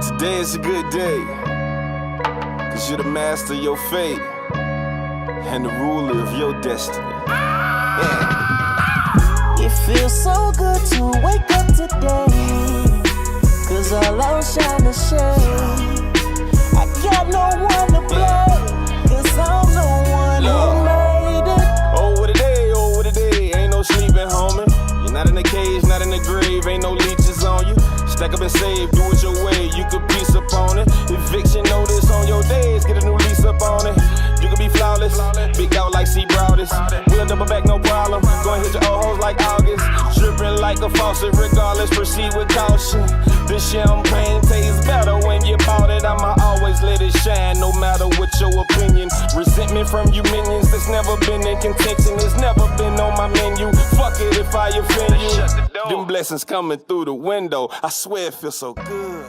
Today is a good day, cause you're the master of your fate and the ruler of your destiny. Yeah. It feels so good to wake up today, cause our love shine the shade. I got no one to blame, cause I'm the one who made it. Oh, what a day, ain't no sleeping, homie. You're not in the cage, not in the grave, ain't no leeches on you. Stack up and save, do it your way, you could piece upon it. Eviction notice on your days, get a new lease up on it. You could be flawless, big out like C. Browdest. We'll double back, no problem. Go and hit your old hoes like August. Dripping like a faucet, regardless, proceed with caution. This champagne tastes better when you bought it. I'ma always let it shine, no matter what your opinion. Resentment from you minions, that's never been in contention. It's never been on my menu. Fuck it if I offend you. Them blessings coming through the window, I swear it feels so good.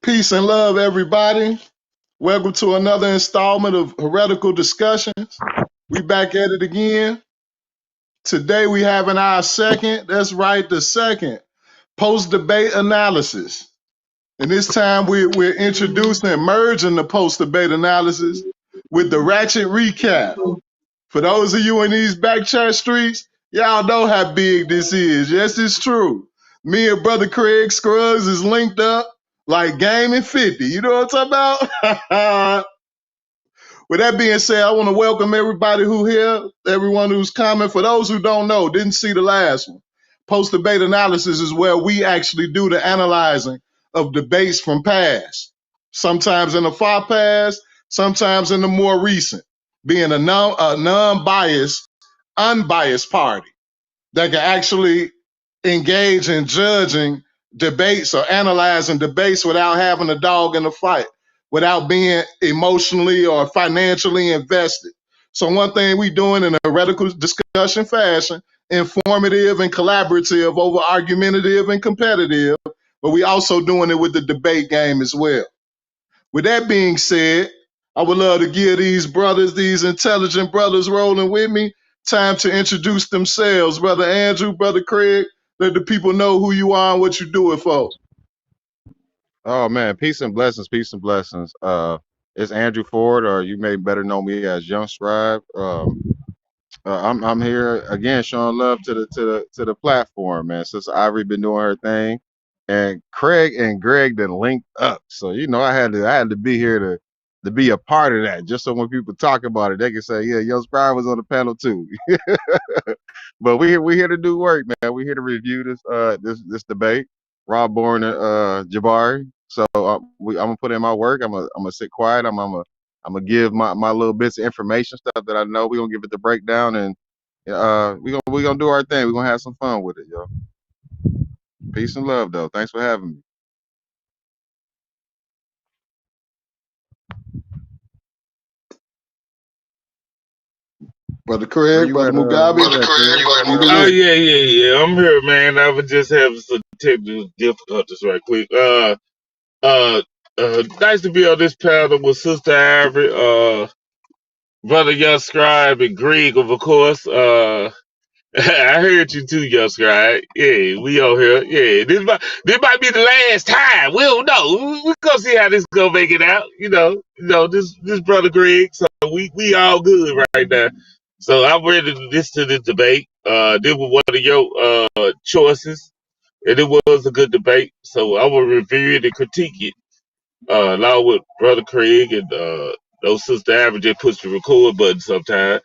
Peace and love, everybody. Welcome to another installment of Heretical Discussions. We back at it again. Today we having our second, that's right, the second post-debate analysis. And this time we're introducing and merging the post-debate analysis with the Rachet recap. For those of you in these back chat streets, y'all know how big this is. Yes, it's true. Me and Brother Craig Scruggs is linked up like Game and 50. You know what I'm talking about? With that being said, I want to welcome everybody who here, everyone who's coming. For those who don't know, didn't see the last one. Post-debate analysis is where we actually do the analyzing of debates from past. Sometimes in the far past, sometimes in the more recent. Being a non-biased, unbiased party that can actually engage in judging debates or analyzing debates without having a dog in the fight, without being emotionally or financially invested. So one thing we doing in a heretical discussion fashion, informative and collaborative over argumentative and competitive, but we also doing it with the debate game as well. With that being said, I would love to give these brothers, these intelligent brothers rolling with me, time to introduce themselves. Brother Andrew, Brother Craig, let the people know who you are and what you do it for. Oh man, peace and blessings, peace and blessings. It's Andrew Ford, or you may better know me as Young Scribe. I'm here again, showing love to the platform, man. Since Ivory been doing her thing, and Craig and Greg then linked up, so I had to be here to be a part of that, just so when people talk about it, they can say, yeah, Young Scribe was on the panel too. But we here to do work, man. We here to review this debate. Rob Bourne and Jabari. So I'm gonna put in my work. I'm gonna sit quiet. I'm gonna give my little bits of information, stuff that I know. We're gonna give it the breakdown, and we gonna do our thing. We're gonna have some fun with it, yo. Peace and love, though. Thanks for having me. Brother Craig, Brother Mugabe. Oh yeah. I'm here, man. I was just having some technical difficulties right quick. Nice to be on this panel with Sister Ivory, Brother Young Scribe, and Greg, of course. I heard you too, Young Scribe. Yeah, we on here. Yeah, this might be the last time. We don't know. We gonna see how this gonna make it out. This Brother Greg. So we all good right now. So I'm ready to listen to this debate. This was one of your choices, and it was a good debate. So I will review it and critique it, along with Brother Craig and those Sister Average. Just push the record button sometime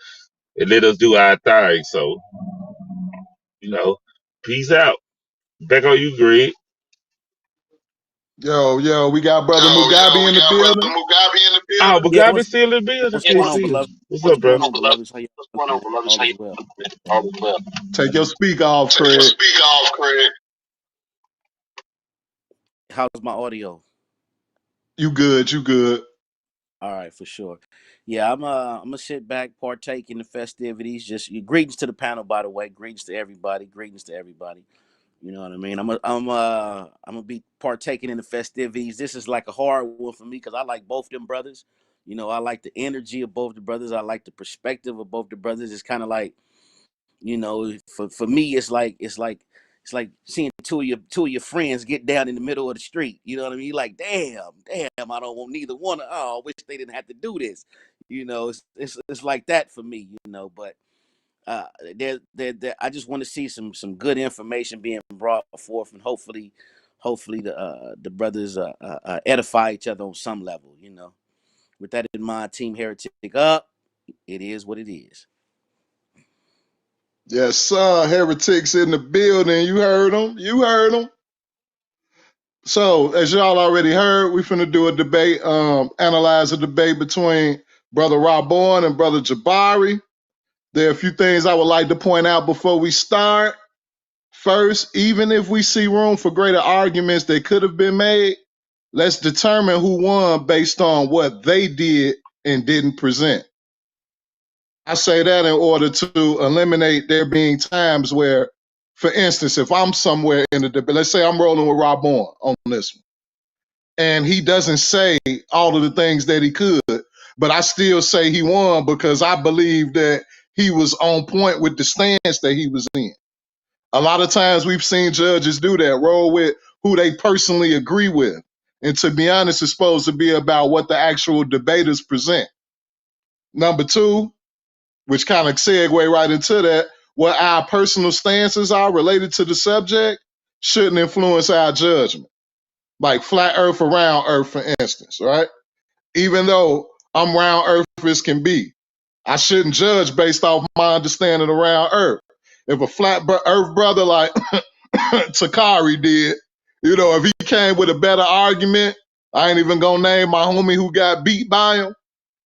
and let us do our thing. So peace out. Back on you, Greg. Yo, we got Brother Mugabe in the building. Oh, Yeah, Mugabe still in the building. what's going on, beloved? What's What's up, bro? going on, beloveds? How you doing? All is well. Take your speaker off, Craig. How's my audio? You good. All right, for sure. Yeah, I'm gonna sit back, partake in the festivities. Just greetings to the panel, by the way. Greetings to everybody. You know what I mean? I'm gonna be partaking in the festivities. This is like a hard one for me because I like both them brothers. I like the energy of both the brothers. I like the perspective of both the brothers. It's kind of like, for me, it's like it's like seeing two of your friends get down in the middle of the street. You know what I mean? You're like, damn, I don't want neither one. Oh, I wish they didn't have to do this. You know, it's like that for me. You know, but I just want to see some good information being brought forth, and hopefully the brothers edify each other on some level. You know, with that in mind, Team Heretic up. It is what it is. Yes, sir. Heretics in the building. You heard them. You heard them. So, as y'all already heard, we finna do a debate, analyze a debate between Brother Rabon and Brother Jabari. There are a few things I would like to point out before we start. First, even if we see room for greater arguments that could have been made, let's determine who won based on what they did and didn't present. I say that in order to eliminate there being times where, for instance, if I'm somewhere in the debate, let's say I'm rolling with Rabon on this one, and he doesn't say all of the things that he could, but I still say he won because I believe that he was on point with the stance that he was in. A lot of times we've seen judges do that, roll with who they personally agree with. And to be honest, it's supposed to be about what the actual debaters present. Number two, which kind of segue right into that, what our personal stances are related to the subject shouldn't influence our judgment. Like flat earth or round earth, for instance, right? Even though I'm round earth as can be, I shouldn't judge based off my understanding of round earth. If a flat earth brother like Takari did, you know, if he came with a better argument, I ain't even gonna name my homie who got beat by him,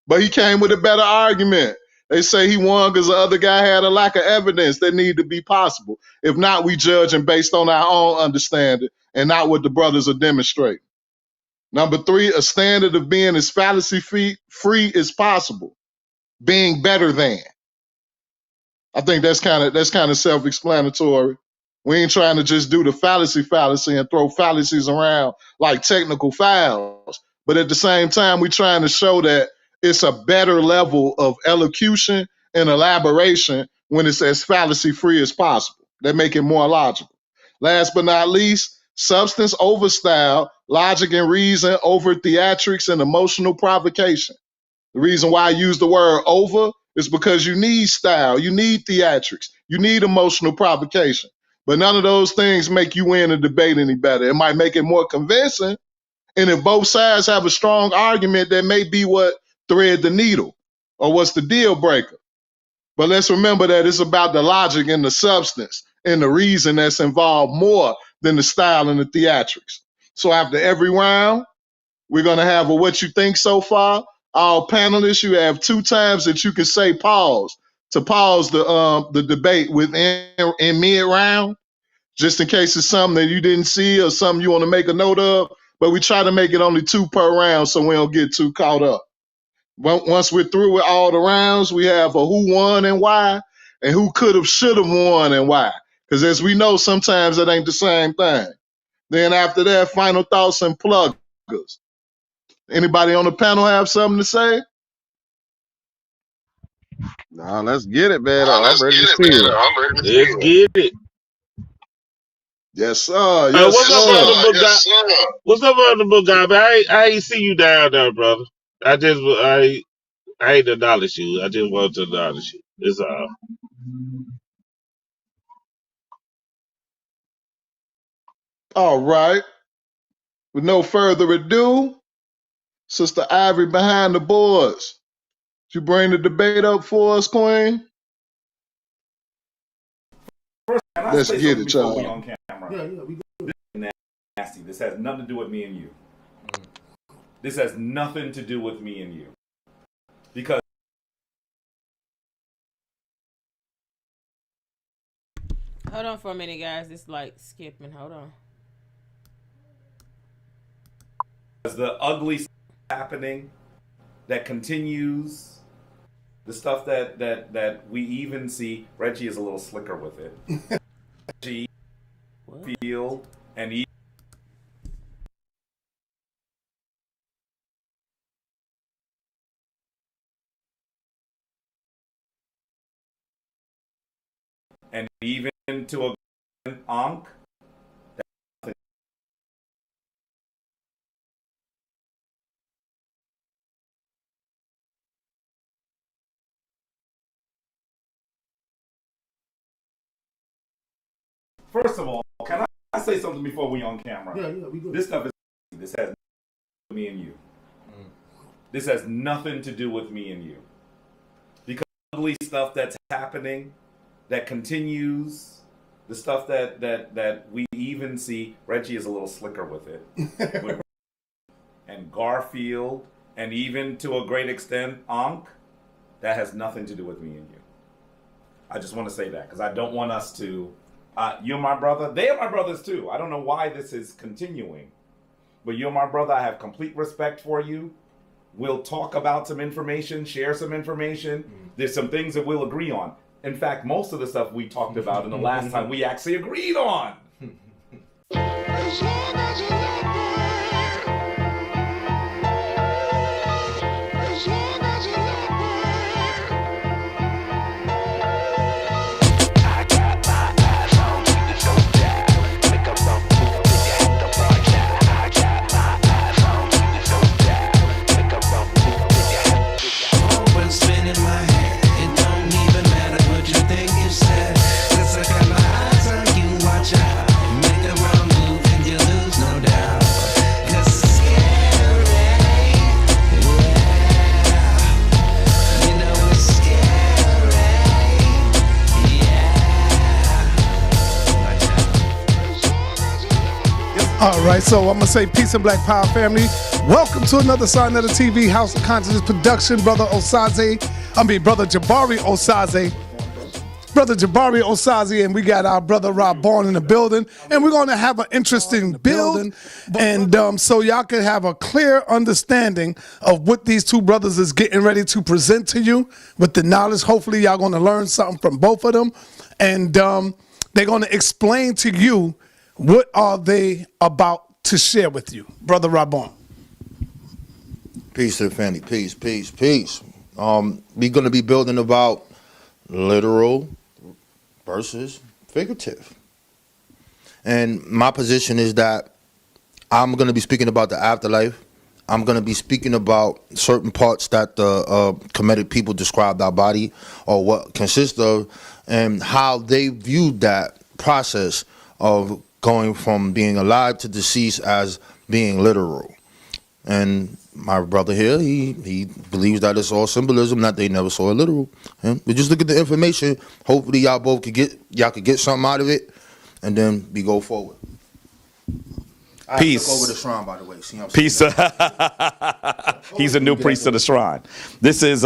but he came with a better argument. They say he won because the other guy had a lack of evidence that need to be possible. If not, we judge him based on our own understanding and not what the brothers are demonstrating. Number three, a standard of being as fallacy free as possible, being better than. I think that's kind of self-explanatory. We ain't trying to just do the fallacy and throw fallacies around like technical fouls. But at the same time, we're trying to show that it's a better level of elocution and elaboration when it's as fallacy free as possible. That make it more logical. Last but not least, substance over style, logic and reason over theatrics and emotional provocation. The reason why I use the word over is because you need style, you need theatrics, you need emotional provocation. But none of those things make you win a debate any better. It might make it more convincing. And if both sides have a strong argument, that may be what thread the needle or what's the deal breaker. But let's remember that it's about the logic and the substance and the reason that's involved more than the style and the theatrics. So after every round, we're going to have a what you think so far. All panelists, you have 2 times that you can say pause to pause the debate within in mid round, just in case it's something that you didn't see or something you want to make a note of. But we try to make it only 2 per round so we don't get too caught up. Once we're through with all the rounds, we have a who won and why, and who could have, should have won and why. Because as we know, sometimes it ain't the same thing. Then after that, final thoughts and pluggers. Anybody on the panel have something to say? Nah, let's get it, man. Nah, I'm let's ready get to it, see man. it. I'm ready to see Let's it. get it. Yes, sir. Yes, What's up, sir. honorable guy? Yes, sir. What's up, honorable guy? I ain't see you down there, brother. I ain't acknowledge you. I just want to acknowledge you. It's all. All right. With no further ado, Sister Ivory behind the boards. You bring the debate up for us, Queen? Can I Let's say get something it, before we y'all. on camera? Yeah, we good. Nasty. This has nothing to do with me and you. This has nothing to do with me and you. Because Hold on for a minute, guys. It's like skipping. Hold on. the ugly stuff happening that continues, the stuff that we even see, Reggie is a little slicker with it. Reggie, What? Field, and even to a Ankh. First of all, can I say something before we on camera? Yeah, we good. This stuff is this has me and you. This has nothing to do with me and you. Because ugly stuff that's happening, that continues, the stuff that we even see. Reggie is a little slicker with it. And Garfield, and even to a great extent, Ankh, that has nothing to do with me and you. I just want to say that because I don't want us to. You're my brother. They are my brothers too. I don't know why this is continuing, but you're my brother. I have complete respect for you. We'll talk about some information, share some information. There's some things that we'll agree on. In fact, most of the stuff we talked about in the last time we actually agreed on. As long as you love me, as long as you love me, I got my eyes on you, so down. Make a bump, you have to watch out. I got my eyes on you, so down. Make a bump, you have to. Open spinning my head. It don't even matter what you think you said. 'Cause I got my eyes on you, watch out. Make a wrong move and you lose, no doubt. 'Cause it's scary, yeah. You know it's scary, yeah. All right, so I'm gonna say peace and Black Power family. Welcome to another Sign of the TV House of Consciousness production. Brother Jabari Osaze. Brother Jabari Osaze, and we got our brother Rob Bourne in the building. And we're gonna have an interesting build. And so y'all can have a clear understanding of what these two brothers is getting ready to present to you with the knowledge. Hopefully y'all gonna learn something from both of them. And they're gonna explain to you what are they about to share with you. Brother Rob Bourne. Peace to the family. Peace, peace, peace. We're going to be building about literal versus figurative. And my position is that I'm going to be speaking about the afterlife. I'm going to be speaking about certain parts that the Kemetic people described our body or what consists of and how they viewed that process of going from being alive to deceased as being literal. And my brother here, he believes that it's all symbolism, that they never saw it literal. And we just look at the information. Hopefully y'all both could get something out of it, and then we go forward. Peace. I took over the shrine, by the way. See, Peace. He's a new priest of the shrine. This is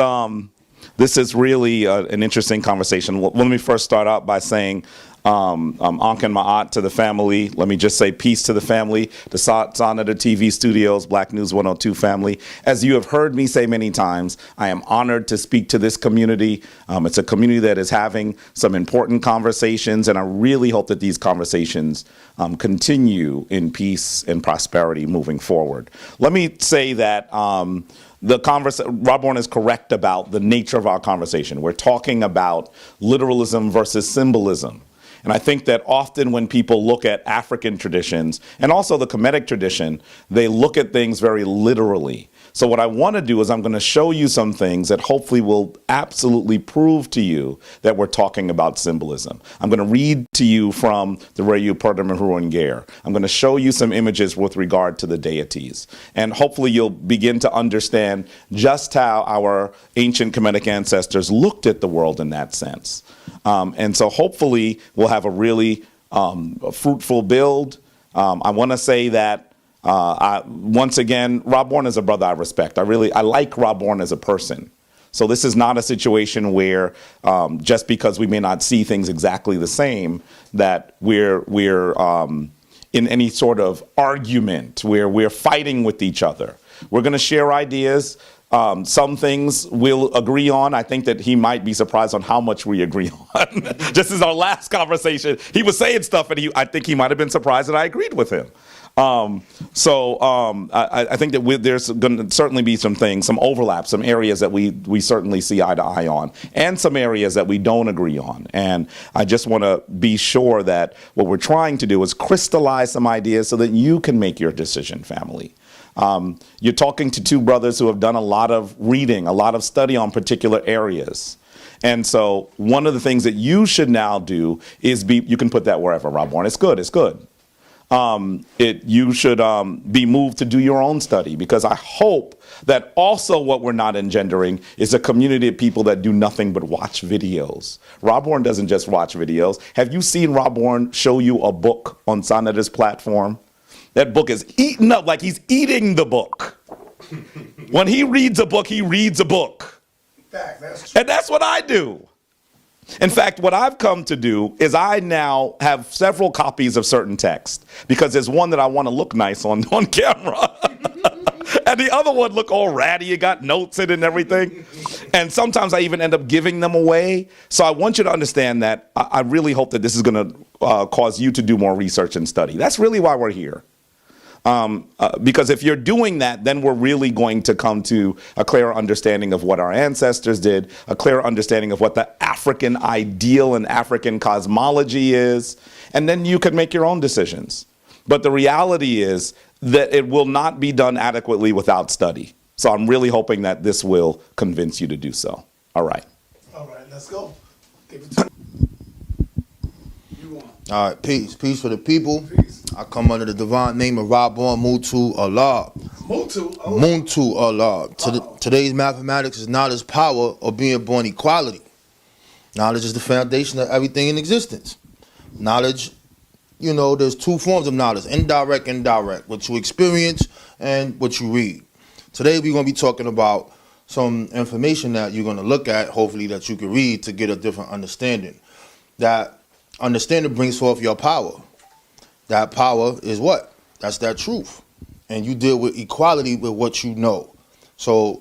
really an interesting conversation. Let me first start out by saying Ankh and Ma'at to the family. Let me just say peace to the family, the Sign of the TV studios, Black News 102 family. As you have heard me say many times, I am honored to speak to this community. It's a community that is having some important conversations, and I really hope that these conversations continue in peace and prosperity moving forward. Let me say that Rob Bourne is correct about the nature of our conversation. We're talking about literalism versus symbolism. And I think that often when people look at African traditions and also the Kemetic tradition, they look at things very literally. So what I want to do is I'm going to show you some things that hopefully will absolutely prove to you that we're talking about symbolism. I'm going to read to you from the Rayu Perdaman Ger. I'm going to show you some images with regard to the deities. And hopefully you'll begin to understand just how our ancient Kemetic ancestors looked at the world in that sense. And so hopefully we'll have a really fruitful build. I want to say that once again, Rob Bourne is a brother I respect. I like Rob Bourne as a person. So this is not a situation where just because we may not see things exactly the same, that we're in any sort of argument where we're fighting with each other. We're going to share ideas. Some things we'll agree on. I think that he might be surprised on how much we agree on. Just as our last conversation, he was saying stuff, and I think he might have been surprised that I agreed with him. I think that there's going to certainly be some things, some overlaps, some areas that we certainly see eye to eye on, and some areas that we don't agree on. And I just want to be sure that what we're trying to do is crystallize some ideas so that you can make your decision, family. You're talking to two brothers who have done a lot of reading, a lot of study on particular areas. And so one of the things that you should now do is you can put that wherever, Rob Warren. It's good. It's good. You should be moved to do your own study, because I hope that also what we're not engendering is a community of people that do nothing but watch videos. Rob Warren doesn't just watch videos. Have you seen Rob Warren show you a book on Sonata's platform? That book is eaten up like he's eating the book. When he reads a book, he reads a book. And that's what I do. In fact, what I've come to do is I now have several copies of certain text, because there's one that I want to look nice on camera. And the other one look all ratty. You got notes in it and everything. And sometimes I even end up giving them away. So I want you to understand that I really hope that this is going to cause you to do more research and study. That's really why we're here. Because if you're doing that, then we're really going to come to a clearer understanding of what our ancestors did, a clearer understanding of what the African ideal and African cosmology is, and then you can make your own decisions. But the reality is that it will not be done adequately without study. So I'm really hoping that this will convince you to do so. All right. All right, let's go. Give it to you. All right, peace. Peace for the people. Peace. I come under the divine name of Rabon Mutu Allah. Muntu Allah. Today's mathematics is knowledge, power, or being born equality. Knowledge is the foundation of everything in existence. Knowledge, there's two forms of knowledge, indirect and direct, what you experience and what you read. Today we're going to be talking about some information that you're going to look at, hopefully that you can read to get a different understanding. That understanding brings forth your power. That power is what? That's that truth. And you deal with equality with what you know. So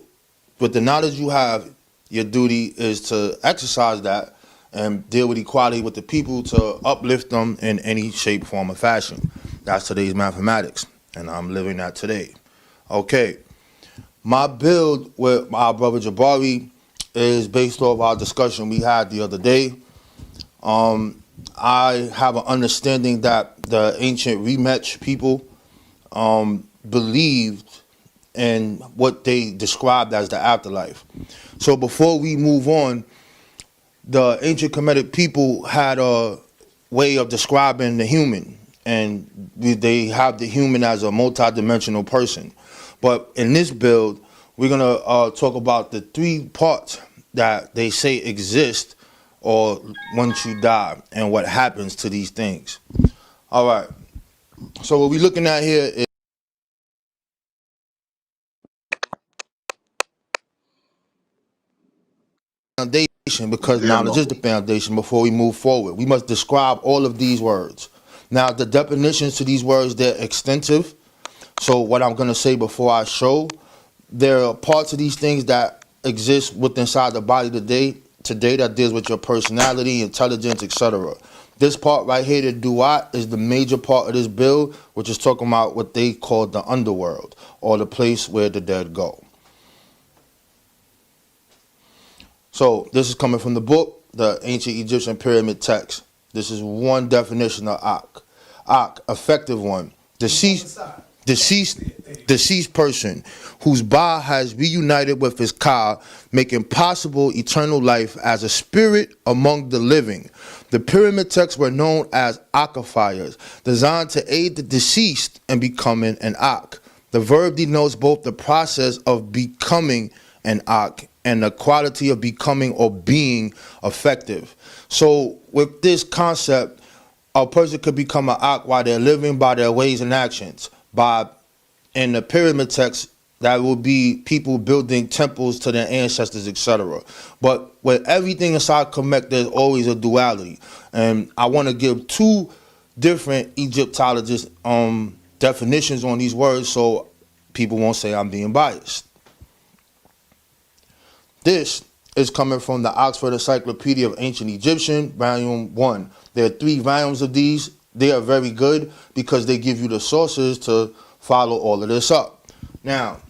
with the knowledge you have, your duty is to exercise that and deal with equality with the people to uplift them in any shape, form, or fashion. That's today's mathematics. And I'm living that today. Okay. My build with our brother Jabari is based off our discussion we had the other day. I have an understanding that the ancient Rachet people believed in what they described as the afterlife. So before we move on, the ancient Kemetic people had a way of describing the human, and they have the human as a multidimensional person. But in this build, we're going to talk about the three parts that they say exist or once you die, and what happens to these things. All right. So what we're looking at here is foundation, because knowledge is the foundation. Before we move forward, we must describe all of these words. Now, the definitions to these words, they're extensive. So what I'm going to say before I show, there are parts of these things that exist within inside the body today that deals with your personality, intelligence, etc. This part right here, the duat, is the major part of this build, which is talking about what they call the underworld, or the place where the dead go. So this is coming from the book, the Ancient Egyptian Pyramid Text. This is one definition of Ak. Ak, effective one. Deceased person whose Ba has reunited with his Ka, making possible eternal life as a spirit among the living. The pyramid texts were known as akifiers, designed to aid the deceased in becoming an Ak. The verb denotes both the process of becoming an Ak and the quality of becoming or being effective. So with this concept, a person could become an Ak while they're living by their ways and actions. In the pyramid text, that will be people building temples to their ancestors, etc. But with everything inside Kemet, there's always a duality. And I want to give two different Egyptologists definitions on these words so people won't say I'm being biased. This is coming from the Oxford Encyclopedia of Ancient Egyptian, Volume 1. There are 3 volumes of these. They are very good because they give you the sources to follow all of this up. Now,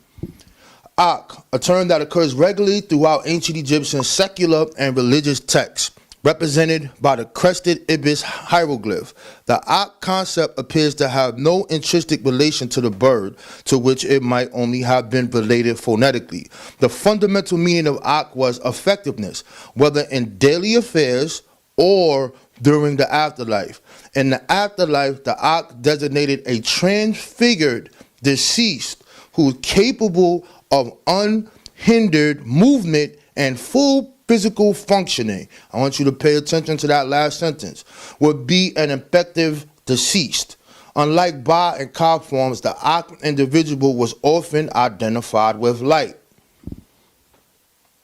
Ak, a term that occurs regularly throughout ancient Egyptian secular and religious texts, represented by the crested ibis hieroglyph. The Ak concept appears to have no intrinsic relation to the bird, to which it might only have been related phonetically. The fundamental meaning of Ak was effectiveness, whether in daily affairs or during the afterlife. In the afterlife, the Ak designated a transfigured deceased who is capable of unhindered movement and full physical functioning. I want you to pay attention to that last sentence. Would be an effective deceased. Unlike Ba and Ka forms, the Ak individual was often identified with light.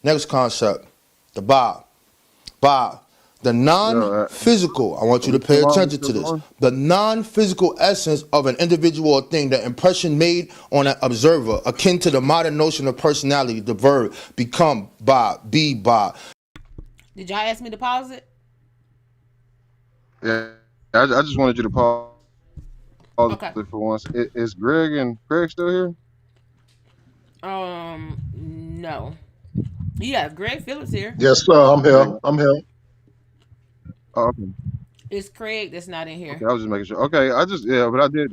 Next concept, the Ba. Ba. The non-physical, I want you to pay attention to this. The non-physical essence of an individual or thing, the impression made on an observer, akin to the modern notion of personality, the verb become, ba, be, ba. Did y'all ask me to pause it? Yeah, I just wanted you to pause Okay. it for once. Is Greg and Craig still here? No. Yeah, Greg Phillips here. Yes, sir. I'm Okay. here. I'm here. Oh, okay. It's Craig that's not in Okay, here. I was just making sure. Okay, but I did.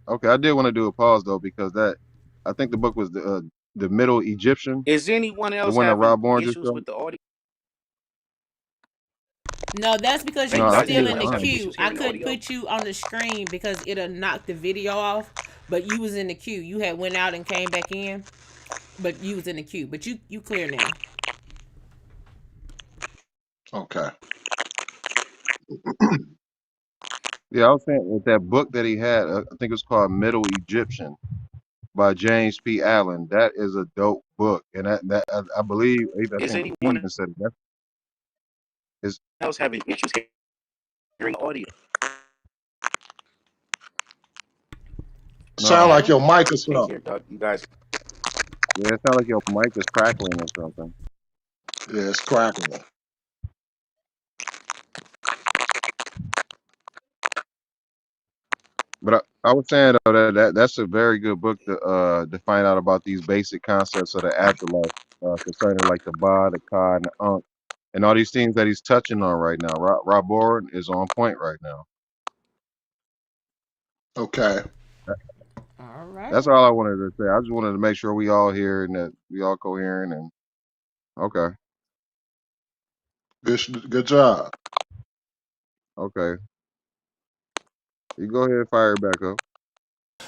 Okay, I did want to do a pause though because I think the book was the Middle Egyptian, Is anyone the else one that having Rob Bourne just issues showed. with the audio? No, that's because Hey, you No, were I guys, can still hear in anyone the else fine. having queue. issues I hearing the couldn't audio? put you on the screen because it'll knock the video off. But you was in the queue. You had went out and came back in, but you was in the queue. But you clear now. Okay. Yeah, I was saying with that book that he had, I think it was called Middle Egyptian by James P. Allen. That is a dope book, and I believe I Is think he anyone even said that is else having issues hearing the audio? Sound no. like No. your mic is Can't up. hear, Doug. You guys. Yeah, it sounds like your mic is crackling or something. Yeah, it's cracking. But I was saying though that's a very good book to find out about these basic concepts of the afterlife concerning like the Ba, the Ka, and the Ankh, and all these things that he's touching on right now. Rob Bourne is on point right now. Okay. All right. That's all I wanted to say. I just wanted to make sure we all here and that we all coherent and okay, Good job. okay. You go ahead and fire it back up.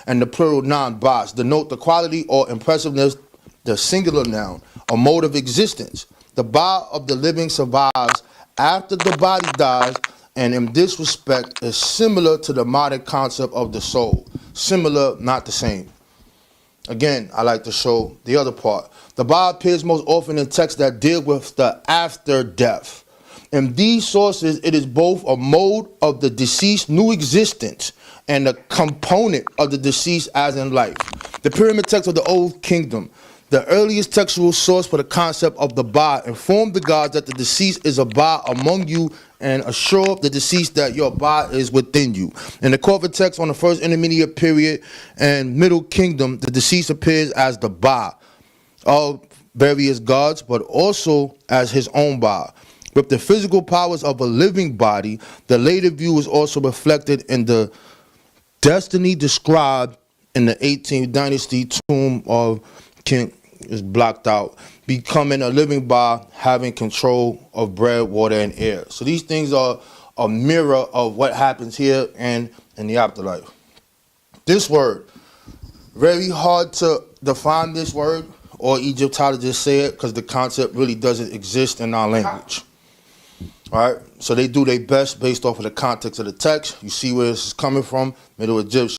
And the plural noun bas denote the quality or impressiveness, the singular noun, a mode of existence. The ba of the living survives after the body dies, and in this respect is similar to the modern concept of the soul. Similar, not the same. Again, I like to show the other part. The Ba appears most often in texts that deal with the after death. In these sources, it is both a mode of the deceased new existence and a component of the deceased as in life. The pyramid text of the Old Kingdom, the earliest textual source for the concept of the Ba, informed the gods that the deceased is a Ba among you and assure the deceased that your Ba is within you. In the corporate text on the first intermediate period and Middle Kingdom, the deceased appears as the Ba of various gods, but also as his own Ba. With the physical powers of a living body, the later view is also reflected in the destiny described in the 18th dynasty tomb of King is blocked out, becoming a living Ba, having control of bread, water, and air. So these things are a mirror of what happens here and in the afterlife. This word, very hard to define this word, or Egyptologists say it because the concept really doesn't exist in our language. All right, so they do their best based off of the context of the text. You see where this is coming from, Middle Egyptian.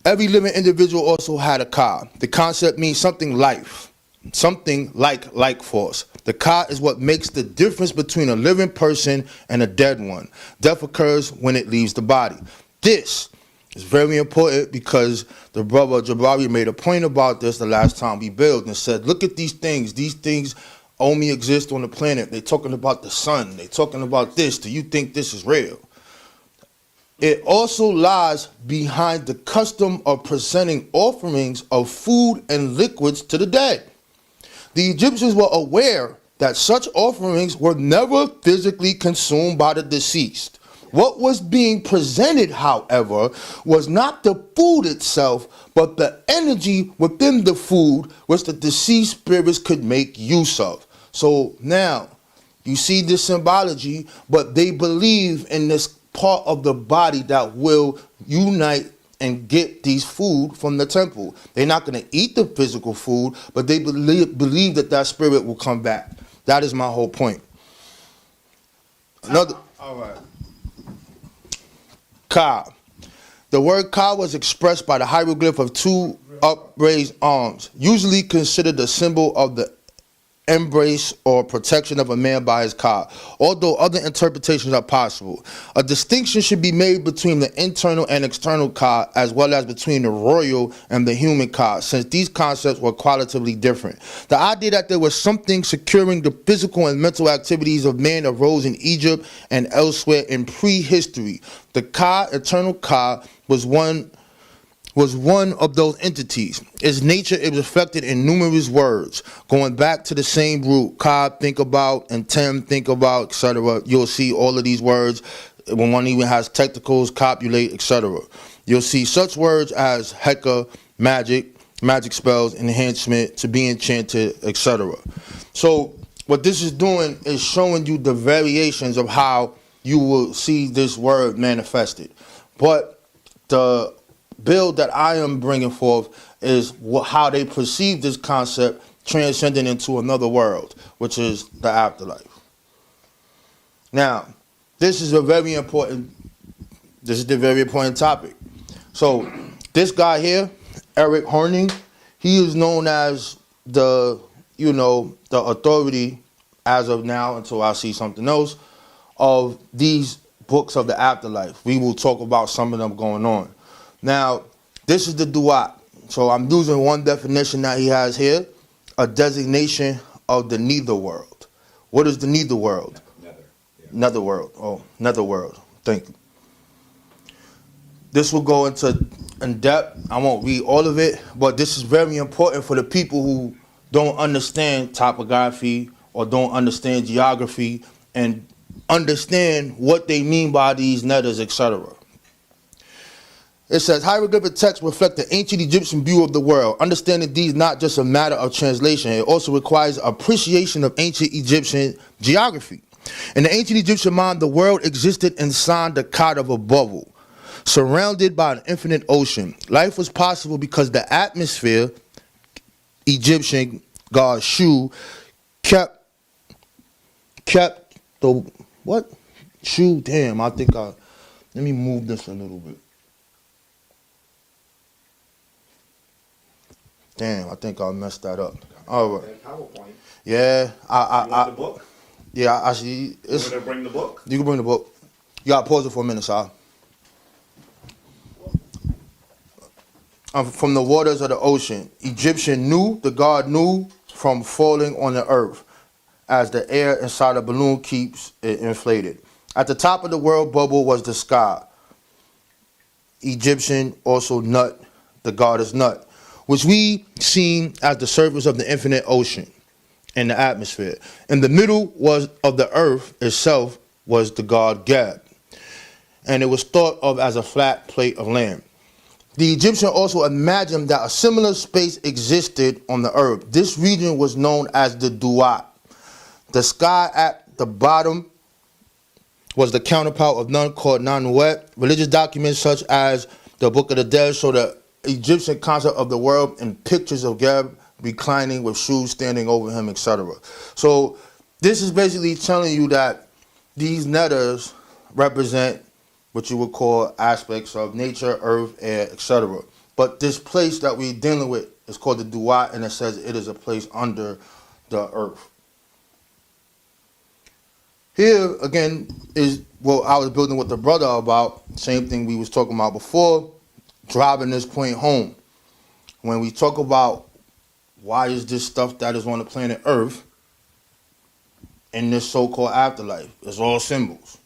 Every living individual also had a Ka. The concept means something life, something like force. The Ka is what makes the difference between a living person and a dead one. Death occurs when it leaves the body. This is very important because the brother Jabari made a point about this the last time we built and said, look at these things. These things only exist on the planet. They're talking about the sun. They're talking about this. Do you think this is real? It also lies behind the custom of presenting offerings of food and liquids to the dead. The Egyptians were aware that such offerings were never physically consumed by the deceased. What was being presented, however, was not the food itself, but the energy within the food which the deceased spirits could make use of. So now, you see this symbology, but they believe in this part of the body that will unite and get these food from the temple. They're not going to eat the physical food, but they believe that that spirit will come back. That is my whole point. Another, all right. Ka. The word Ka was expressed by the hieroglyph of two upraised arms, usually considered a symbol of the embrace or protection of a man by his Ka, although other interpretations are possible. A distinction should be made between the internal and external Ka, as well as between the royal and the human Ka, since these concepts were qualitatively different. The idea that there was something securing the physical and mental activities of man arose in Egypt and elsewhere in prehistory. The Ka, eternal Ka, was one of those entities. Its nature is reflected in numerous words, going back to the same root. Ka, think about, and Tem, think about, etc. You'll see all of these words when one even has technicals, copulate, etc. You'll see such words as Heka, magic spells, enhancement, to be enchanted, etc. So what this is doing is showing you the variations of how you will see this word manifested. But the build that I am bringing forth is how they perceive this concept transcending into another world, which is the afterlife. Now, this is the very important topic. So, this guy here, Eric Horning, he is known as the authority as of now, until I see something else, of these books of the afterlife. We will talk about some of them going on. Now, this is the duat. So I'm using one definition that he has here, a designation of the neither world. What is the neither world? Nether. Yeah. Nether world. Oh, nether world. Thank you. This will go into in depth. I won't read all of it, but this is very important for the people who don't understand topography or don't understand geography and understand what they mean by these nethers, etc. It says, hieroglyphic texts reflect the ancient Egyptian view of the world. Understanding these not just a matter of translation, it also requires appreciation of ancient Egyptian geography. In the ancient Egyptian mind, the world existed inside the cot of a bubble, surrounded by an infinite ocean. Life was possible because the atmosphere, Egyptian god Shu, kept the, what? Shu, damn, let me move this a little bit. Damn, I think I messed that up. All right. PowerPoint. Yeah, You want the book? Yeah, I see. You want me to bring the book? You can bring the book. You gotta pause it for a minute, sir. From the waters of the ocean, the god knew from falling on the earth, as the air inside a balloon keeps it inflated. At the top of the world bubble was the sky. Egyptian also Nut, the goddess Nut, which we seen as the surface of the infinite ocean and the atmosphere. In the middle of the earth itself was the god Geb, and it was thought of as a flat plate of land. The Egyptian also imagined that a similar space existed on the earth. This region was known as the Duat. The sky at the bottom was the counterpart of none called Nanuet. Religious documents such as the Book of the Dead show the Egyptian concept of the world and pictures of Geb reclining with shoes standing over him, etc. So this is basically telling you that these nethers represent what you would call aspects of nature, earth, air, etc. But this place that we're dealing with is called the Duat, and it says it is a place under the earth. Here, again, is what I was building with the brother about, same thing we was talking about before, driving this point home. When we talk about why is this stuff that is on the planet Earth in this so-called afterlife. It's all symbols.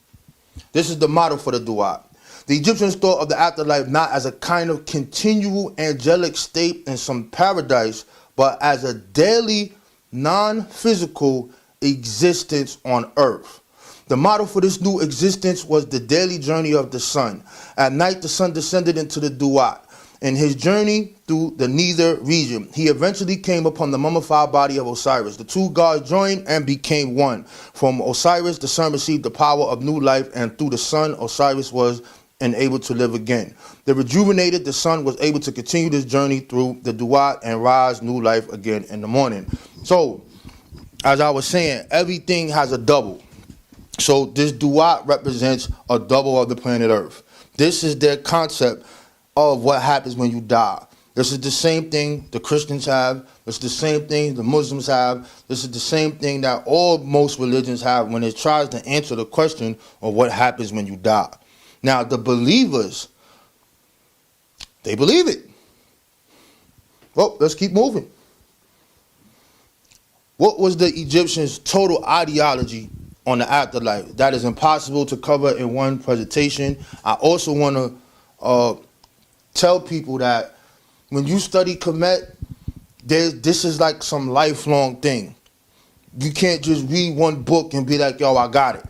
This is the model for the duat. The Egyptians thought of the afterlife not as a kind of continual angelic state in some paradise, but as a daily, non-physical existence on earth. The model for this new existence was the daily journey of the sun. At night, the sun descended into the duat. In his journey through the Neither region, he eventually came upon the mummified body of Osiris. The two gods joined and became one. From Osiris, the sun received the power of new life, and through the sun, Osiris was enabled to live again. The rejuvenated, the sun was able to continue this journey through the duat and rise new life again in the morning. So, as I was saying, everything has a double. So this duat represents a double of the planet Earth. This is their concept of what happens when you die. This is the same thing the Christians have. This is the same thing the Muslims have. This is the same thing that most religions have when it tries to answer the question of what happens when you die. Now, the believers, they believe it. Well, let's keep moving. What was the Egyptians' total ideology on the afterlife? That is impossible to cover in one presentation. I also want to tell people that when you study Kemet, this is like some lifelong thing. You can't just read one book and be like, yo, I got it.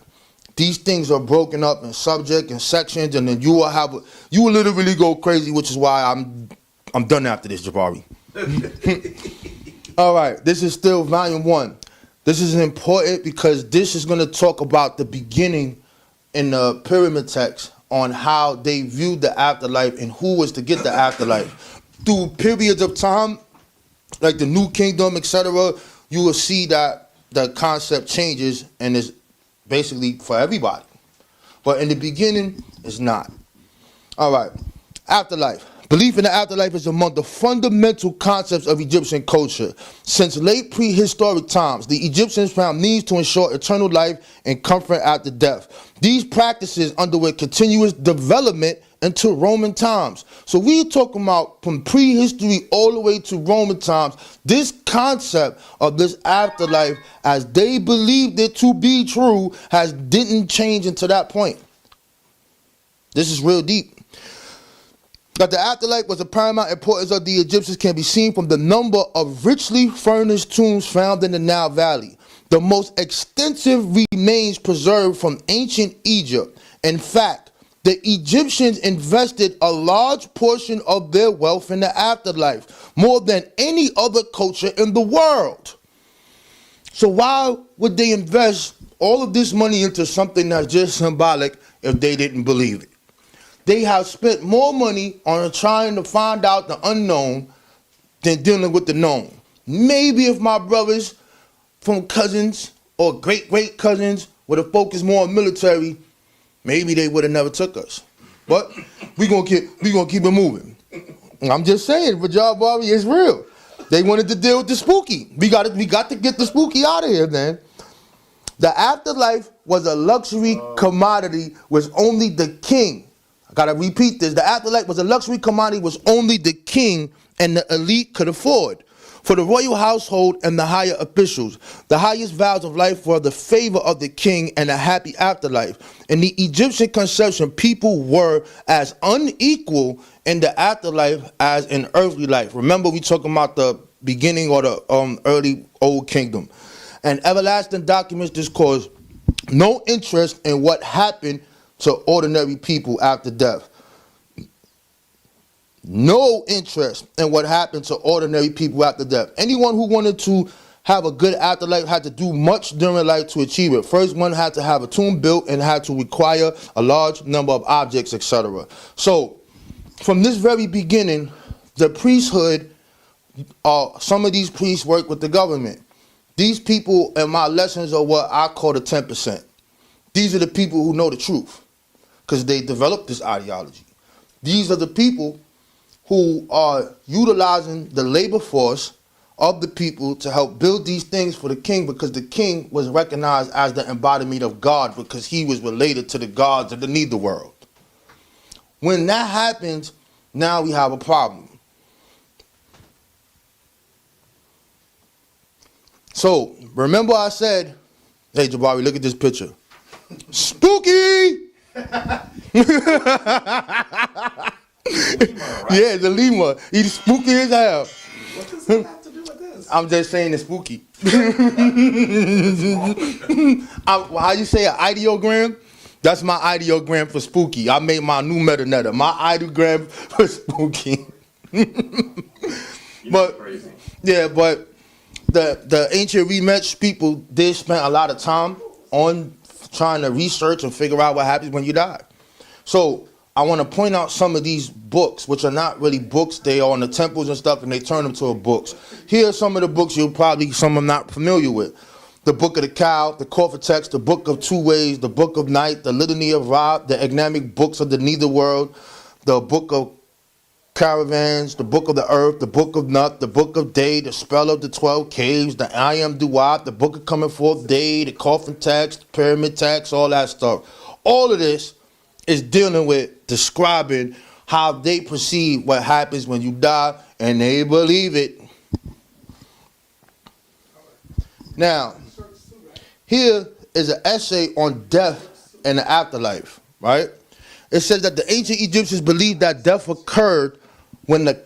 These things are broken up in subject and sections, and then you will literally go crazy, which is why I'm done after this, Jabari. All right, this is still volume 1. This is important because this is going to talk about the beginning in the pyramid text on how they viewed the afterlife and who was to get the afterlife. Through periods of time, like the New Kingdom, etc., you will see that the concept changes and is basically for everybody. But in the beginning, it's not. All right, afterlife. Belief in the afterlife is among the fundamental concepts of Egyptian culture. Since late prehistoric times, the Egyptians found means to ensure eternal life and comfort after death. These practices underwent continuous development into Roman times. So we're talking about from prehistory all the way to Roman times, this concept of this afterlife, as they believed it to be true, didn't change until that point. This is real deep. That the afterlife was of paramount importance of the Egyptians can be seen from the number of richly furnished tombs found in the Nile Valley. The most extensive remains preserved from ancient Egypt. In fact, the Egyptians invested a large portion of their wealth in the afterlife, more than any other culture in the world. So why would they invest all of this money into something that's just symbolic if they didn't believe it? They have spent more money on trying to find out the unknown than dealing with the known. Maybe if my brothers from cousins or great cousins would have focused more on military, maybe they would have never took us. But we gonna keep it moving. I'm just saying, Rajab Bari is real. They wanted to deal with the spooky. We got to get the spooky out of here, man. The afterlife was a luxury commodity which only the king. I gotta repeat this. The afterlife was a luxury commodity which only the king and the elite could afford. For the royal household and the higher officials, the highest vows of life were the favor of the king and a happy afterlife. In the Egyptian conception, people were as unequal in the afterlife as in earthly life. Remember, we talking about the beginning or the early old kingdom. And everlasting documents discourse no interest in what happened to ordinary people after death. No interest in what happened to ordinary people after death. Anyone who wanted to have a good afterlife had to do much during life to achieve it. First, one had to have a tomb built and had to require a large number of objects, etc. So, from this very beginning, the priesthood, some of these priests work with the government. These people in my lessons are what I call the 10%. These are the people who know the truth because they developed this ideology. These are the people who are utilizing the labor force of the people to help build these things for the king, because the king was recognized as the embodiment of God because he was related to the gods of the Neither world. When that happens, now we have a problem. So, remember I said Hey, Jabari, look at this picture. Spooky! Yeah, the lemur. He's spooky as hell. What does that have to do with this? I'm just saying it's spooky. How you say an ideogram? That's my ideogram for spooky. I made my new metanoeta. My ideogram for spooky. But Crazy. yeah, but the ancient rematch people did spend a lot of time on trying to research and figure out what happens when you die. So I want to point out some of these books, which are not really books. They are on the temples and stuff, and they turn them to books. Here are some of the books some I'm not familiar with. The Book of the Cow, the Corpus Text, the Book of Two Ways, the Book of Night, the Litany of Ra, the Enigmatic Books of the Nether World, the Book of Caravans, the Book of the Earth, the Book of Nut, the Book of Day, the Spell of the 12 Caves, the I Am Duat, the Book of Coming Forth Day, the Coffin Text, the Pyramid Text, all that stuff. All of this is dealing with describing how they perceive what happens when you die, and they believe it. Now, here is an essay on death and the afterlife, right? It says that the ancient Egyptians believed that death occurred when the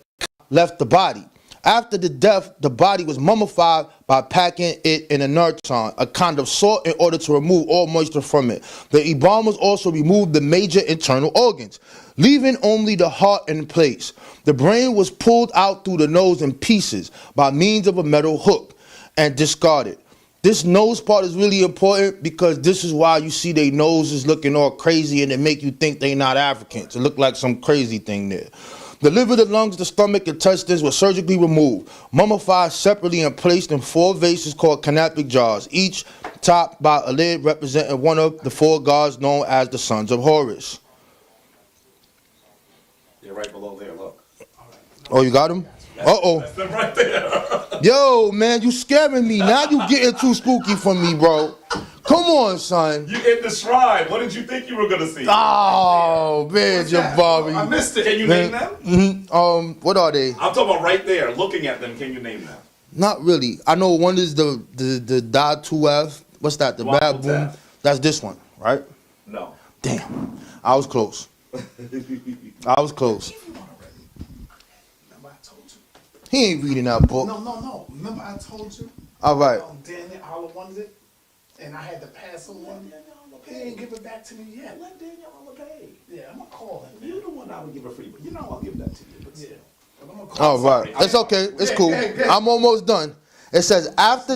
left the body. After the death, the body was mummified by packing it in a nartan, a kind of salt, in order to remove all moisture from it. The embalmers also removed the major internal organs, leaving only the heart in place. The brain was pulled out through the nose in pieces by means of a metal hook and discarded. This nose part is really important because this is why you see their noses looking all crazy and it make you think they not Africans. It look like some crazy thing there. The liver, the lungs, the stomach, and intestines were surgically removed, mummified separately and placed in 4 vases called canopic jars, each topped by a lid representing one of the 4 gods known as the sons of Horus. They're right below there, look. Oh, you got them? Uh-oh. That's them right there. Yo, man, you scaring me. Now you getting too spooky for me, bro. Come on, son. You in the shrine. What did you think you were going to see? Oh, man, Jabari. I missed it. Can you name them? Mm-hmm. What are they? I'm talking about right there. Looking at them, can you name them? Not really. I know one is the Da 2F. What's that? The Waffle baboon. Tap. That's this one, right? No. Damn. I was close. I was close. Remember I told you? He ain't reading that book. No. Remember I told you? All right. Daniel Oliver wanted it, and I had to pass on one. He ain't give it back to me yet. Let Daniel Oliver pay. Yeah, I'm gonna call him. You're the one I would give a free, but you know I'll give that to you. But Yeah. still. I'm gonna call All right. It's okay. It's cool. I'm almost done. It says after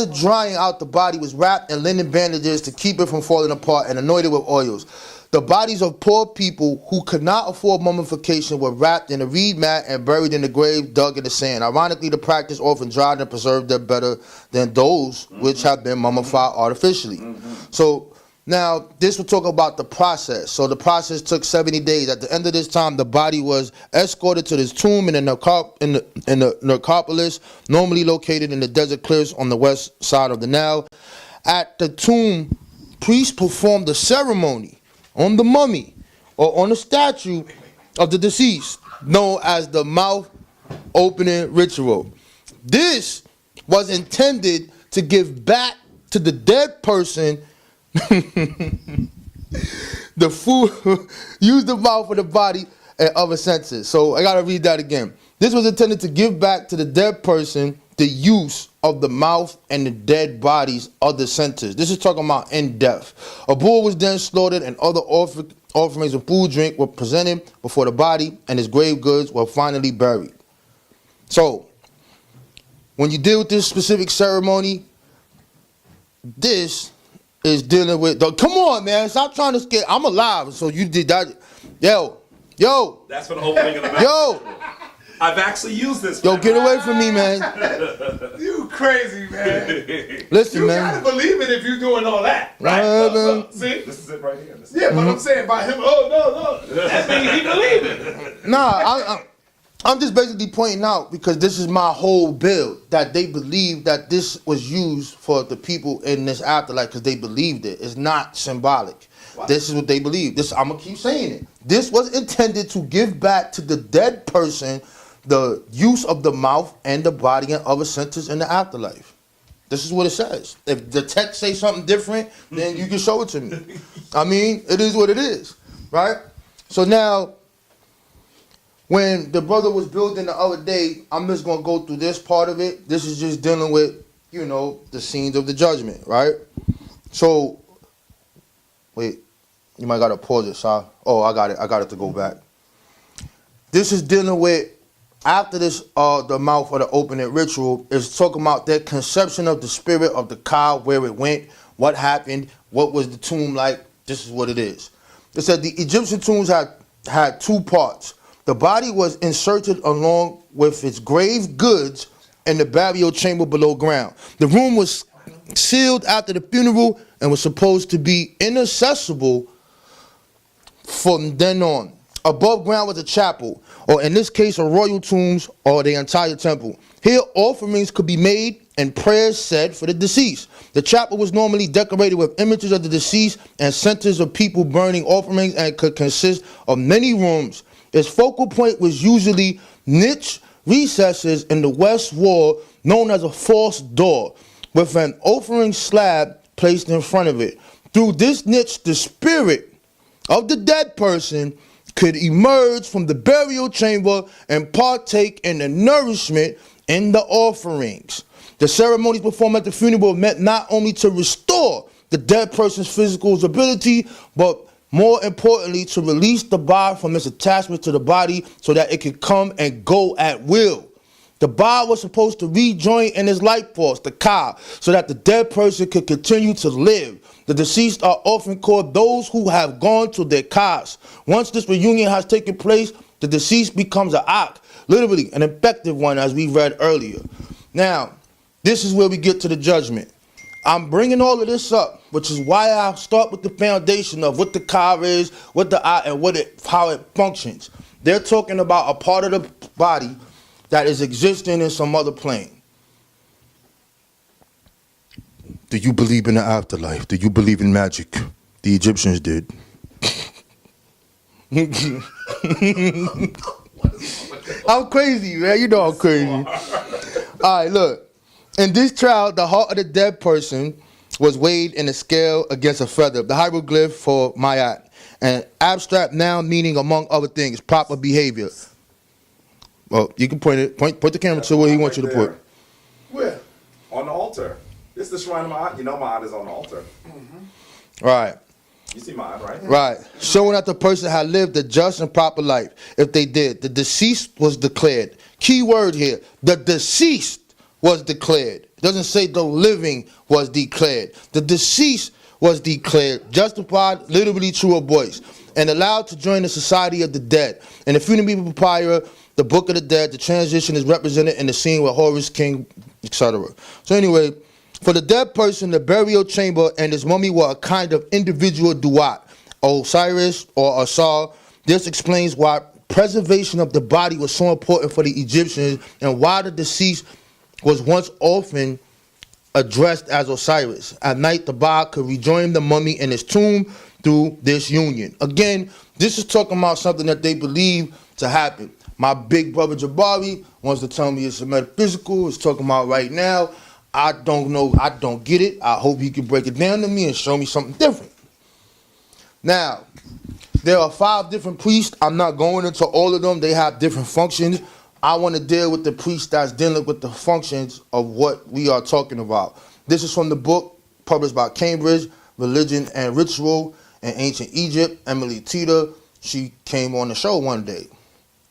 drying out, the body was wrapped in linen bandages to keep it from falling apart and anointed with oils. The bodies of poor people who could not afford mummification were wrapped in a reed mat and buried in the grave dug in the sand. Ironically, the practice often dried and preserved them better than those which have been mummified artificially. So now this will talk about the process. So the process took 70 days. At the end of this time, the body was escorted to this tomb in the necropolis, normally located in the desert cliffs on the west side of the Nile. At the tomb, priests performed a ceremony on the mummy or on the statue of the deceased, known as the mouth opening ritual. This was intended to give back to the dead person the food, use the mouth for the body and other senses. So I gotta read that again. This was intended to give back to the dead person the use of the mouth and the dead body's other senses. This is talking about in death. A bull was then slaughtered and other offerings of food, drink were presented before the body, and his grave goods were finally buried. So when you deal with this specific ceremony, this is dealing with come on, man, stop trying to scare. I'm alive, so you did that. Yo. That's for the opening of the mouth. Yo. I've actually used this. Yo, get away from me, man. You crazy, man. Listen, You man. gotta believe it if you're doing all that. Right? Man. See? This is it right here. This is Yeah, but I'm saying by him, no. That means he believe it. Nah, I'm just basically pointing out, because this is my whole build, that they believe that this was used for the people in this afterlife because they believed it. It's not symbolic. Wow. This is what they believe. I'm going to keep saying it. This was intended to give back to the dead person the use of the mouth and the body and other senses in the afterlife. This is what it says. If the text say something different, then you can show it to me. I mean, it is what it is, right? So now, when the brother was building the other day, I'm just going to go through this part of it. This is just dealing with, you know, the scenes of the judgment, right? So, wait, you might got to pause it, sir. Oh, I got it. I got it to go back. This is dealing with, after this, the mouth of the opening ritual is talking about their conception of the spirit of the cow, where it went, what happened, what was the tomb like. This is what it is. It said the Egyptian tombs had two parts. The body was inserted along with its grave goods in the burial chamber below ground. The room was sealed after the funeral and was supposed to be inaccessible from then on. Above ground was a chapel, or in this case, a royal tombs, or the entire temple. Here, offerings could be made and prayers said for the deceased. The chapel was normally decorated with images of the deceased and centers of people burning offerings, and could consist of many rooms. Its focal point was usually niche recesses in the west wall, known as a false door, with an offering slab placed in front of it. Through this niche, the spirit of the dead person could emerge from the burial chamber and partake in the nourishment in the offerings. The ceremonies performed at the funeral meant not only to restore the dead person's physical ability, but more importantly, to release the body from its attachment to the body so that it could come and go at will. The body was supposed to rejoin in its life force, the ka, so that the dead person could continue to live. The deceased are often called those who have gone to their kas. Once this reunion has taken place, the deceased becomes an ak, literally an effective one, as we read earlier. Now, this is where we get to the judgment. I'm bringing all of this up, which is why I start with the foundation of what the ka is, what the ak, and how it functions. They're talking about a part of the body that is existing in some other plane. Do you believe in the afterlife? Do you believe in magic? The Egyptians did. I'm crazy, man. You know I'm crazy. All right, look. In this trial, the heart of the dead person was weighed in a scale against a feather. The hieroglyph for Mayat, an abstract noun meaning, among other things, proper behavior. Well, you can point the camera to where he wants you to put. Where? On the altar. This is the shrine of Ma'at. You know Ma'at is on the altar. Mm-hmm. Right. You see Ma'at, right? Right. Showing that the person had lived a just and proper life. If they did, the deceased was declared. Key word here. The deceased was declared. It doesn't say the living was declared. The deceased was declared, justified, literally true or voice, and allowed to join the society of the dead. In the funerary papyrus, the Book of the Dead, the transition is represented in the scene with Horus, King, etc. So anyway, for the dead person, the burial chamber and his mummy were a kind of individual duat, Osiris or Asar. This explains why preservation of the body was so important for the Egyptians and why the deceased was once often addressed as Osiris. At night, the body could rejoin the mummy in his tomb through this union. Again, this is talking about something that they believe to happen. My big brother Jabari wants to tell me it's a metaphysical. It's talking about right now. I don't know. I don't get it. I hope he can break it down to me and show me something different. Now, there are 5 different priests. I'm not going into all of them. They have different functions. I want to deal with the priest that's dealing with the functions of what we are talking about. This is from the book published by Cambridge, Religion and Ritual in Ancient Egypt. Emily Tita, she came on the show one day.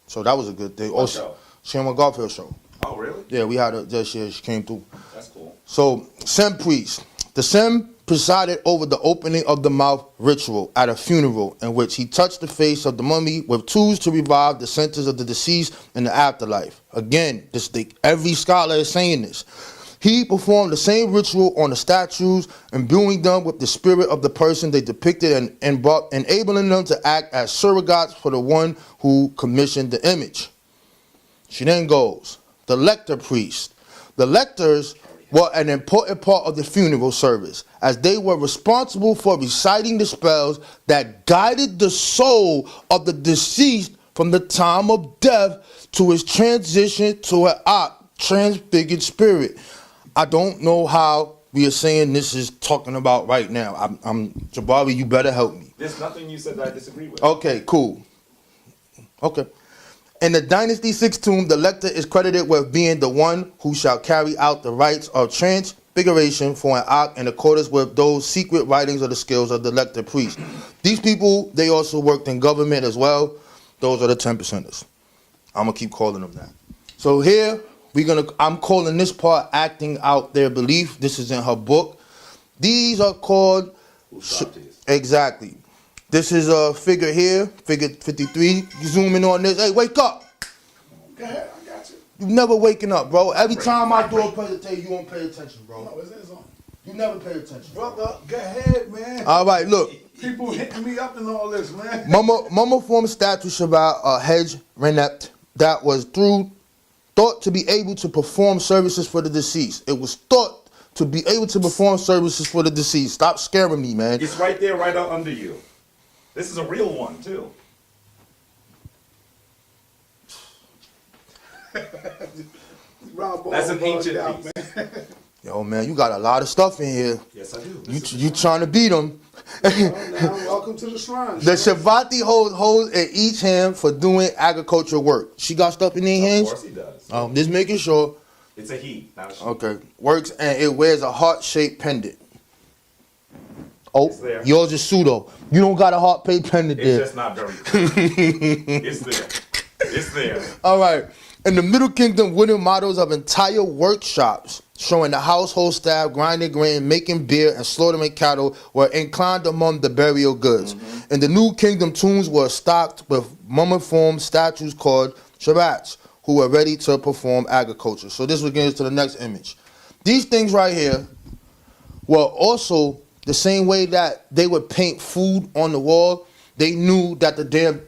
So that was a good thing. What show? She on my Garfield show. Oh, really? Yeah, we had her this year. She came through. That's cool. So, Sem priest. The Sem presided over the opening of the mouth ritual at a funeral in which he touched the face of the mummy with tools to revive the centers of the deceased in the afterlife. Again, every scholar is saying this. He performed the same ritual on the statues, imbuing them with the spirit of the person they depicted and enabling them to act as surrogates for the one who commissioned the image. She then goes, the lector priest. The lectors were an important part of the funeral service, as they were responsible for reciting the spells that guided the soul of the deceased from the time of death to his transition to an transfigured spirit. I don't know how we are saying this is talking about right now. I'm Jabari, you better help me. There's nothing you said that I disagree with. Okay, cool. Okay. In the Dynasty 6 tomb, the lector is credited with being the one who shall carry out the rites of transfiguration for an act in accordance with those secret writings of the skills of the lector priest. These people, they also worked in government as well. Those are the 10%ers. I'm going to keep calling them that. So here, I'm calling this part acting out their belief. This is in her book. These are called... Exactly. This is a figure here, figure 53. You zoom in on this. Hey, wake up. Go ahead, I got you. You never waking up, bro. Every time I do a presentation, you won't pay attention, bro. No, it's on. You never pay attention. Brother, go ahead, man. All right, look. People hitting me up and all this, man. Mama formed statues about a hedge renept that was thought to be able to perform services for the deceased. It was thought to be able to perform services for the deceased. Stop scaring me, man. It's right there, right out under you. This is a real one, too. That's an ancient piece. Yo, man, you got a lot of stuff in here. Yes, I do. You trying to beat them. Welcome to the shrine. The Shavati holds in each hand for doing agricultural work. She got stuff in her hands? Of course he does. Just making sure. It's a he, not a she. Okay. Works, and it wears a heart-shaped pendant. Oh, It's there. yours is pseudo. You don't got a heart-shaped pendant It's there. just not very good. It's there. It's there. All right. In the Middle Kingdom, wooden models of entire workshops showing the household staff grinding grain, making beer, and slaughtering cattle were inclined among the burial goods. In the New Kingdom, tombs were stocked with mummiformed statues called shabats, who were ready to perform agriculture. So this will get us to the next image. These things right here were also the same way that they would paint food on the wall. They knew that the damn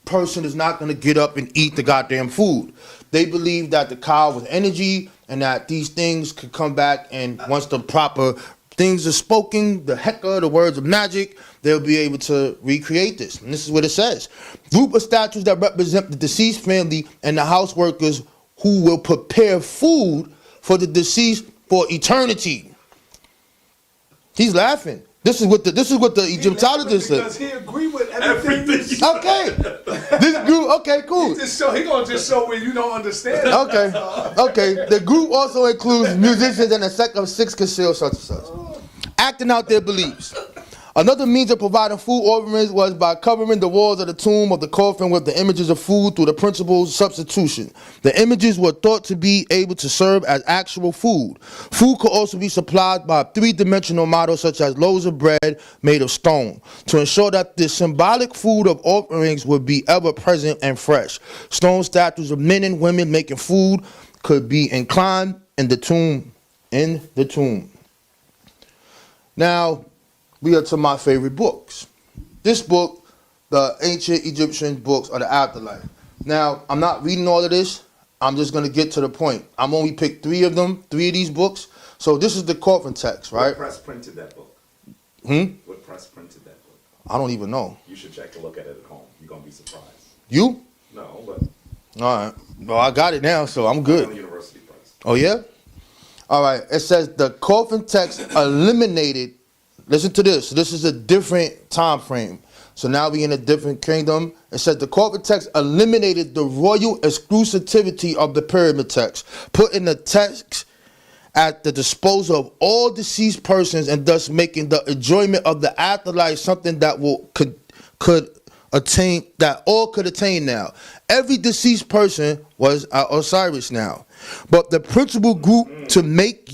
person is not going to get up and eat the goddamn food. They believed that the cow was energy and that these things could come back, and once the proper things are spoken, the heka, the words of magic, they'll be able to recreate this. And this is what it says. Group of statues that represent the deceased family and the house workers who will prepare food for the deceased for eternity. He's laughing. This is what the Egyptologist said. Because he agree with everything. Okay. This group, okay, cool. He gonna just show where you don't understand. Okay. The group also includes musicians and a sect of 6 concealed such and such, acting out their beliefs. Another means of providing food offerings was by covering the walls of the tomb of the coffin with the images of food through the principle of substitution. The images were thought to be able to serve as actual food. Food could also be supplied by 3-dimensional models such as loaves of bread made of stone to ensure that the symbolic food of offerings would be ever present and fresh. Stone statues of men and women making food could be inclined in the tomb. Now, we are to my favorite books. This book, the ancient Egyptian books of the afterlife. Now, I'm not reading all of this. I'm just going to get to the point. I'm only picked 3 of these books. So this is the coffin text, right? What press printed that book? What press printed that book? I don't even know. You should check a look at it at home. You're going to be surprised. You? No, but... All right. Well, I got it now, so I'm good. University Press. Oh, yeah? All right. It says the coffin text eliminated... Listen to this. This is a different time frame. So now we in a different kingdom. It says the coffin text eliminated the royal exclusivity of the pyramid text, putting the text at the disposal of all deceased persons and thus making the enjoyment of the afterlife something that could attain now. Every deceased person was Osiris now. But the principal group to make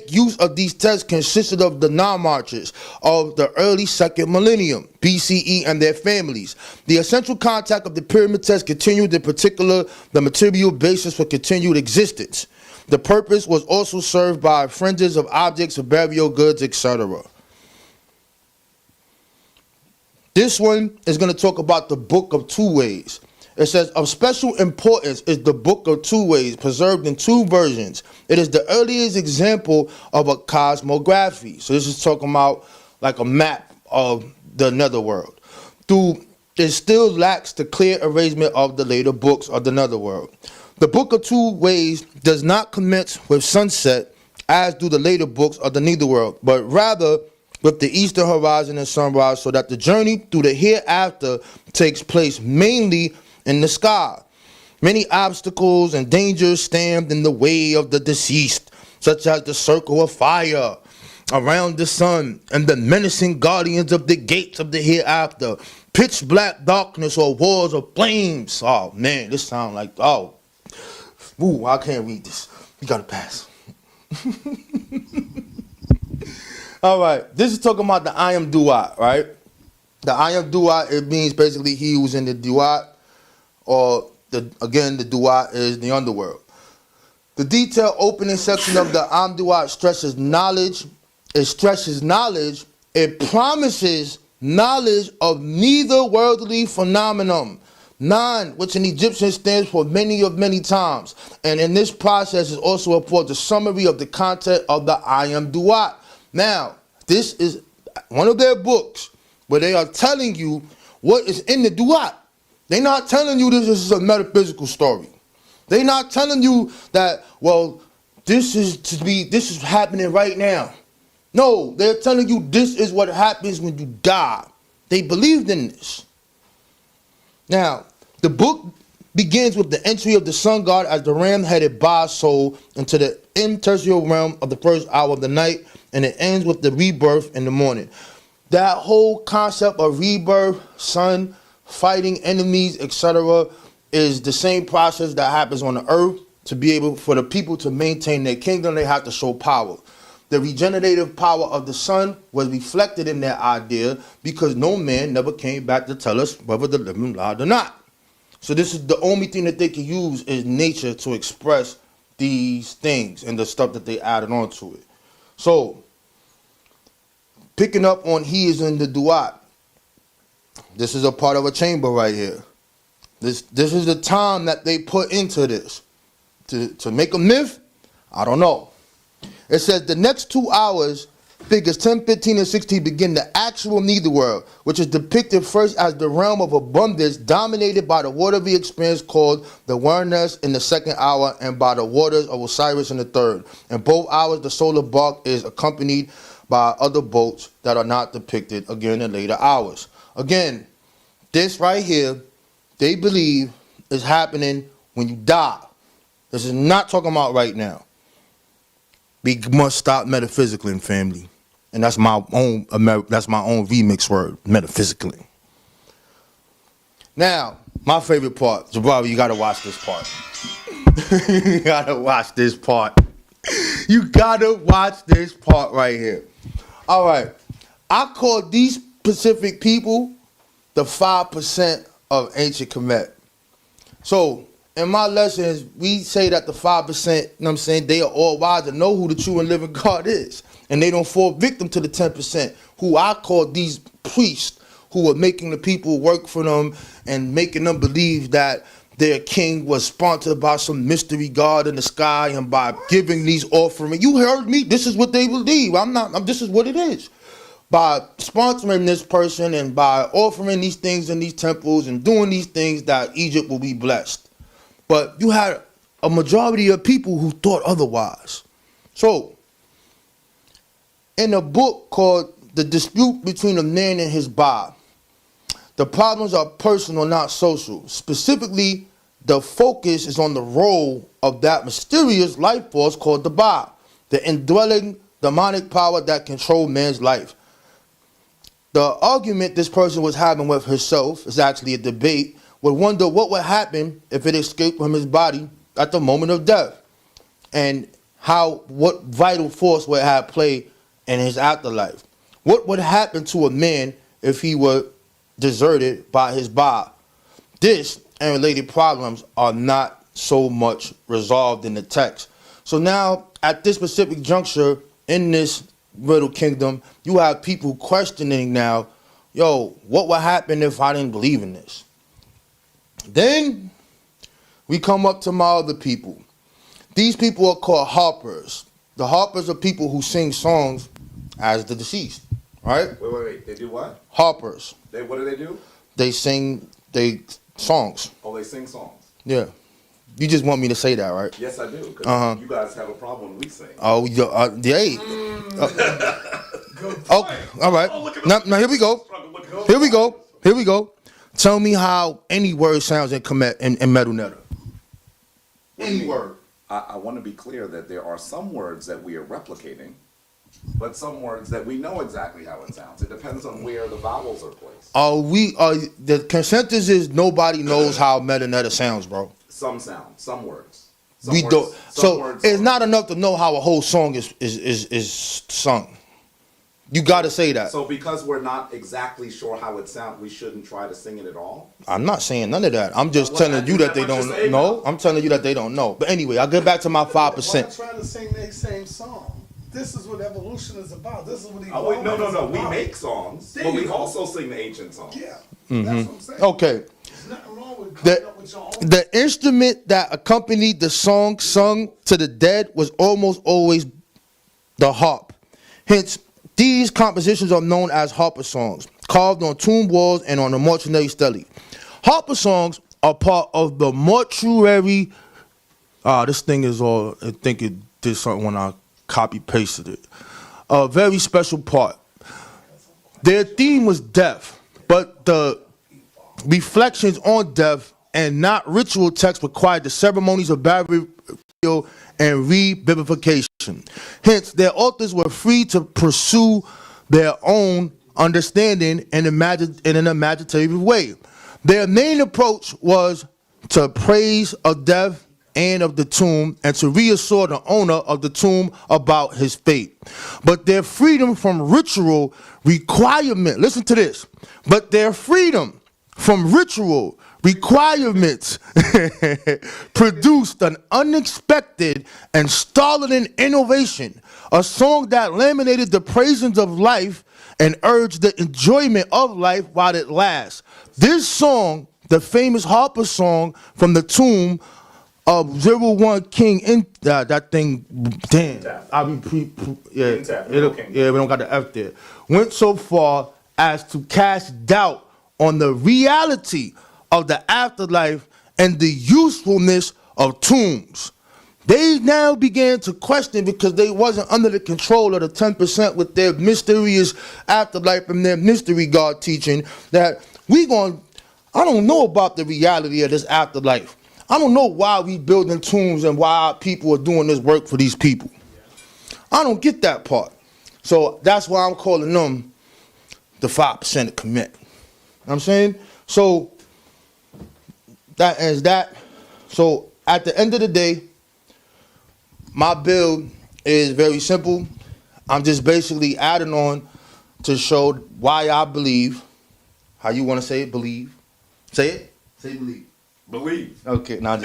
use of these texts consisted of the non-marchers of the early 2nd millennium BCE and their families. The essential contact of the pyramid text continued, in particular the material basis for continued existence. The purpose was also served by fringes of objects of burial goods, etc. This one is going to talk about the Book of Two Ways. It says, of special importance is the Book of Two Ways, preserved in 2 versions. It is the earliest example of a cosmography. So this is talking about like a map of the netherworld. It still lacks the clear arrangement of the later books of the netherworld. The Book of Two Ways does not commence with sunset, as do the later books of the Netherworld, but rather with the eastern horizon and sunrise, so that the journey through the hereafter takes place mainly in the sky. Many obstacles and dangers stand in the way of the deceased, such as the circle of fire around the sun and the menacing guardians of the gates of the hereafter, pitch black darkness or walls of flames. Oh man, this sounds like, ooh, I can't read this. You gotta pass. All right, this is talking about the I am duat, right? The I am duat, it means basically he who's in the duat, or the duat is the underworld. The detailed opening section of the I am duat stresses knowledge. It stresses knowledge. It promises knowledge of neither worldly phenomenon. Nine, which in Egyptian stands for many of many times. And in this process is also affords a summary of the content of the I am duat. Now, this is one of their books where they are telling you what is in the duat. They're not telling you this is a metaphysical story. They're not telling you that, well, this is happening right now. No, they're telling you this is what happens when you die. They believed in this. Now, the book begins with the entry of the sun god as the ram-headed Ba soul into the interterrestrial realm of the first hour of the night, and it ends with the rebirth in the morning. That whole concept of rebirth, sun, fighting enemies, etc., is the same process that happens on the earth. To be able for the people to maintain their kingdom, they have to show power. The regenerative power of the sun was reflected in that idea because no man never came back to tell us whether the living lied or not. So this is the only thing that they can use is nature to express these things and the stuff that they added onto it. So, picking up on he is in the duat. This is a part of a chamber right here. This is the time that they put into this. To make a myth, I don't know. It says the next 2 hours, figures 10, 15, and 16 begin the actual netherworld, which is depicted first as the realm of abundance dominated by the watery experience called the Werness in the second hour and by the waters of Osiris in the third. In both hours, the solar bark is accompanied by other boats that are not depicted again in later hours. Again, this right here, they believe is happening when you die. This is not talking about right now. We must stop metaphysically, family, and that's my own remix word, metaphysically. Now, my favorite part, Jabari, you gotta watch this part. You gotta watch this part. You gotta watch this part right here. All right, I call these specific people the 5% of ancient Kemet. So, in my lessons, we say that the 5%, you know what I'm saying, they are all wise and know who the true and living God is. And they don't fall victim to the 10%, who I call these priests, who are making the people work for them and making them believe that their king was sponsored by some mystery god in the sky and by giving these offerings. You heard me, this is what they believe. This is what it is. By sponsoring this person and by offering these things in these temples and doing these things that Egypt will be blessed. But you had a majority of people who thought otherwise. So, in a book called The Dispute Between a Man and His Ba, the problems are personal, not social. Specifically, the focus is on the role of that mysterious life force called the Ba, the indwelling demonic power that controls man's life. The argument this person was having with herself is actually a debate. Would wonder what would happen if it escaped from his body at the moment of death, and what vital force would have played in his afterlife. What would happen to a man if he were deserted by his Ba? This and related problems are not so much resolved in the text. So now, at this specific juncture in this riddle kingdom, you have people questioning now, what would happen if I didn't believe in this? Then we come up to my other people. These people are called harpers. The harpers are people who sing songs as the deceased, right? Wait. They do what? Harpers. What do? They sing songs. Oh, they sing songs. Yeah. You just want me to say that, right? Yes, I do. Because you guys have a problem when we sing. Oh, yeah. Oh, all right. Now here we go. Here we go. Tell me how any word sounds in Metal Netta. Any word. I want to be clear that there are some words that we are replicating, but some words that we know exactly how it sounds. It depends on where the vowels are placed. The consensus is nobody knows how Metal Netta sounds, bro. Some sound, some words. We don't. So it's not enough to know how a whole song is sung. You got to say that. So because we're not exactly sure how it sounds, we shouldn't try to sing it at all? I'm not saying none of that. I'm just telling you that they don't know. I'm telling you that they don't know. But anyway, I'll get back to my 5%. We're not trying to sing the same song. This is what evolution is about. This is what No. We make songs, but we also sing the ancient songs. Yeah, that's what I'm saying. Okay. There's nothing wrong with coming up with your own. The instrument that accompanied the song sung to the dead was almost always the harp. Hence, these compositions are known as harper songs, carved on tomb walls and on the mortuary stele. Harper songs are part of the mortuary. This thing is all. I think it did something when I copy pasted it. A very special part. Their theme was death, but the reflections on death and not ritual texts required the ceremonies of burial and revivification. Hence, their authors were free to pursue their own understanding in an imaginative way. Their main approach was to praise of death and of the tomb and to reassure the owner of the tomb about his fate. But their freedom from ritual requirement, listen to this, but their freedom from ritual requirements produced an unexpected and startling innovation, a song that laminated the praises of life and urged the enjoyment of life while it lasts. This song, the famous Harper song from the tomb of 01 King, that thing, damn, we don't got the F there, went so far as to cast doubt on the reality of the afterlife and the usefulness of tombs. They now began to question because they wasn't under the control of the 10% with their mysterious afterlife and their mystery God teaching that I don't know about the reality of this afterlife. I don't know why we building tombs and why our people are doing this work for these people. I don't get that part. So that's why I'm calling them the 5% of commit. You know what I'm saying? So that ends that. So at the end of the day, my build is very simple. I'm just basically adding on to show why I believe. How you want to say it? Believe. Say it. Say believe. Believe. Okay, now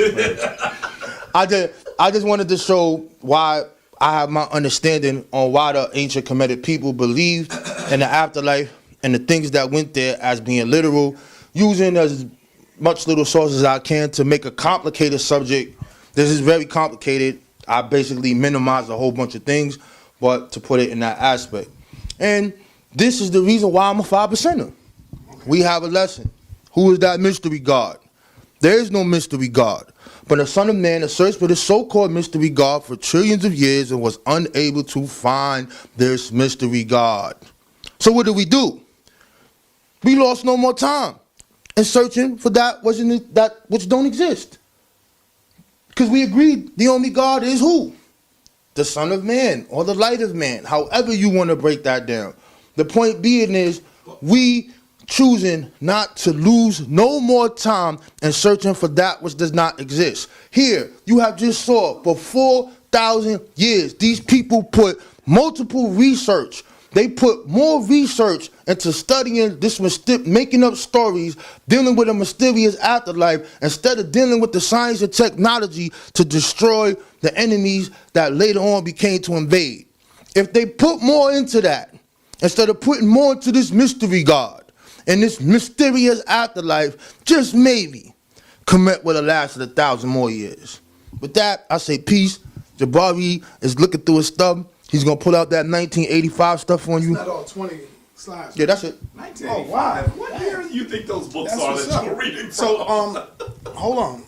I just wanted to show why I have my understanding on why the ancient Kemetic people believed in the afterlife and the things that went there as being literal, using as much little sources as I can to make a complicated subject. This is very complicated. I basically minimize a whole bunch of things, but to put it in that aspect. And this is the reason why I'm a 5%er. We have a lesson. Who is that mystery God? There is no mystery God, but the Son of Man has searched for the so-called mystery God for trillions of years and was unable to find this mystery God. So what do? We lost no more time in searching for that which don't exist. Because we agreed the only God is who? The Son of Man or the light of man, however you want to break that down. The point being is we choosing not to lose no more time in searching for that which does not exist. Here, you have just saw for 4,000 years, these people put multiple research. They put more research into studying this, making up stories, dealing with a mysterious afterlife, instead of dealing with the science and technology to destroy the enemies that later on became to invade. If they put more into that, instead of putting more into this mystery God, and this mysterious afterlife, just maybe, Kemet would have lasted 1,000 more years. With that, I say peace. Jabari is looking through his stuff. He's going to pull out that 1985 stuff on you. It's not all 20 slides. Yeah, that's it. 1985. Oh, wow. What year do you think those books are that you're reading from? So, hold on.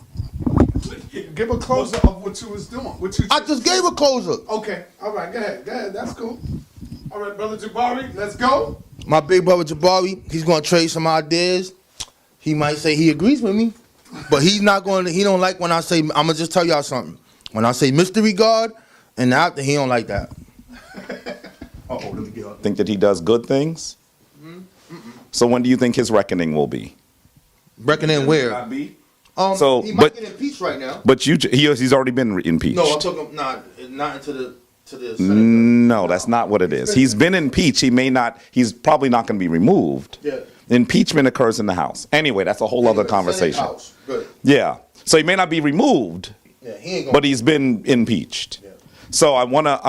give a closer of what you was doing. I just gave a closer. Okay, all right, go ahead. That's cool. All right, brother Jabari, let's go. My big brother Jabari, he's gonna trade some ideas. He might say he agrees with me, but he's not going to. He don't like when I say. I'm gonna just tell y'all something. When I say mystery God, and after he don't like that. Let me get up. Think that he does good things? So when do you think his reckoning will be? Reckoning where? So, he might get impeached right now. But he's already been impeached. No, I'm talking not into the Senate. No, that's not what it is. He's been impeached. He's probably not going to be removed. Yeah. Impeachment occurs in the House. Anyway, that's a whole other conversation. House. Good. Yeah. So he may not be removed, Yeah, he ain't gonna. but he's been impeached. Yeah. So I wanna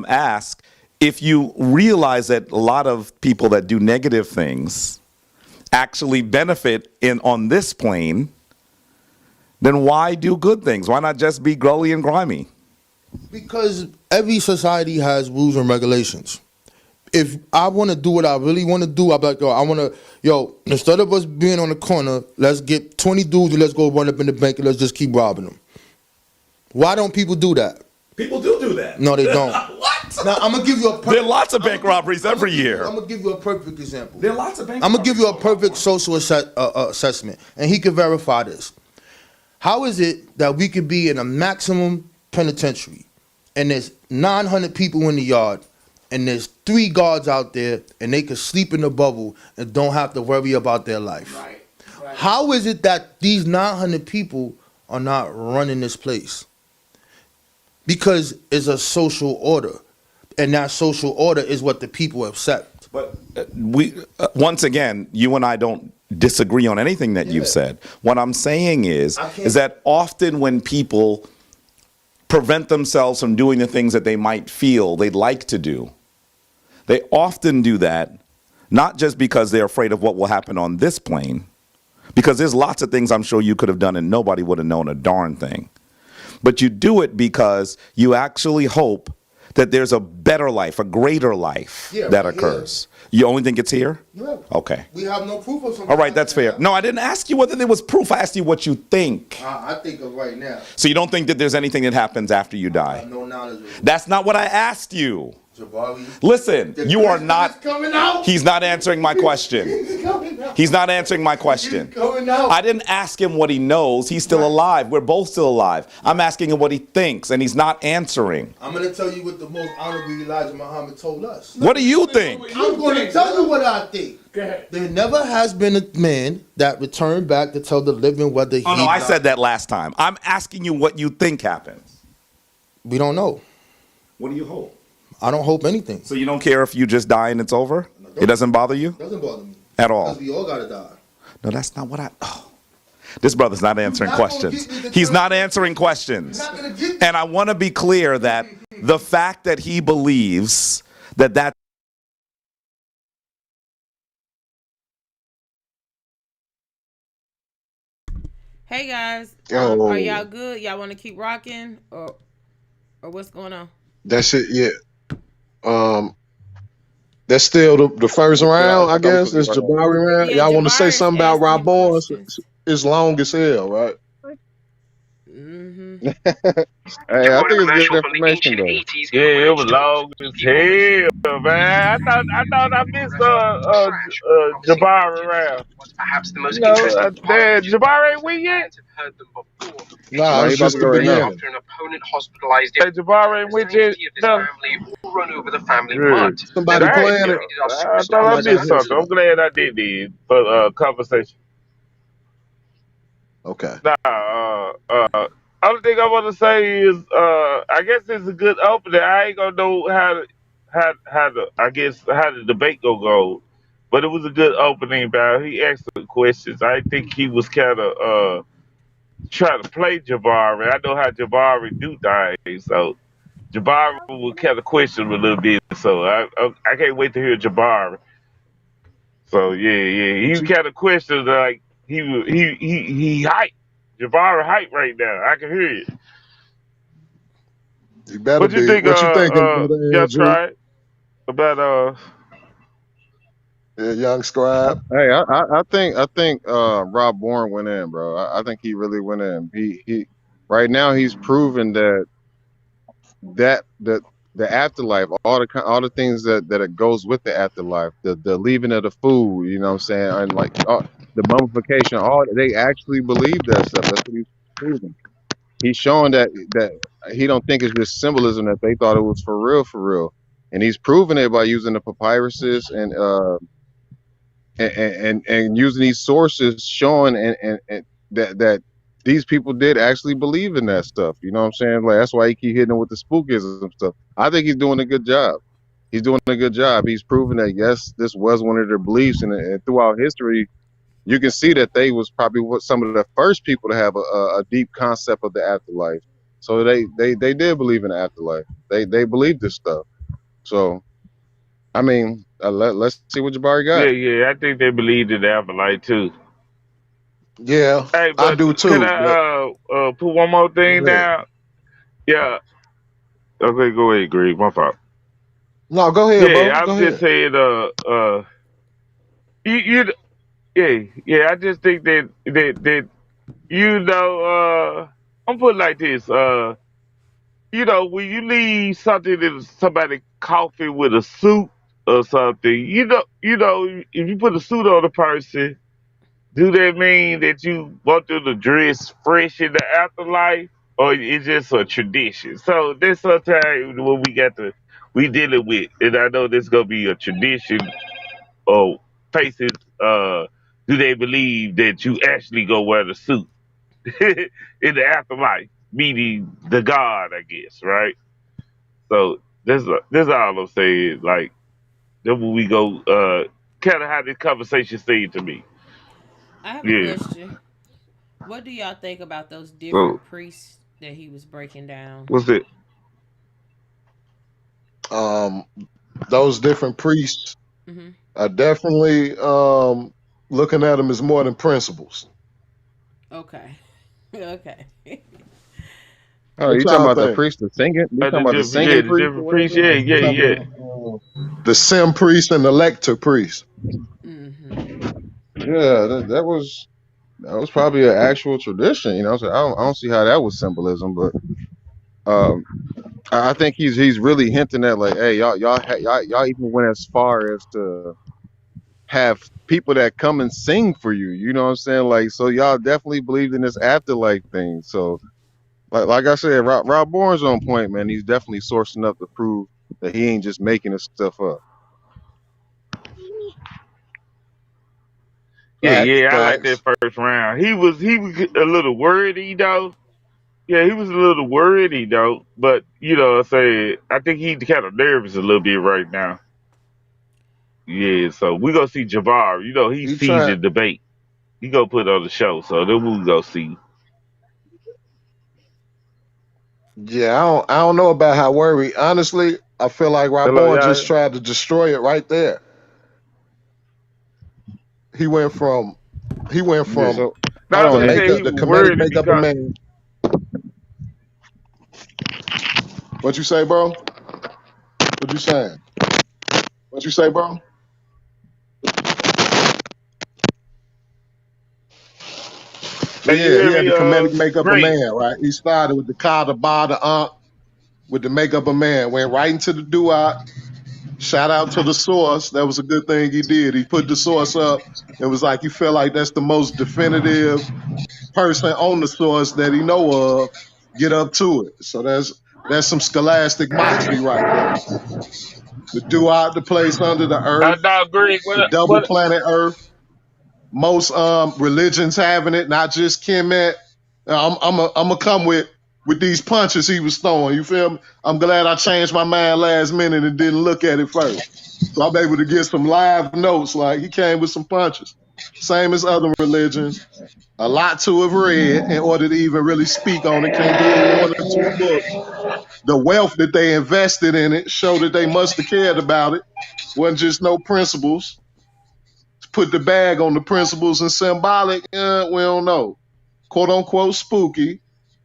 ask if you realize that a lot of people that do negative things actually benefit on this plane, then why do good things? Why not just be growly and grimy? Because every society has rules and regulations. If I want to do what I really want to do, I'm like, instead of us being on the corner, let's get 20 dudes and let's go run up in the bank and let's just keep robbing them. Why don't people do that? People do that. No, they don't. What? Now, I'm going to give you a There are lots of bank robberies every year. I'm going to give you a perfect example. There are lots of bank I'm going to give you a robberies. perfect social assessment, and he can verify this. How is it that we could be in a maximum penitentiary, and there's 900 people in the yard, and there's 3 guards out there, and they can sleep in the bubble and don't have to worry about their life? Right. How is it that these 900 people are not running this place? Because it's a social order, and that social order is what the people accept. But once again, you and I don't disagree on anything that you've said. What I'm saying is that often when people prevent themselves from doing the things that they might feel they'd like to do, they often do that not just because they're afraid of what will happen on this plane, because there's lots of things I'm sure you could have done and nobody would have known a darn thing. But you do it because you actually hope that there's a better life, a greater life that occurs. You only think it's here? Yeah. Okay. We have no proof of something. All right, that's fair. No, I didn't ask you whether there was proof. I asked you what you think. I think of right now. So you don't think that there's anything that happens after you I die? have no knowledge of it. That's not what I asked you. Jabari. Listen, you are not. Coming out. He's not answering my question. He's coming out. He's not answering my question. He's coming out. I didn't ask him what he knows. He's still alive. We're both still alive. I'm asking him what he thinks, and he's not answering. I'm going to tell you what the most honorable Elijah Muhammad told us. What do you think? I'm going to tell you what I think. Go ahead. There never has been a man that returned back to tell the living whether he Oh, no, I died. said that last time. I'm asking you what you think happens. We don't know. What do you hope? I don't hope anything. So you don't care if you just die and it's over? It doesn't bother you? Doesn't bother me. At all? Because we all got to die. No, that's not what this brother's not answering You're not gonna questions. get me to He's tell not you. answering questions. You're not going to get And I want to be clear that the fact that he believes that Hey guys, Oh. are y'all good? Y'all want to keep rocking, or what's going on? That's it, yeah. That's still the first round, I guess. It's Jabari round. Yeah, Y'all want to say Jabari's something about asking Rob Bones? questions. It's long as hell, right? Hey, I think it's good information though. Yeah, it was long as hell, man. I missed Jabari around. You know, Jabari ain't win yet. Nah, it's he about just to the go right now. beginning. Hey, Jabari ain't win yet. No. Yeah. Somebody Dang, playing it. I thought I missed something. I'm glad I did this for conversation. Okay. Only thing I want to say is, I guess it's a good opening. I ain't gonna know how the debate gonna go, but it was a good opening. About he asked some questions. I think he was kind of trying to play Jabari. I know how Jabari do things, so Jabari will kind of question him a little bit. So I can't wait to hear Jabari. So yeah, he kind of questioned like he hype. Jabari hype right now. I can hear it. You better What you be. think? What you thinking, brother Just Andrew? right about Yeah, young scribe. Hey, I think Rob Bourne went in, bro. I think he really went in. Right now, he's proven that the afterlife, all the things that it goes with the afterlife, the leaving of the food, you know what I'm saying, and like the mummification, all they actually believe that stuff. That's what he's proving. He's showing that he don't think it's just symbolism, that they thought it was for real, and he's proving it by using the papyruses and using these sources showing and that these people did actually believe in that stuff. You know what I'm saying? Like that's why he keep hitting them with the spookism stuff. I think he's doing a good job. He's doing a good job. He's proven that yes, this was one of their beliefs, and throughout history, you can see that they was probably some of the first people to have a deep concept of the afterlife. So they did believe in the afterlife. They believed this stuff. So I mean, let's see what Jabari Yeah, got. yeah, I think they believed in the afterlife too. Yeah, Hey, I but do can too. But I put one more thing go ahead. down? Yeah. Okay, go ahead, Greg. My fault. No, go ahead, bro. Yeah, Go I'm just ahead. saying. You yeah, yeah. I just think that I'm put it like this. When you leave something in somebody's coffin with a suit or something, if you put a suit on a person, do that mean that you want them to dress fresh in the afterlife, or it's just a tradition? So there's sometimes when we dealing with, and I know this gonna be a tradition or faces. Do they believe that you actually go wear the suit in the afterlife, meaning the God, I guess, right? So this all I'm saying. Like then when we go, kind of how this conversation seemed to me. I have a Yeah. question. What do y'all think about those So different priests that he was breaking down? what's it? Um, those different priests Mm-hmm. are definitely looking at them as more than principles. Okay. Okay. Oh, What you talking y'all about the think? priest, the singing? You talking about the Yeah, singing the priest or different whatever? priests. Yeah, I'm yeah, talking yeah. about the sim priest and the lector priest. Mm-hmm. Yeah, that was probably an actual tradition. You know, so I don't see how that was symbolism, but um, I think he's really hinting at like, hey, y'all even went as far as to have people that come and sing for you. You know what I'm saying? Like, so y'all definitely believed in this afterlife thing. So, like I said, Rob Bourne's on point, man. He's definitely sourcing up to prove that he ain't just making this stuff up. Yeah, Facts, yeah. I like that facts. first round. He was a little wordy though. Yeah, he was a little wordy though. But I think he's kind of nervous a little bit right now. Yeah, so we gonna see Jabbar. He He sees trying. the debate. He gonna put on the show. So then we go see. Yeah, I don't know about how worried. Honestly, I feel like Hello, Rabon just y'all. tried to destroy it right there. He went from he went Yeah. from So hold No, I the on, just hey, say makeup, he the was comedic worried makeup of because man. What you say, bro? What you saying? What you say, bro? hey, you Yeah, he hear had me, the comedic makeup of Green. man, right? He started with the car, the bar, the with the makeup of man. Went right into the doo Shout out to the source. That was a good thing he did. He put the source up. It was like you feel like that's the most definitive person on the source that he know of. Get up to it. So that's some scholastic moxie right there. The the place under the earth, No, Green. the What? double What? planet earth. Most religions having it, not just Kemet. I'm gonna come with these punches he was throwing. You feel me? I'm glad I changed my mind last minute and didn't look at it first. So I'm able to get some live notes. Like he came with some punches, same as other religions. A lot to have read in order to even really speak on it. Can't do it with one or two books. The wealth that they invested in it showed that they must have cared about it. Wasn't just no principles. Put the bag on the principles and symbolic. We don't know. Quote unquote spooky.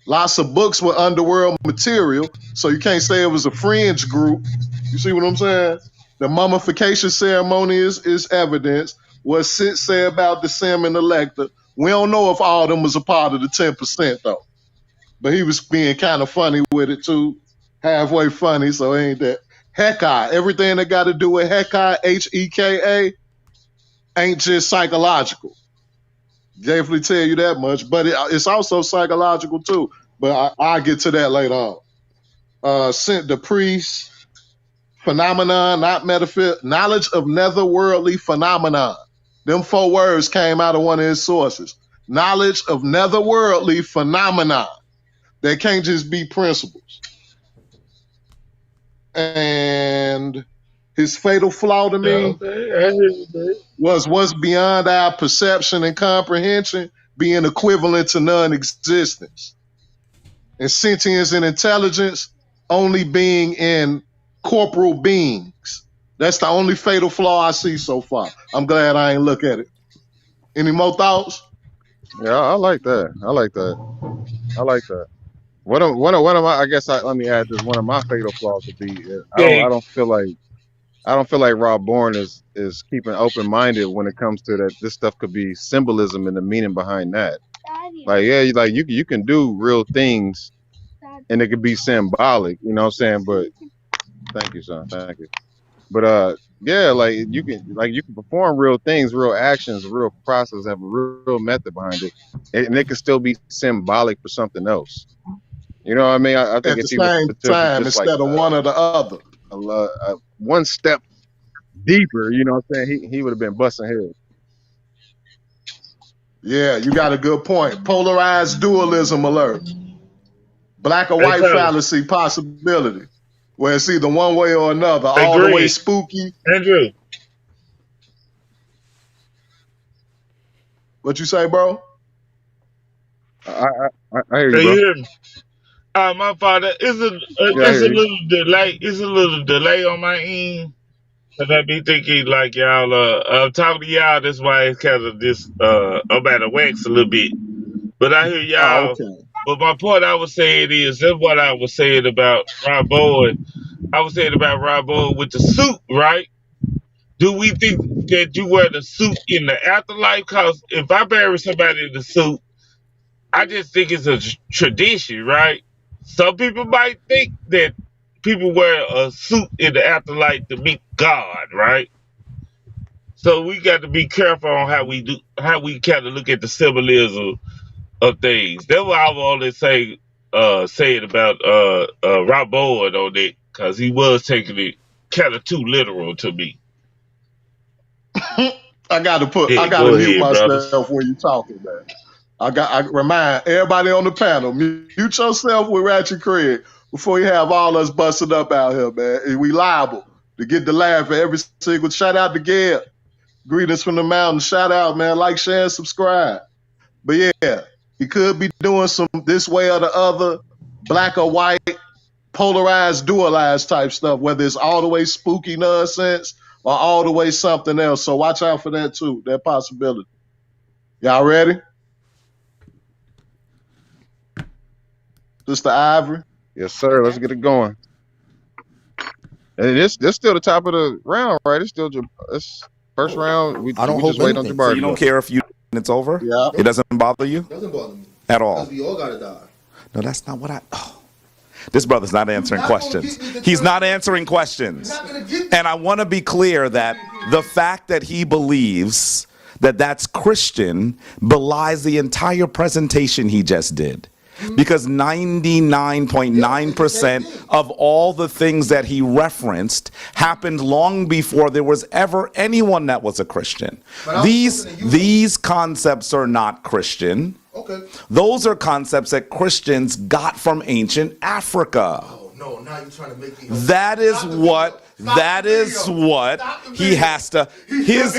Lots of books with underworld material, so you can't say it was a fringe group. You see what I'm saying? The mummification ceremony is evidence. What Sid said about the Sim and the Lecter, we don't know if all of them was a part of the 10% though. but he was being kind of funny with it too, halfway funny. So ain't that Hekkai? Everything that got to do with Hekkai, Heka, ain't just psychological. Definitely tell you that much, but it's also psychological too. But I'll get to that later on. Sent the priest phenomenon, not metaphysics, knowledge of netherworldly phenomenon. Them 4 words came out of one of his sources. Knowledge of netherworldly phenomenon. They can't just be principles. And his fatal flaw to me was what's beyond our perception and comprehension being equivalent to non-existence. And sentience and intelligence only being in corporal beings. That's the only fatal flaw I see so far. I'm glad I ain't look at it. Any more thoughts? Yeah, I like that. I like that. I like that. One of my, I guess let me add this. One of my fatal flaws would be Yeah, I don't feel like Rob Bourne is keeping open minded when it comes to that. This stuff could be symbolism and the meaning behind that. Like you can do real things and it could be symbolic. You know what I'm saying? But thank you, son. Thank you. But yeah, you can perform real things, real actions, real process, have a real method behind it, and it can still be symbolic for something else. You know what I mean? I think At if the he was same took it time, just like instead of one or the other. one step deeper, you know what I'm saying? He would have been busting heads. Yeah, you got a good point. Polarized dualism alert. Black or hey, white fellas. fallacy possibility. Where it's either one way or another, all the way Agree. spooky. Andrew, What you say, bro? I hear you, can you bro. hear me? My father, Yeah, I it's hear a you. little delay. It's a little delay on my end. Cause I be thinking like y'all, I'm talking to y'all. That's why it's kind of this, I'm out of wax a little bit. But I hear Oh, y'all. okay. But my point I was saying is, that's what I was saying about Rob Boyd. I was saying about Rob Boyd with the suit, right? Do we think that you wear the suit in the afterlife? Cause if I bury somebody in the suit, I just think it's a tradition, right? Some people might think that people wear a suit in the afterlife to meet God, right? So we got to be careful on how we kind of look at the symbolism of things. That's what I was always saying about Rob Boyd on it, because he was taking it kind of too literal to me. I Yeah, gotta go mute ahead, brothers. myself when you talking, man. I remind everybody on the panel, mute yourself with Ratchet Craig before you have all us busted up out here, man. And we liable to get the laugh at every single shout out to Gail. Greetings from the mountain. Shout out, man. Like, share, and subscribe. But yeah, he could be doing some this way or the other, black or white, polarized, dualized type stuff, whether it's all the way spooky nonsense or all the way something else. So watch out for that too, that possibility. Y'all ready? Sister Ivory? Yes, sir. Let's get it going. And this still the top of the round, right? It's first round. I don't We just hope wait on anything. So Jabari you to don't go. care if it's over? Yeah. It doesn't bother you Doesn't bother me. at all? Because we all gotta die. No, that's not what I. Oh. This brother's not answering You're not gonna questions. get me to He's turn- not answering questions. You're not gonna get me. And I want to be clear that the fact that he believes that that's Christian belies the entire presentation he just did. Because 99.9% of all the things that he referenced happened long before there was ever anyone that was a Christian. But I was talking to you. These concepts are not Christian. Okay. Those are concepts that Christians got from ancient Africa. Oh no, now you're trying to make me. That is what he has to his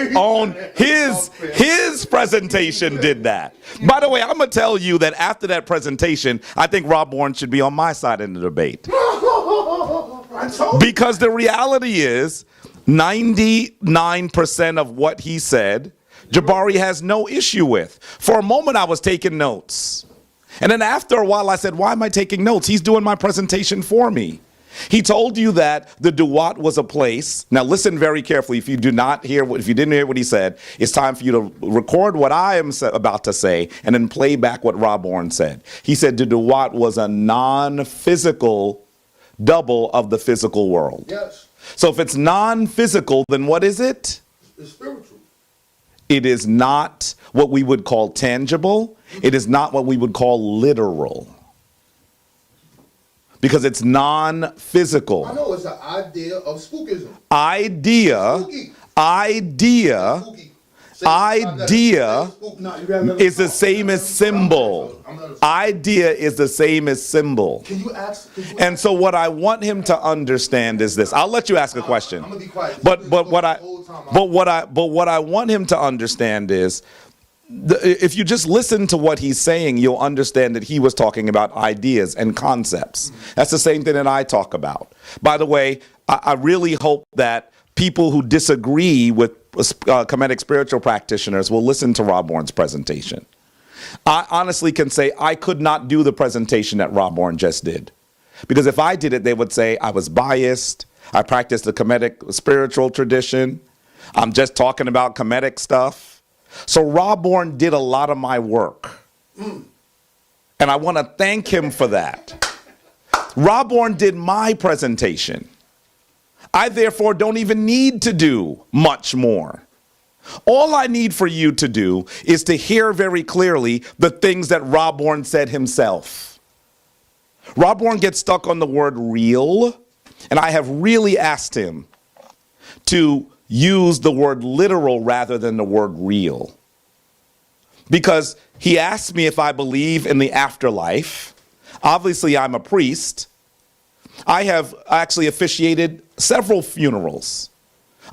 presentation did that. By the way, I'm gonna tell you that after that presentation, I think Rob Bourne should be on my side in the debate. Because the reality is 99% of what he said, Jabari has no issue with. For a moment, I was taking notes. And then after a while, I said, why am I taking notes? He's doing my presentation for me. He told you that the Duat was a place. Now listen very carefully. If you didn't hear what he said, it's time for you to record what I am about to say and then play back what Rob Bourne said. He said the Duat was a non-physical double of the physical world. Yes. So if it's non-physical, then what is it? It's spiritual. It is not what we would call tangible. It is not what we would call literal. Because it's non-physical. I know it's an idea of spookism. Idea is the same as symbol. Idea is the same as symbol. And so what I want him to understand is this. I'll let you ask a question. I'm gonna be quiet. But what I want him to understand is, if you just listen to what he's saying, you'll understand that he was talking about ideas and concepts. That's the same thing that I talk about. By the way, I really hope that people who disagree with Kemetic spiritual practitioners will listen to Rob Bourne's presentation. I honestly can say I could not do the presentation that Rob Bourne just did. Because if I did it, they would say I was biased, I practiced the Kemetic spiritual tradition, I'm just talking about Kemetic stuff. So Rob Bourne did a lot of my work. And I want to thank him for that. Rob Bourne did my presentation. I therefore don't even need to do much more. All I need for you to do is to hear very clearly the things that Rob Bourne said himself. Rob Bourne gets stuck on the word real, and I have really asked him to use the word literal rather than the word real. Because he asked me if I believe in the afterlife. Obviously, I'm a priest. I have actually officiated several funerals.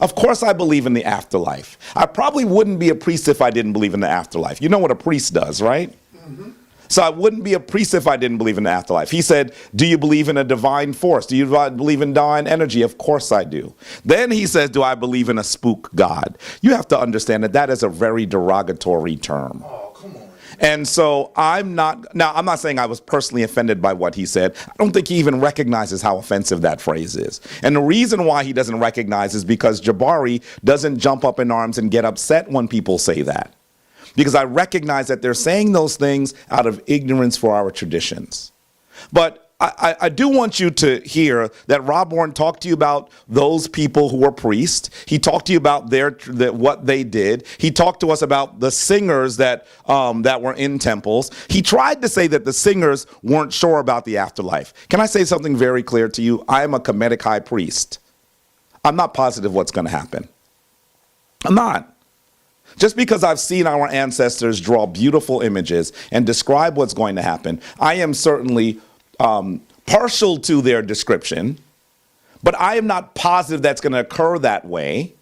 Of course I believe in the afterlife. I probably wouldn't be a priest if I didn't believe in the afterlife. You know what a priest does, right? Mm-hmm. So I wouldn't be a priest if I didn't believe in the afterlife. He said, do you believe in a divine force? Do you believe in divine energy? Of course I do. Then he says, do I believe in a spook God? You have to understand that that is a very derogatory term. Oh, come on. And so I'm not saying I was personally offended by what he said. I don't think he even recognizes how offensive that phrase is. And the reason why he doesn't recognize is because Jabari doesn't jump up in arms and get upset when people say that. Because I recognize that they're saying those things out of ignorance for our traditions. But I do want you to hear that Rob Bourne talked to you about those people who were priests. He talked to you about what they did. He talked to us about the singers that were in temples. He tried to say that the singers weren't sure about the afterlife. Can I say something very clear to you? I am a Kemetic high priest. I'm not positive what's going to happen. I'm not. Just because I've seen our ancestors draw beautiful images and describe what's going to happen, I am certainly partial to their description, but I am not positive that's going to occur that way.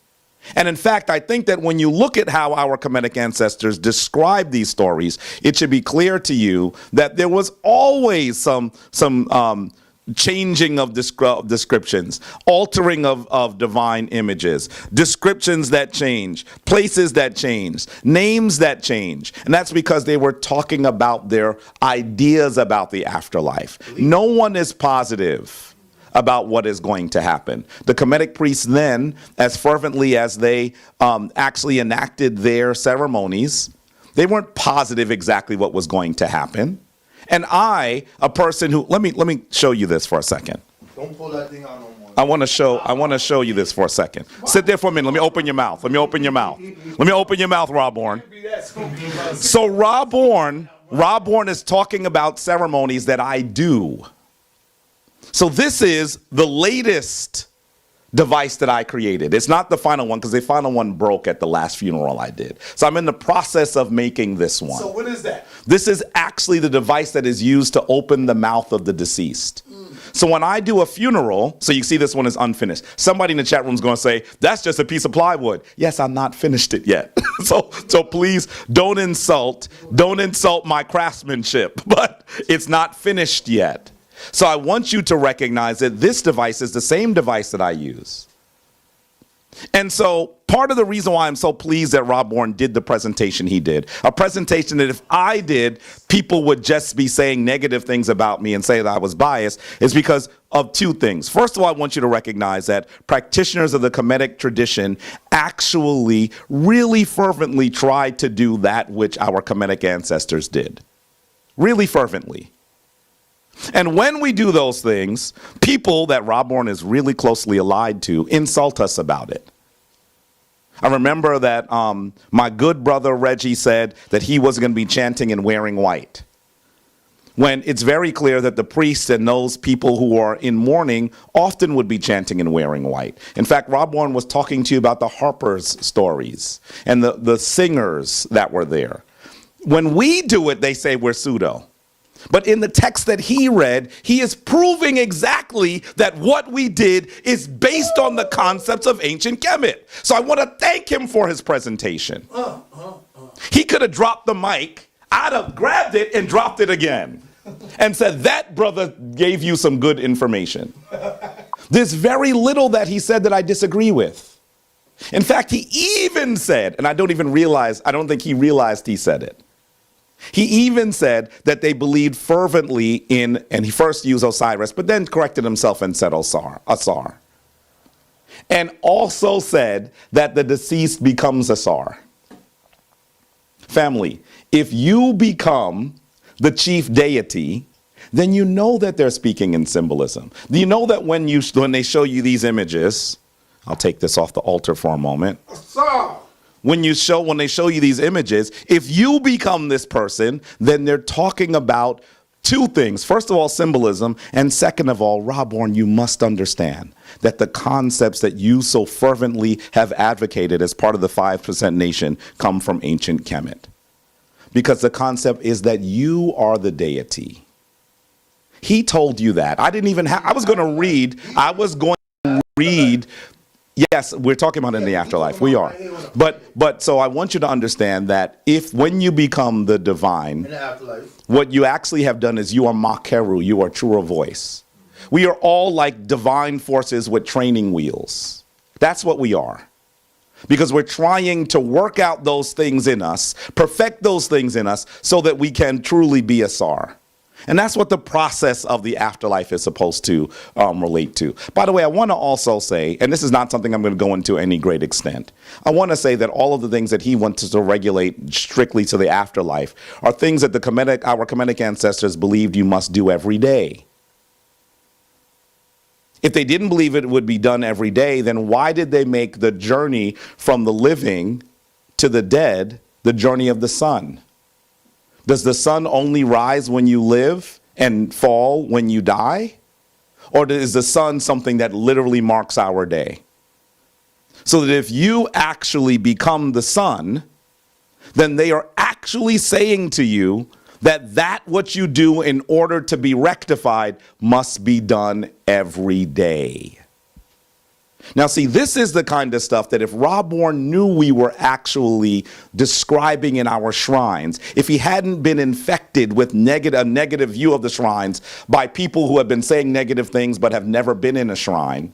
And in fact, I think that when you look at how our Kemetic ancestors describe these stories, it should be clear to you that there was always some changing of descriptions, altering of divine images, descriptions that change, places that change, names that change. And that's because they were talking about their ideas about the afterlife. No one is positive about what is going to happen. The Kemetic priests then, as fervently as they actually enacted their ceremonies, they weren't positive exactly what was going to happen. And I, a person who, let me show you this for a second. Don't pull that thing out no more. I want to show you this for a second. Sit there for a minute. Let me open your mouth. Let me open your mouth. Let me open your mouth, Rob Bourne. So Rob Bourne is talking about ceremonies that I do. So this is the latest device that I created. It's not the final one because the final one broke at the last funeral I did. So I'm in the process of making this one. So what is that? This is actually the device that is used to open the mouth of the deceased. So when I do a funeral, so you see this one is unfinished. Somebody in the chat room is going to say, that's just a piece of plywood. Yes, I'm not finished it yet. So please don't insult my craftsmanship, but it's not finished yet. So I want you to recognize that this device is the same device that I use. And so Part of the reason why I'm so pleased that Rob Bourne did the presentation he did, a presentation that if I did, people would just be saying negative things about me and say that I was biased, is because of two things. First of all, I want you to recognize that practitioners of the Kemetic tradition actually really fervently tried to do that which our Kemetic ancestors did. Really fervently. And when we do those things, people that Rob Bourne is really closely allied to insult us about it. I remember that my good brother Reggie said that he wasn't going to be chanting and wearing white, when it's very clear that the priests and those people who are in mourning often would be chanting and wearing white. In fact, Rob Bourne was talking to you about the harpers' stories and the singers that were there. When we do it, they say we're pseudo. But in the text that he read, he is proving exactly that what we did is based on the concepts of ancient Kemet. So I want to thank him for his presentation. He could have dropped the mic, I'd have grabbed it and dropped it again and said, that brother gave you some good information. There's very little that he said that I disagree with. In fact, he even said, and I don't think he realized he said it. He even said that they believed fervently in, and he first used Osiris, but then corrected himself and said Asar. And also said that the deceased becomes Asar. Family, if you become the chief deity, then you know that they're speaking in symbolism. Do you know that when they show you these images, I'll take this off the altar for a moment. Asar. When they show you these images, if you become this person, then they're talking about two things. First of all, symbolism. And second of all, Rob Bourne, you must understand that the concepts that you so fervently have advocated as part of the 5% nation come from ancient Kemet. Because the concept is that you are the deity. He told you that. I was going to read. Yes, we're talking about in the afterlife. We are. But so I want you to understand that when you become the divine, what you actually have done is you are Makeru, you are truer voice. We are all like divine forces with training wheels. That's what we are. Because we're trying to work out those things in us, perfect those things in us so that we can truly be Asar. And that's what the process of the afterlife is supposed to relate to. By the way, I want to also say, and this is not something I'm going to go into any great extent, I want to say that all of the things that he wanted to regulate strictly to the afterlife are things that our Kemetic ancestors believed you must do every day. If they didn't believe it would be done every day, then why did they make the journey from the living to the dead the journey of the sun? Does the sun only rise when you live and fall when you die? Or is the sun something that literally marks our day? So that if you actually become the sun, then they are actually saying to you that what you do in order to be rectified must be done every day. Now, see, this is the kind of stuff that if Rob Bourne knew we were actually describing in our shrines, if he hadn't been infected with a negative view of the shrines by people who have been saying negative things but have never been in a shrine,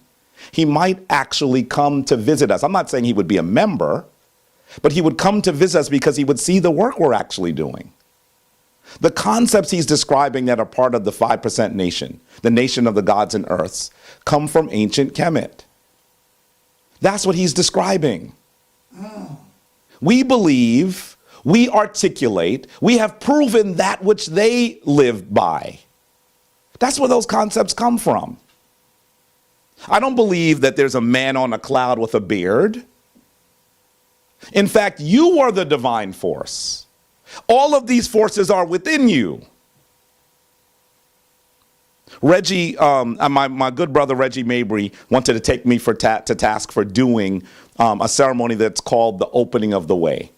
he might actually come to visit us. I'm not saying he would be a member, but he would come to visit us because he would see the work we're actually doing. The concepts he's describing that are part of the 5% nation, the nation of the gods and earths, come from ancient Kemet. That's what he's describing. We believe, we articulate, we have proven that which they live by. That's where those concepts come from. I don't believe that there's a man on a cloud with a beard. In fact, you are the divine force. All of these forces are within you. Reggie, my good brother Reggie Mabry wanted to take me to task for doing a ceremony that's called the opening of the way.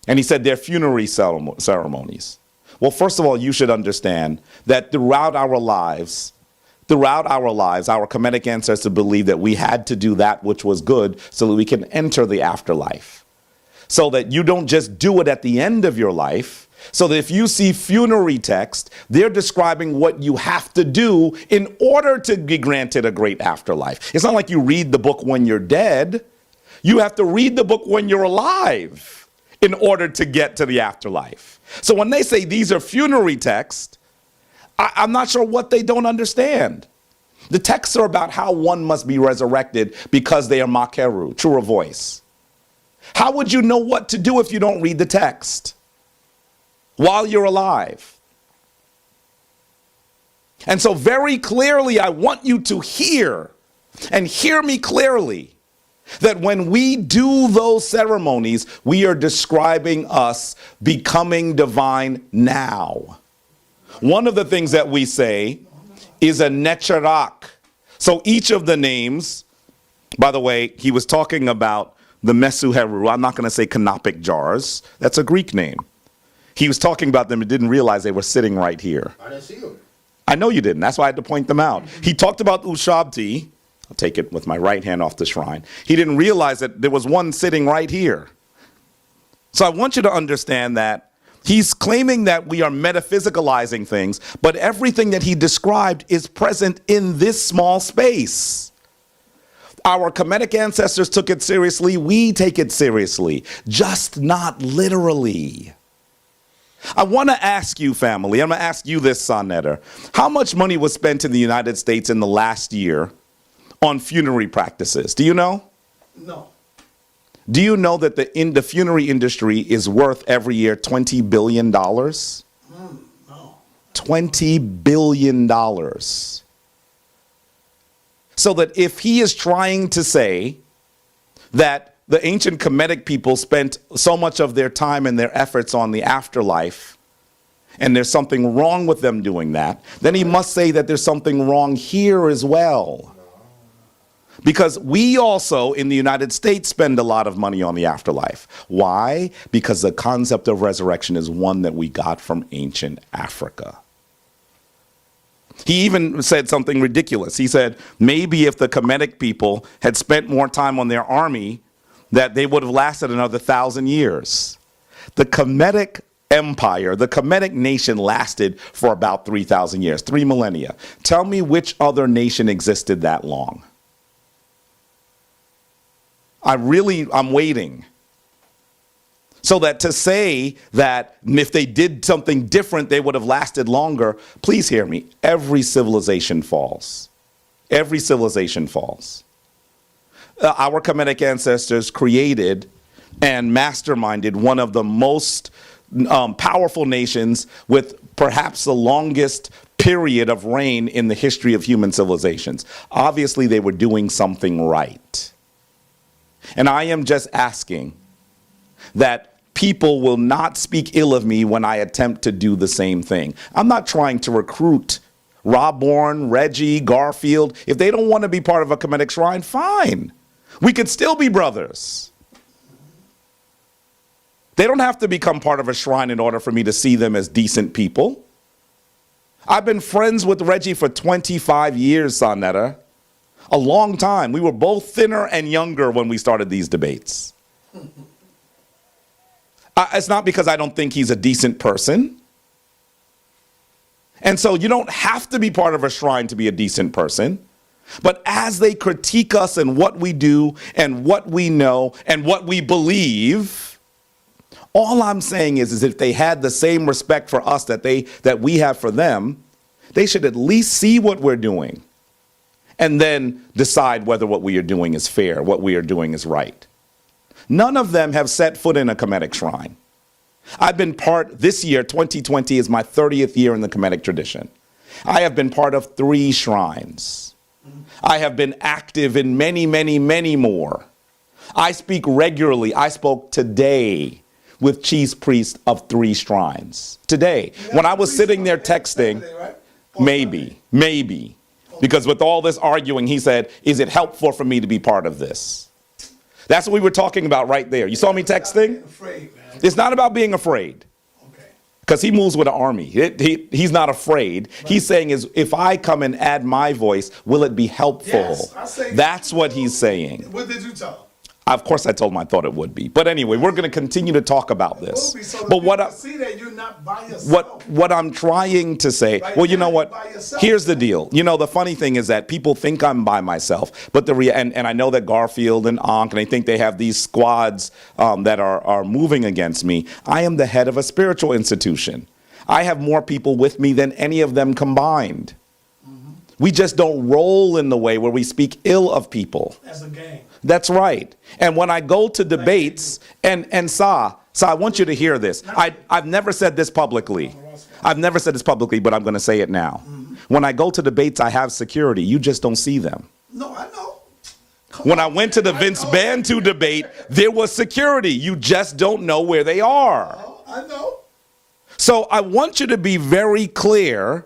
And he said they're funerary ceremonies. Well, first of all, you should understand that throughout our lives, our Kemetic ancestors believed that we had to do that which was good so that we can enter the afterlife. So that you don't just do it at the end of your life. So that if you see funerary text, they're describing what you have to do in order to be granted a great afterlife. It's not like you read the book when you're dead You have to read the book when you're alive in order to get to the afterlife. So when they say these are funerary texts, I'm not sure what they don't understand. The texts are about how one must be resurrected because they are makeru, truer voice. How would you know what to do if you don't read the text while you're alive? And so very clearly, I want you to hear, and hear me clearly, that when we do those ceremonies, we are describing us becoming divine now. One of the things that we say is a necharak. So each of the names, by the way, he was talking about the mesuheru. I'm not going to say canopic jars. That's a Greek name. He was talking about them and didn't realize they were sitting right here. I didn't see them. I know you didn't. That's why I had to point them out. He talked about Ushabti. I'll take it with my right hand off the shrine. He didn't realize that there was one sitting right here. So I want you to understand that he's claiming that we are metaphysicalizing things, but everything that he described is present in this small space. Our Kemetic ancestors took it seriously. We take it seriously, just not literally. I want to ask you, family, I'm going to ask you this, Sonnetter. How much money was spent in the United States in the last year on funerary practices? Do you know? No. Do you know that the funerary industry is worth every year $20 billion? No. $20 billion. So that if he is trying to say that the ancient Kemetic people spent so much of their time and their efforts on the afterlife, and there's something wrong with them doing that, then he must say that there's something wrong here as well. Because we also, in the United States, spend a lot of money on the afterlife. Why? Because the concept of resurrection is one that we got from ancient Africa. He even said something ridiculous. He said, maybe if the Kemetic people had spent more time on their army, that they would have lasted another 1,000 years. The Kemetic Empire, the Kemetic nation lasted for about 3,000 years, 3 millennia. Tell me which other nation existed that long. I'm waiting. So that to say that if they did something different, they would have lasted longer, please hear me. Every civilization falls. Every civilization falls. Our Kemetic ancestors created and masterminded one of the most powerful nations with perhaps the longest period of reign in the history of human civilizations. Obviously, they were doing something right. And I am just asking that people will not speak ill of me when I attempt to do the same thing. I'm not trying to recruit Rob Bourne, Reggie, Garfield. If they don't want to be part of a Kemetic shrine, fine. We could still be brothers. They don't have to become part of a shrine in order for me to see them as decent people. I've been friends with Reggie for 25 years, Sonetta. A long time. We were both thinner and younger when we started these debates. It's not because I don't think he's a decent person. And so you don't have to be part of a shrine to be a decent person. But as they critique us and what we do and what we know and what we believe, all I'm saying is if they had the same respect for us that we have for them, they should at least see what we're doing and then decide whether what we are doing is fair, what we are doing is right. None of them have set foot in a Kemetic shrine. I've been this year, 2020, is my 30th year in the Kemetic tradition. I have been part of 3 shrines. I have been active in many, many, many more. I speak regularly. I spoke today with chief priest of 3 shrines. Today, when I was sitting there texting, maybe. Because with all this arguing, he said, is it helpful for me to be part of this? That's what we were talking about right there. You saw me texting? It's not about being afraid. Because he moves with an army. He's not afraid. He's saying is, if I come and add my voice, will it be helpful? Yes, That's what he's saying. What did you tell him? Of course, I told him I thought it would be. But anyway, we're going to continue to talk about this. But see that you're not by yourself. what I'm trying to say, well, you know what? Here's the deal. You know, the funny thing is that people think I'm by myself, but and I know that Garfield and Ankh, and they think they have these squads that are moving against me. I am the head of a spiritual institution. I have more people with me than any of them combined. We just don't roll in the way where we speak ill of people. As a game. That's right. And when I go to debates, and Sa, I want you to hear this. I've never said this publicly. I've never said this publicly, but I'm going to say it now. When I go to debates, I have security. You just don't see them. No, I know. When I went to the Vince Bantu debate, there was security. You just don't know where they are. I know. So I want you to be very clear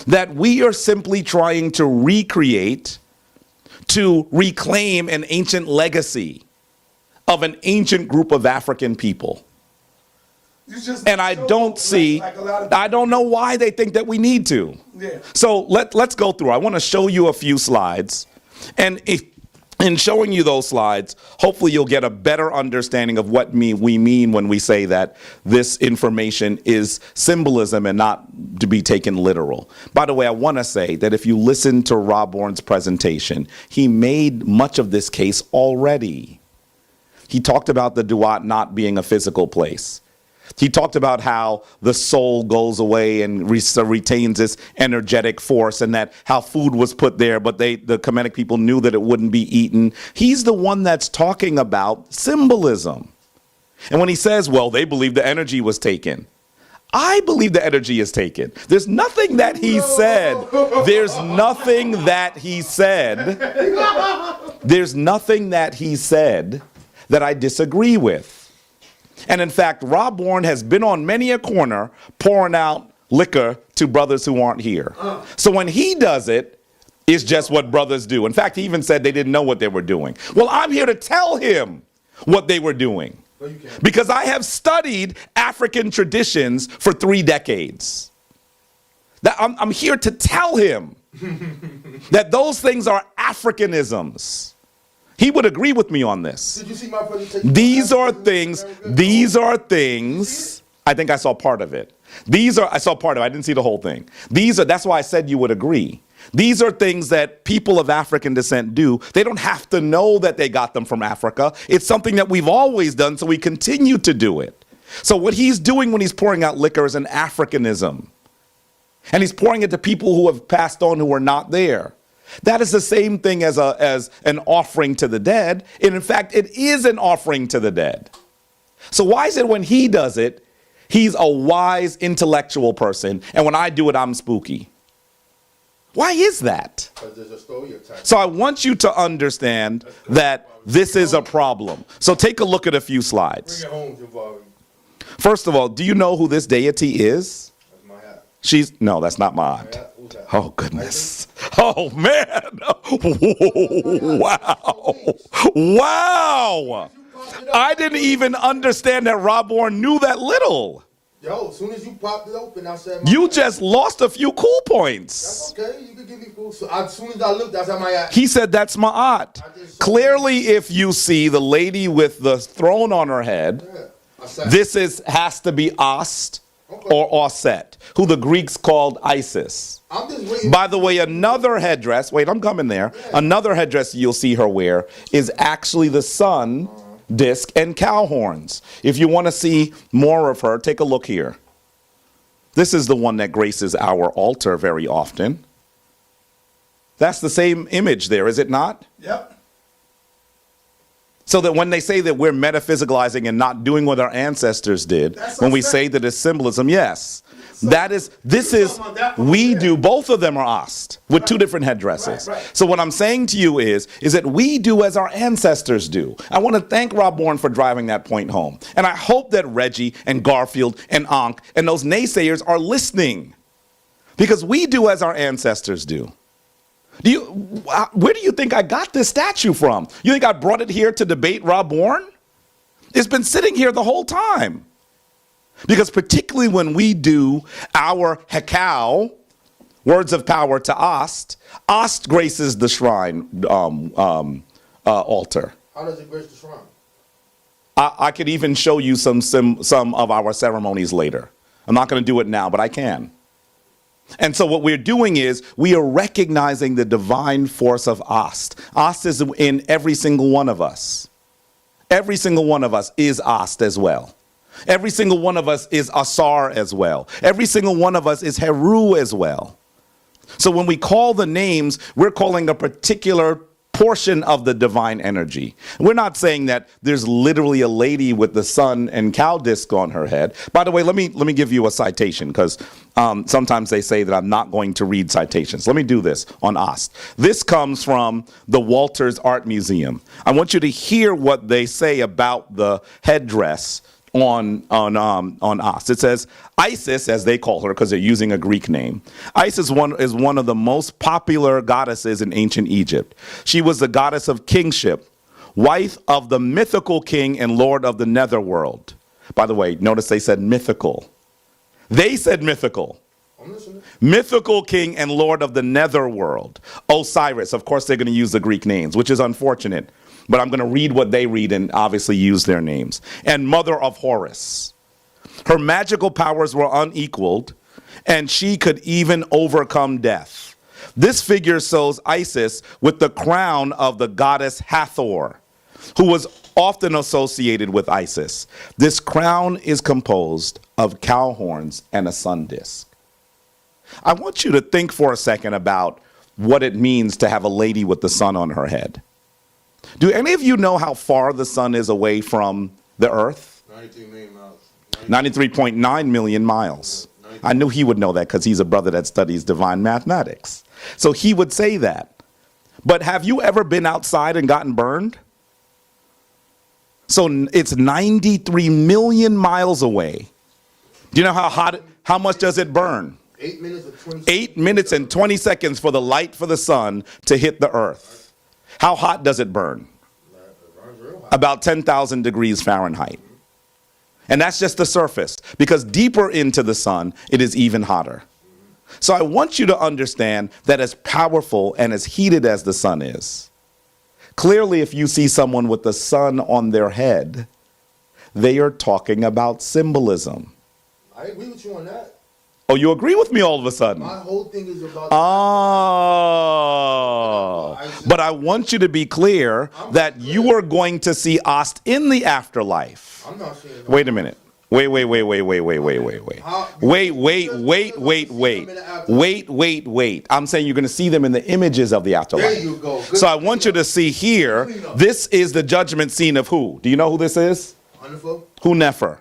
that we are simply trying to recreate, to reclaim an ancient legacy of an ancient group of African people. And I don't see, I don't know why they think that we need to. Yeah. So let's go through. I want to show you a few slides. And in showing you those slides, hopefully you'll get a better understanding of what we mean when we say that this information is symbolism and not to be taken literal. By the way, I want to say that if you listen to Rob Bourne's presentation, he made much of this case already. He talked about the Duat not being a physical place. He talked about how the soul goes away and retains this energetic force, and that how food was put there, but the Kemetic people knew that it wouldn't be eaten. He's the one that's talking about symbolism. And when he says, well, they believe the energy was taken, I believe the energy is taken. There's nothing that he said. There's nothing that he said. There's nothing that he said that I disagree with. And in fact, Rob Bourne has been on many a corner pouring out liquor to brothers who aren't here. So when he does it, it's just what brothers do. In fact, he even said they didn't know what they were doing. Well, I'm here to tell him what they were doing, because I have studied African traditions for 3 decades. I'm here to tell him that those things are Africanisms. He would agree with me on this. Did you see my presentation? These are things, I think I saw part of it. I saw part of it, I didn't see the whole thing. That's why I said you would agree. These are things that people of African descent do. They don't have to know that they got them from Africa. It's something that we've always done, so we continue to do it. So what he's doing when he's pouring out liquor is an Africanism. And he's pouring it to people who have passed on who are not there. That is the same thing as an offering to the dead. And in fact, it is an offering to the dead. So why is it when he does it, he's a wise, intellectual person, and when I do it, I'm spooky? Why is that? Because there's a story attached. So I want you to understand that this is a problem. So take a look at a few slides. Bring it home, Jabari. First of all, do you know who this deity is? That's my hat. No, that's not my aunt. Who's that? Oh, goodness. Oh, man. Wow. Wow. I didn't even understand that Rob Bourne knew that little. Yo, as soon as you popped it open, I said, You just lost a few cool points. That's okay. You can give me cool. So as soon as I looked, I said, my hat. He said, that's my aunt. Clearly, if you see the lady with the throne on her head, this has to be Ast or Osset, who the Greeks called Isis. I'm just waiting. By the way, another headdress, wait, I'm coming there. Another headdress you'll see her wear is actually the sun disc and cow horns. If you want to see more of her, take a look here. This is the one that graces our altar very often. That's the same image there, is it not? Yep. So that when they say that we're metaphysicalizing and not doing what our ancestors did, when we say that it's symbolism, yes. We do, both of them are Ast, with two different headdresses. Right. So what I'm saying to you is that we do as our ancestors do. I want to thank Rob Bourne for driving that point home. And I hope that Reggie and Garfield and Ankh and those naysayers are listening. Because we do as our ancestors do. Where do you think I got this statue from? You think I brought it here to debate Rob Bourne? It's been sitting here the whole time. Because particularly when we do our Hekau, words of power to Ast graces the shrine altar. How does it grace the shrine? I could even show you some of our ceremonies later. I'm not going to do it now, but I can. And so what we're doing is we are recognizing the divine force of Ast. Ast is in every single one of us. Every single one of us is Ast as well. Every single one of us is Asar as well. Every single one of us is Heru as well. So when we call the names, we're calling a particular portion of the divine energy. We're not saying that there's literally a lady with the sun and cow disc on her head. By the way, let me give you a citation, because sometimes they say that I'm not going to read citations. Let me do this on Ast. This comes from the Walters Art Museum. I want you to hear what they say about the headdress on Ast. It says, Isis, as they call her because they're using a Greek name, Isis is one of the most popular goddesses in ancient Egypt. She was the goddess of kingship, wife of the mythical king and lord of the netherworld. By the way, notice they said mythical. They said mythical. Mythical king and lord of the netherworld. Osiris. Of course, they're going to use the Greek names, which is unfortunate. But I'm going to read what they read and obviously use their names. And mother of Horus. Her magical powers were unequaled, and she could even overcome death. This figure shows Isis with the crown of the goddess Hathor, who was often associated with Isis. This crown is composed of cow horns and a sun disk. I want you to think for a second about what it means to have a lady with the sun on her head. Do any of you know how far the sun is away from the earth? 93 million miles. 93.9 million miles. I knew he would know that because he's a brother that studies divine mathematics. So he would say that. But have you ever been outside and gotten burned? So it's 93 million miles away. Do you know how much does it burn? 8 minutes and 20 seconds. 8 minutes and 20 seconds for the light for the sun to hit the earth. How hot does it burn? About 10,000 degrees Fahrenheit. And that's just the surface, because deeper into the sun, it is even hotter. So I want you to understand that as powerful and as heated as the sun is, clearly if you see someone with the sun on their head, they are talking about symbolism. I agree with you on that. Oh, you agree with me all of a sudden? My whole thing is about... Oh. But I want you to be clear that you are going to see Ast in the afterlife. I'm not saying... Wait a minute. Wait. Wait. I'm saying you're going to see them in the images of the afterlife. There you go. So I want you to see here, this is the judgment scene of who? Do you know who this is? Hunefer.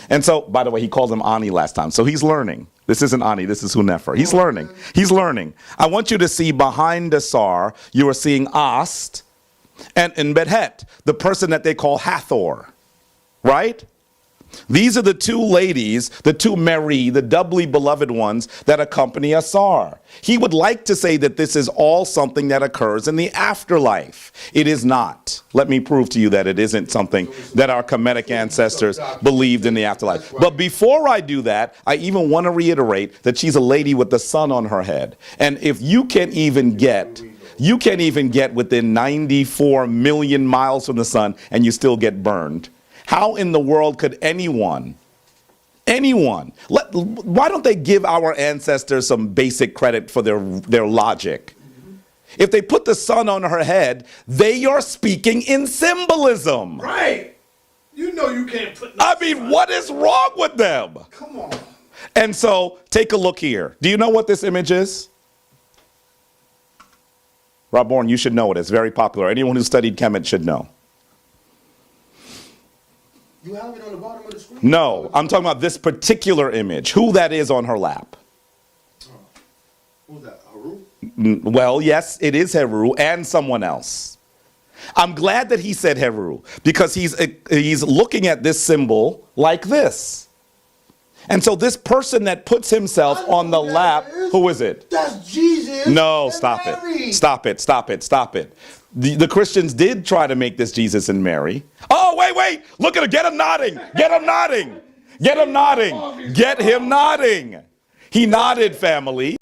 And so, by the way, he called him Ani last time. So he's learning. This isn't Ani, this is Hunefer. He's learning. I want you to see behind Asar, you are seeing Ast and in Bedhet, the person that they call Hathor. Right? These are the two ladies, the two Mary, the doubly beloved ones that accompany Asar. He would like to say that this is all something that occurs in the afterlife. It is not. Let me prove to you that it isn't something that our Kemetic ancestors believed in the afterlife. But before I do that, I even want to reiterate that she's a lady with the sun on her head. And if you can't even get within 94 million miles from the sun and you still get burned, how in the world could anyone, why don't they give our ancestors some basic credit for their logic? If they put the sun on her head, they are speaking in symbolism. Right. You know you can't put what is wrong with them? Come on. And so, take a look here. Do you know what this image is? Rob Bourne, you should know it. It's very popular. Anyone who studied Kemet should know. You have it on the bottom of the screen? No, I'm talking about this particular image. Who that is on her lap. Who's that? Haru? Well, yes, it is Heru and someone else. I'm glad that he said Heru because he's looking at this symbol like this. And so this person that puts himself on the lap, who is it? That's Jesus. No, stop it. Stop it. The Christians did try to make this Jesus and Mary. Oh, wait. Look at him. Get him nodding. He nodded, family.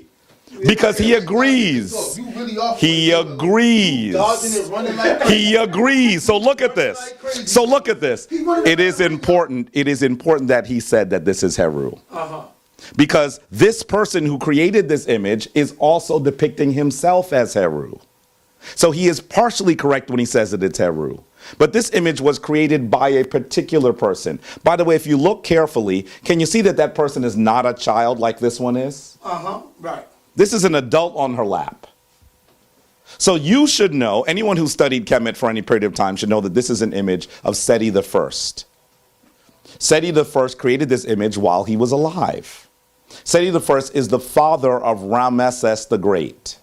Because he agrees. You really are He agrees. dodging it, running like crazy. He agrees. So look at this. So look at this. It is important. It is important that he said that this is Heru. Because this person who created this image is also depicting himself as Heru. So he is partially correct when he says that it's Heru. But this image was created by a particular person. By the way, if you look carefully, can you see that that person is not a child like this one is? Right. This is an adult on her lap. So you should know, anyone who studied Kemet for any period of time should know that this is an image of Seti the First. Seti the First created this image while he was alive. Seti the First is the father of Ramesses the Great.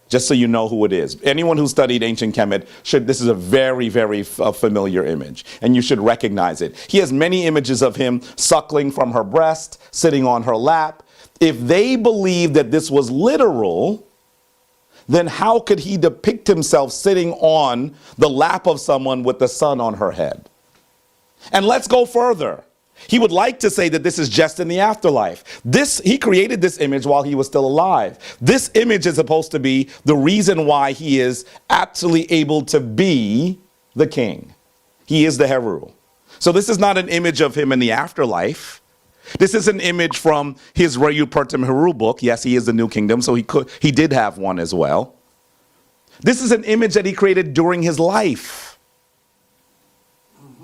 Just so you know who it is. Anyone who studied ancient Kemet this is a very, very familiar image, and you should recognize it. He has many images of him suckling from her breast, sitting on her lap. If they believe that this was literal, then how could he depict himself sitting on the lap of someone with the sun on her head? And let's go further. He would like to say that this is just in the afterlife. He created this image while he was still alive. This image is supposed to be the reason why he is actually able to be the king. He is the Heru. So this is not an image of him in the afterlife. This is an image from his Reyu Pertim Heru book. Yes, he is the New Kingdom, so he did have one as well. This is an image that he created during his life.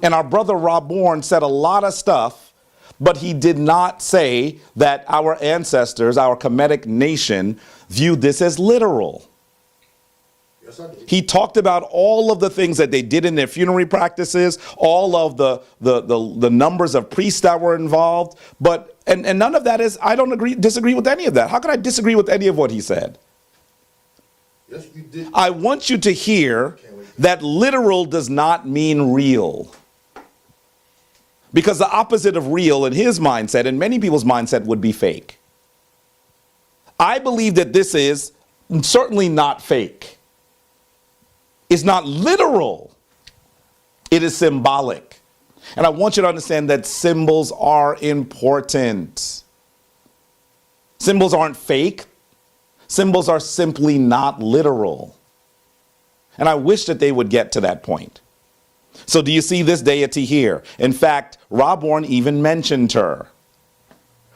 And our brother Rob Bourne said a lot of stuff, but he did not say that our ancestors, our Kemetic nation, viewed this as literal. Yes, I did. He talked about all of the things that they did in their funerary practices, all of the numbers of priests that were involved, but and none of that is, I don't disagree with any of that. How could I disagree with any of what he said? Yes, you did. I want you to hear that literal does not mean real. Because the opposite of real in his mindset and many people's mindset would be fake. I believe that this is certainly not fake. It's not literal. It is symbolic. And I want you to understand that symbols are important. Symbols aren't fake. Symbols are simply not literal. And I wish that they would get to that point. So do you see this deity here? In fact, Rob Bourne even mentioned her.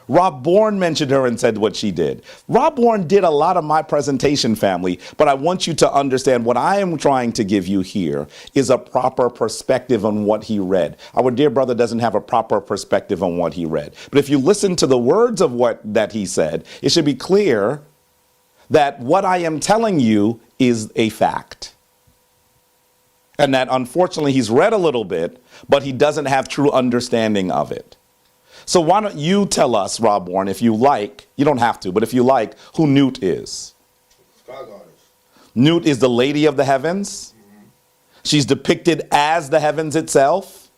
Rob Bourne mentioned her and said what she did. Rob Bourne did a lot of my presentation, family, but I want you to understand what I am trying to give you here is a proper perspective on what he read. Our dear brother doesn't have a proper perspective on what he read. But if you listen to the words of that he said, it should be clear that what I am telling you is a fact. And that unfortunately he's read a little bit, but he doesn't have true understanding of it. So why don't you tell us, Rob Bourne, if you like, you don't have to, but if you like, who Nut is? Sky goddess. Nut is the lady of the heavens. She's depicted as the heavens itself.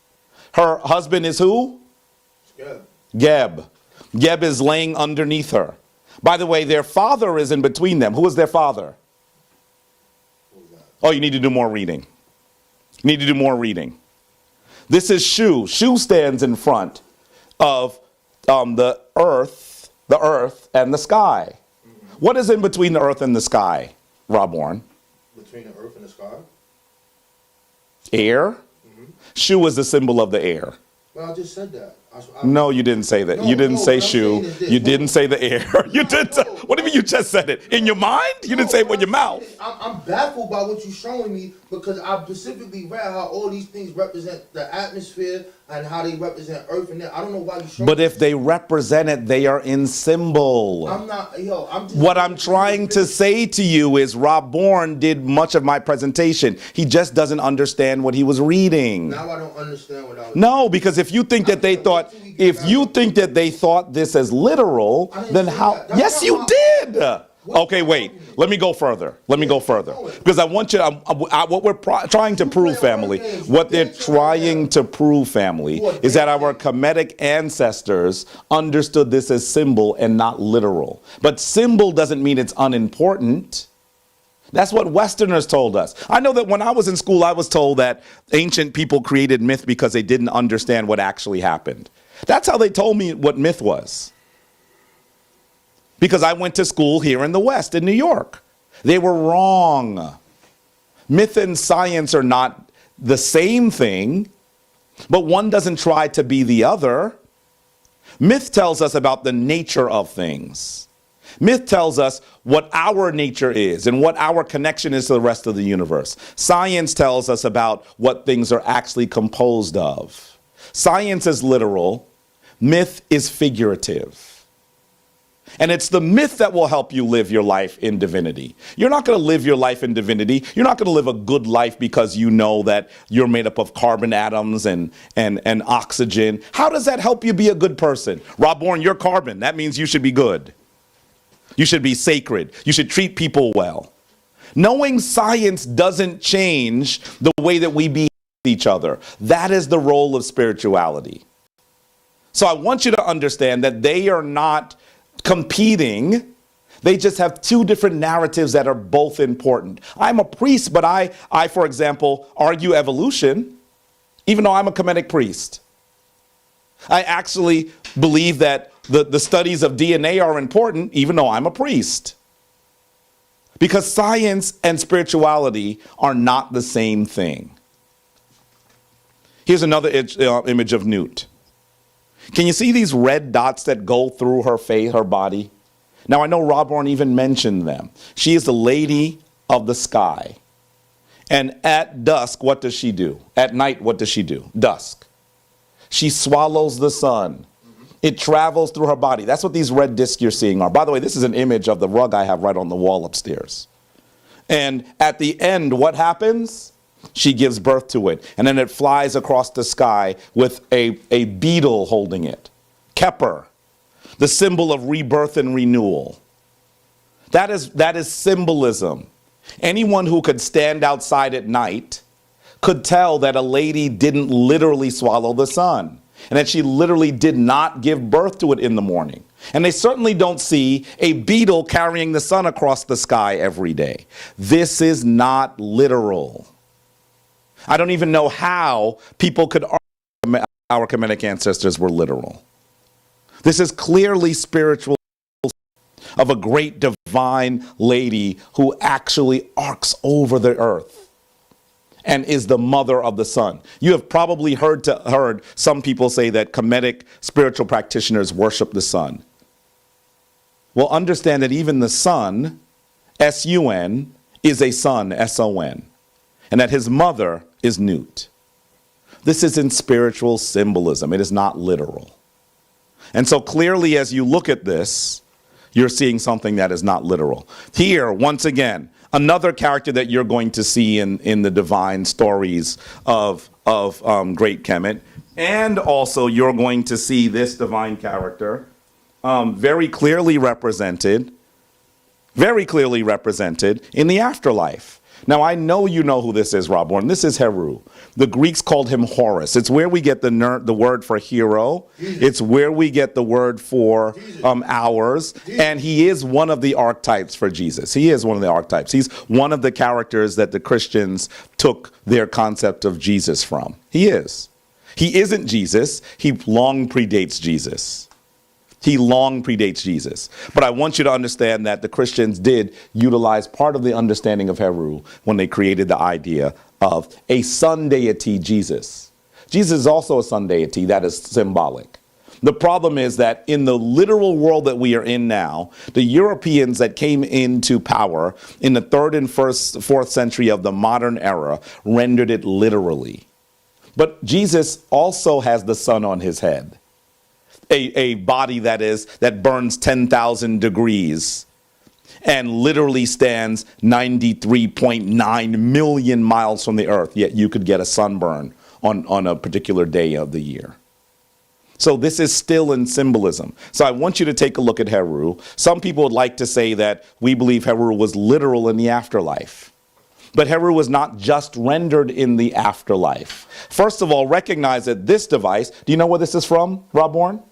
Her husband is who? Geb. Geb. Geb is laying underneath her. By the way, their father is in between them. Who is their father? Oh, you need to do more reading. Need to do more reading. This is Shu. Shu stands in front of the earth and the sky. What is in between the earth and the sky, Rob Bourne? Between the earth and the sky? Air. Shu is the symbol of the air. Well, I just said that. No, you didn't say that. No, you didn't no, say what I'm Shu. saying is this. You didn't say the air. You didn't. What do you mean you just said it? In your mind? You didn't say it with your mouth. I'm baffled by what you're showing me because I specifically read how all these things represent the atmosphere and how they represent Earth and that. I don't know why you showing But me. if they represent it, they are in symbol. I'm just What I'm trying to say to you is Rob Bourne did much of my presentation. He just doesn't understand what he was reading. Now I don't understand what I was. No, because if you think that they thought, this as literal, then how? Yes, you did. Okay, wait. Let me go further. Because I want you to, what we're trying to prove, family, what they're trying to prove, family, is that our Kemetic ancestors understood this as symbol and not literal. But symbol doesn't mean it's unimportant. That's what Westerners told us. I know that when I was in school, I was told that ancient people created myth because they didn't understand what actually happened. That's how they told me what myth was. because I went to school here in the West, in New York. They were wrong. Myth and science are not the same thing, but one doesn't try to be the other. Myth tells us about the nature of things. Myth tells us what our nature is and what our connection is to the rest of the universe. Science tells us about what things are actually composed of. Science is literal. Myth is figurative. And it's the myth that will help you live your life in divinity. You're not going to live your life in divinity. You're not going to live a good life because you know that you're made up of carbon atoms and oxygen. How does that help you be a good person? Rob Bourne, you're carbon. That means you should be good. You should be sacred. You should treat people well. Knowing science doesn't change the way that we behave with each other. That is the role of spirituality. So I want you to understand that they are not competing. They just have two different narratives that are both important. I'm a priest, but I, for example, argue evolution, even though I'm a Kemetic priest. I actually believe that the studies of DNA are important, even though I'm a priest. Because science and spirituality are not the same thing. Here's another image of Newt. Can you see these red dots that go through her face, her body? Now, I know Rob Bourne even mentioned them. She is the lady of the sky. And at dusk, what does she do? At night, what does she do? Dusk. She swallows the sun. It travels through her body. That's what these red discs you're seeing are. By the way, this is an image of the rug I have right on the wall upstairs. And at the end, what happens? She gives birth to it. And then it flies across the sky with a beetle holding it. Kepler, the symbol of rebirth and renewal. That is symbolism. Anyone who could stand outside at night could tell that a lady didn't literally swallow the sun, and that she literally did not give birth to it in the morning. And they certainly don't see a beetle carrying the sun across the sky every day. This is not literal. I don't even know how people could argue our Kemetic ancestors were literal. This is clearly spiritual of a great divine lady who actually arcs over the earth and is the mother of the sun. You have probably heard some people say that Kemetic spiritual practitioners worship the sun. Well, understand that even the sun, S-U-N, is a son, S-O-N, and that his mother is Newt. This is in spiritual symbolism. It is not literal. And so clearly, as you look at this, you're seeing something that is not literal. Here, once again, another character that you're going to see in the divine stories of Great Kemet, and also you're going to see this divine character very clearly represented in the afterlife. Now, I know you know who this is, Rob Bourne. This is Heru. The Greeks called him Horus. It's where we get the word for hero. Jesus. It's where we get the word for hours. Jesus. And he is one of the archetypes for Jesus. He is one of the archetypes. He's one of the characters that the Christians took their concept of Jesus from. He is. He isn't Jesus. He long predates Jesus. He long predates Jesus. But I want you to understand that the Christians did utilize part of the understanding of Heru when they created the idea of a sun deity, Jesus. Jesus is also a sun deity. That is symbolic. The problem is that in the literal world that we are in now, the Europeans that came into power in the 3rd and 4th century of the modern era rendered it literally. But Jesus also has the sun on his head. A body that burns 10,000 degrees and literally stands 93.9 million miles from the earth, yet you could get a sunburn on a particular day of the year. So this is still in symbolism. So I want you to take a look at Heru. Some people would like to say that we believe Heru was literal in the afterlife. But Heru was not just rendered in the afterlife. First of all, recognize that this device, do you know where this is from, Rob Bourne?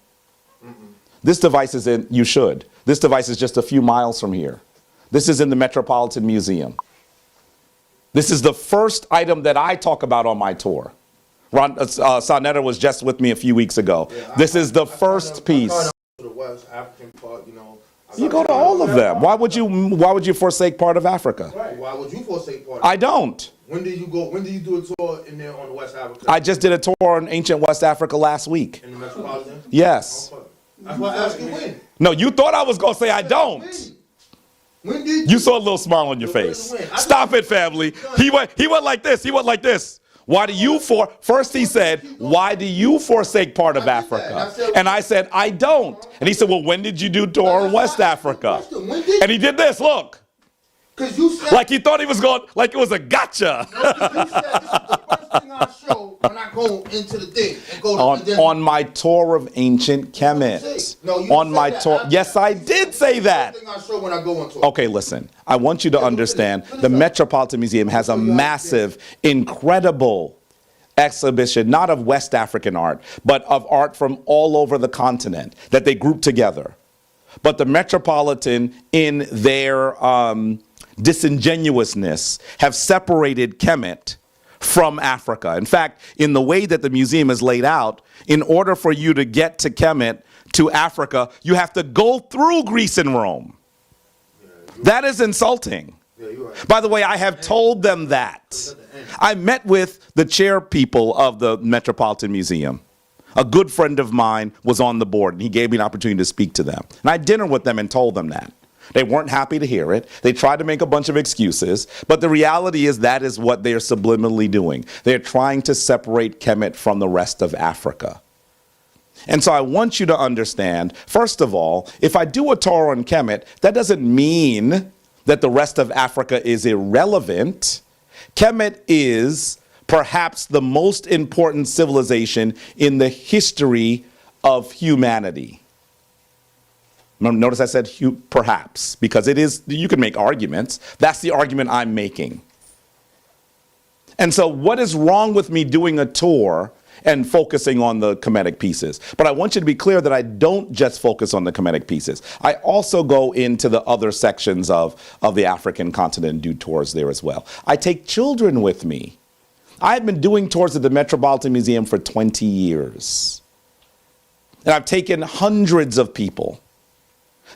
This device is in, you should. This device is just a few miles from here. This is in the Metropolitan Museum. This is the first item that I talk about on my tour. Sonetta was just with me a few weeks ago. Yeah, this is the first piece. To the West African part, You go to all of them. Why would you forsake part of Africa? Why would you forsake part of I don't. When did you go? When did you do a tour in there on West Africa? I just did a tour in ancient West Africa last week. In the metropolitan? Yes. Okay. That's why I asked you when. No, you thought I was going to say I don't. When did You saw a little smile on your face. Stop it, family. He went like this. He went like this. First he said, why do you forsake part of Africa? And I said, I don't. And he said, well, when did you do tour in West Africa? And he did this, look. Because you said. Like he thought he was going, like it was a gotcha. You said this is the first thing I show when I go into the thing and go to on my tour of ancient Kemet. On my tour. Yes, I did say that. First thing I show when I go on tour. Okay, listen. I want you to understand the Metropolitan Museum has a massive, incredible exhibition, not of West African art, but of art from all over the continent that they group together. But the Metropolitan, in their disingenuousness, have separated Kemet from Africa. In fact, in the way that the museum is laid out, in order for you to get to Kemet, to Africa, you have to go through Greece and Rome. That is insulting. By the way, I have told them that. I met with the chair people of the Metropolitan Museum. A good friend of mine was on the board, and he gave me an opportunity to speak to them. And I had dinner with them and told them that. They weren't happy to hear it. They tried to make a bunch of excuses, but the reality is that is what they are subliminally doing. They're trying to separate Kemet from the rest of Africa. And so I want you to understand, first of all, if I do a tour on Kemet, that doesn't mean that the rest of Africa is irrelevant. Kemet is perhaps the most important civilization in the history of humanity. Notice I said perhaps, because it is, you can make arguments. That's the argument I'm making. And so what is wrong with me doing a tour and focusing on the Kemetic pieces? But I want you to be clear that I don't just focus on the Kemetic pieces. I also go into the other sections of the African continent and do tours there as well. I take children with me. I've been doing tours at the Metropolitan Museum for 20 years. And I've taken hundreds of people.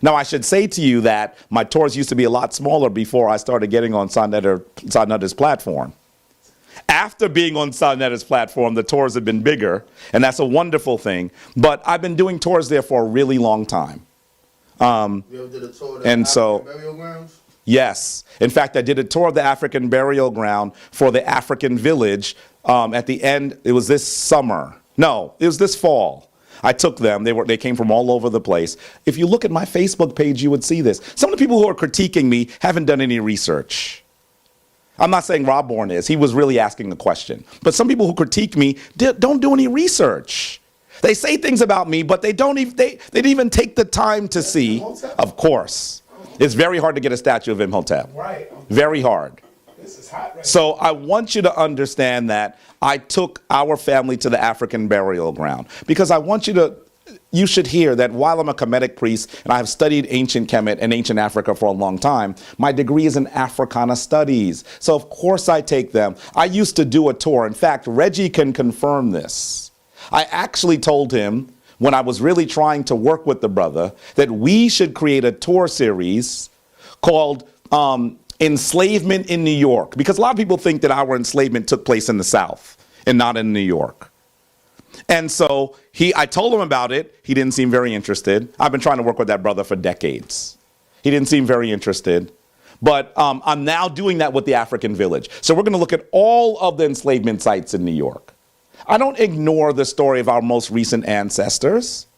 Now, I should say to you that my tours used to be a lot smaller before I started getting on Sanetta's platform. After being on Sanetta's platform, the tours have been bigger, and that's a wonderful thing. But I've been doing tours there for a really long time. You ever did a tour of the African burial grounds? Yes. In fact, I did a tour of the African burial ground for the African village at the end. It was this summer. No, it was this fall. I took them. They came from all over the place. If you look at my Facebook page, you would see this. Some of the people who are critiquing me haven't done any research. I'm not saying Rob Bourne is. He was really asking a question. But some people who critique me don't do any research. They say things about me, but they didn't even take the time to see. Of course. It's very hard to get a statue of Imhotep. Right. Very hard. This is hot right So I want you to understand that I took our family to the African burial ground because you should hear that while I'm a Kemetic priest and I have studied ancient Kemet and ancient Africa for a long time, my degree is in Africana studies. So of course I take them. I used to do a tour. In fact, Reggie can confirm this. I actually told him when I was really trying to work with the brother that we should create a tour series called Enslavement in New York, because a lot of people think that our enslavement took place in the South and not in New York. And so I told him about it. He didn't seem very interested. I've been trying to work with that brother for decades. He didn't seem very interested. But I'm now doing that with the African village. So we're going to look at all of the enslavement sites in New York. I don't ignore the story of our most recent ancestors.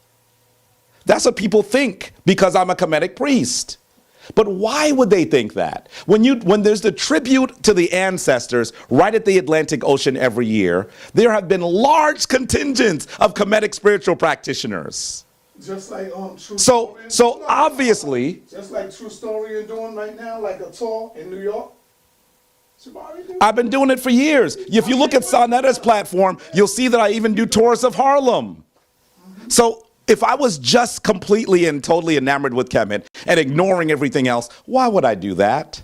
That's what people think because I'm a Kemetic priest. But why would they think that? When there's the tribute to the ancestors right at the Atlantic Ocean every year, there have been large contingents of Kemetic spiritual practitioners. Just like So obviously, just like True Story you're doing right now, like a tour in New York. I've been doing it for years. If you look at Sanetta's platform, you'll see that I even do tours of Harlem. So if I was just completely and totally enamored with Kemet and ignoring everything else, why would I do that?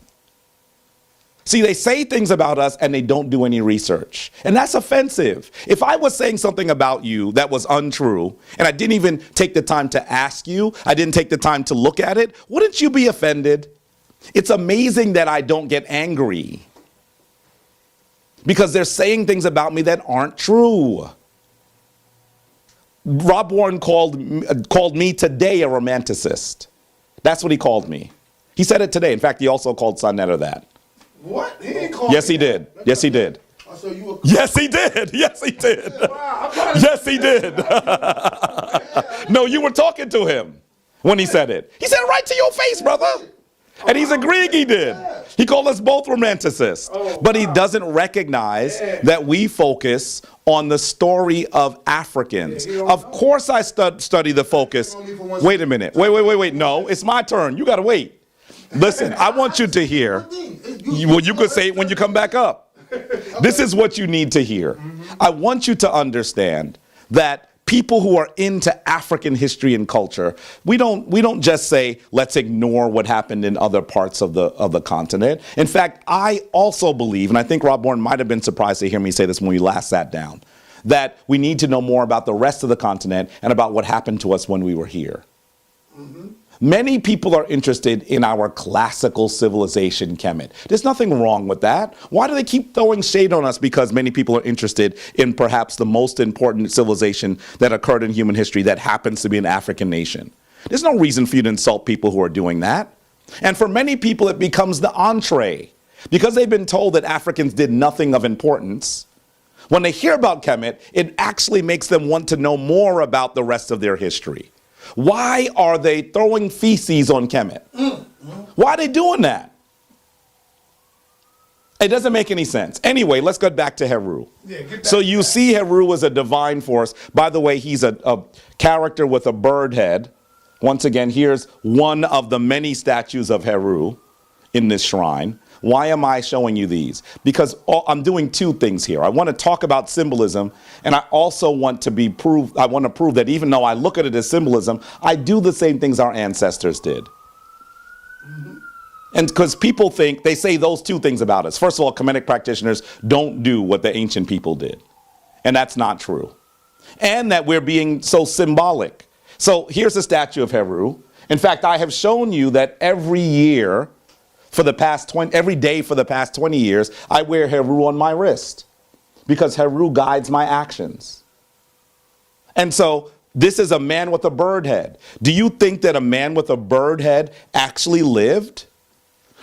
See, they say things about us and they don't do any research. And that's offensive. If I was saying something about you that was untrue, and I didn't even take the time to ask you, I didn't take the time to look at it, wouldn't you be offended? It's amazing that I don't get angry because they're saying things about me that aren't true. Rob Warren called me today a romanticist. That's what he called me. He said it today. In fact, he also called Sonetta that. What? He ain't called Yes, he did. Yes, he did. So you Yes, he did. Yes, he did. wow, Yes, he did. No, you were talking to him when he said it. He said it right to your face, brother. And he's agreeing he did. He called us both romanticists. But he doesn't recognize that we focus on the story of Africans. Of course I study the focus. Wait a minute. Wait. No, it's my turn. You got to wait. Listen, I want you to hear. Well, you could say it when you come back up. This is what you need to hear. I want you to understand that people who are into African history and culture, we don't just say, let's ignore what happened in other parts of the continent. In fact, I also believe, and I think Rob Bourne might have been surprised to hear me say this when we last sat down, that we need to know more about the rest of the continent and about what happened to us when we were here. Many people are interested in our classical civilization, Kemet. There's nothing wrong with that. Why do they keep throwing shade on us because many people are interested in perhaps the most important civilization that occurred in human history that happens to be an African nation? There's no reason for you to insult people who are doing that. And for many people, it becomes the entree. Because they've been told that Africans did nothing of importance, when they hear about Kemet, it actually makes them want to know more about the rest of their history. Why are they throwing feces on Kemet? Why are they doing that? It doesn't make any sense. Anyway, let's get back to Heru. So you see Heru as a divine force. By the way, he's a character with a bird head. Once again, here's one of the many statues of Heru in this shrine. Why am I showing you these? Because I'm doing two things here. I want to talk about symbolism, and I also want to prove that even though I look at it as symbolism, I do the same things our ancestors did. And because people think, they say those two things about us. First of all, Kemetic practitioners don't do what the ancient people did. And that's not true. And that we're being so symbolic. So here's a statue of Heru. In fact, I have shown you that every year, every day for the past 20 years, I wear Heru on my wrist because Heru guides my actions. And so this is a man with a bird head. Do you think that a man with a bird head actually lived?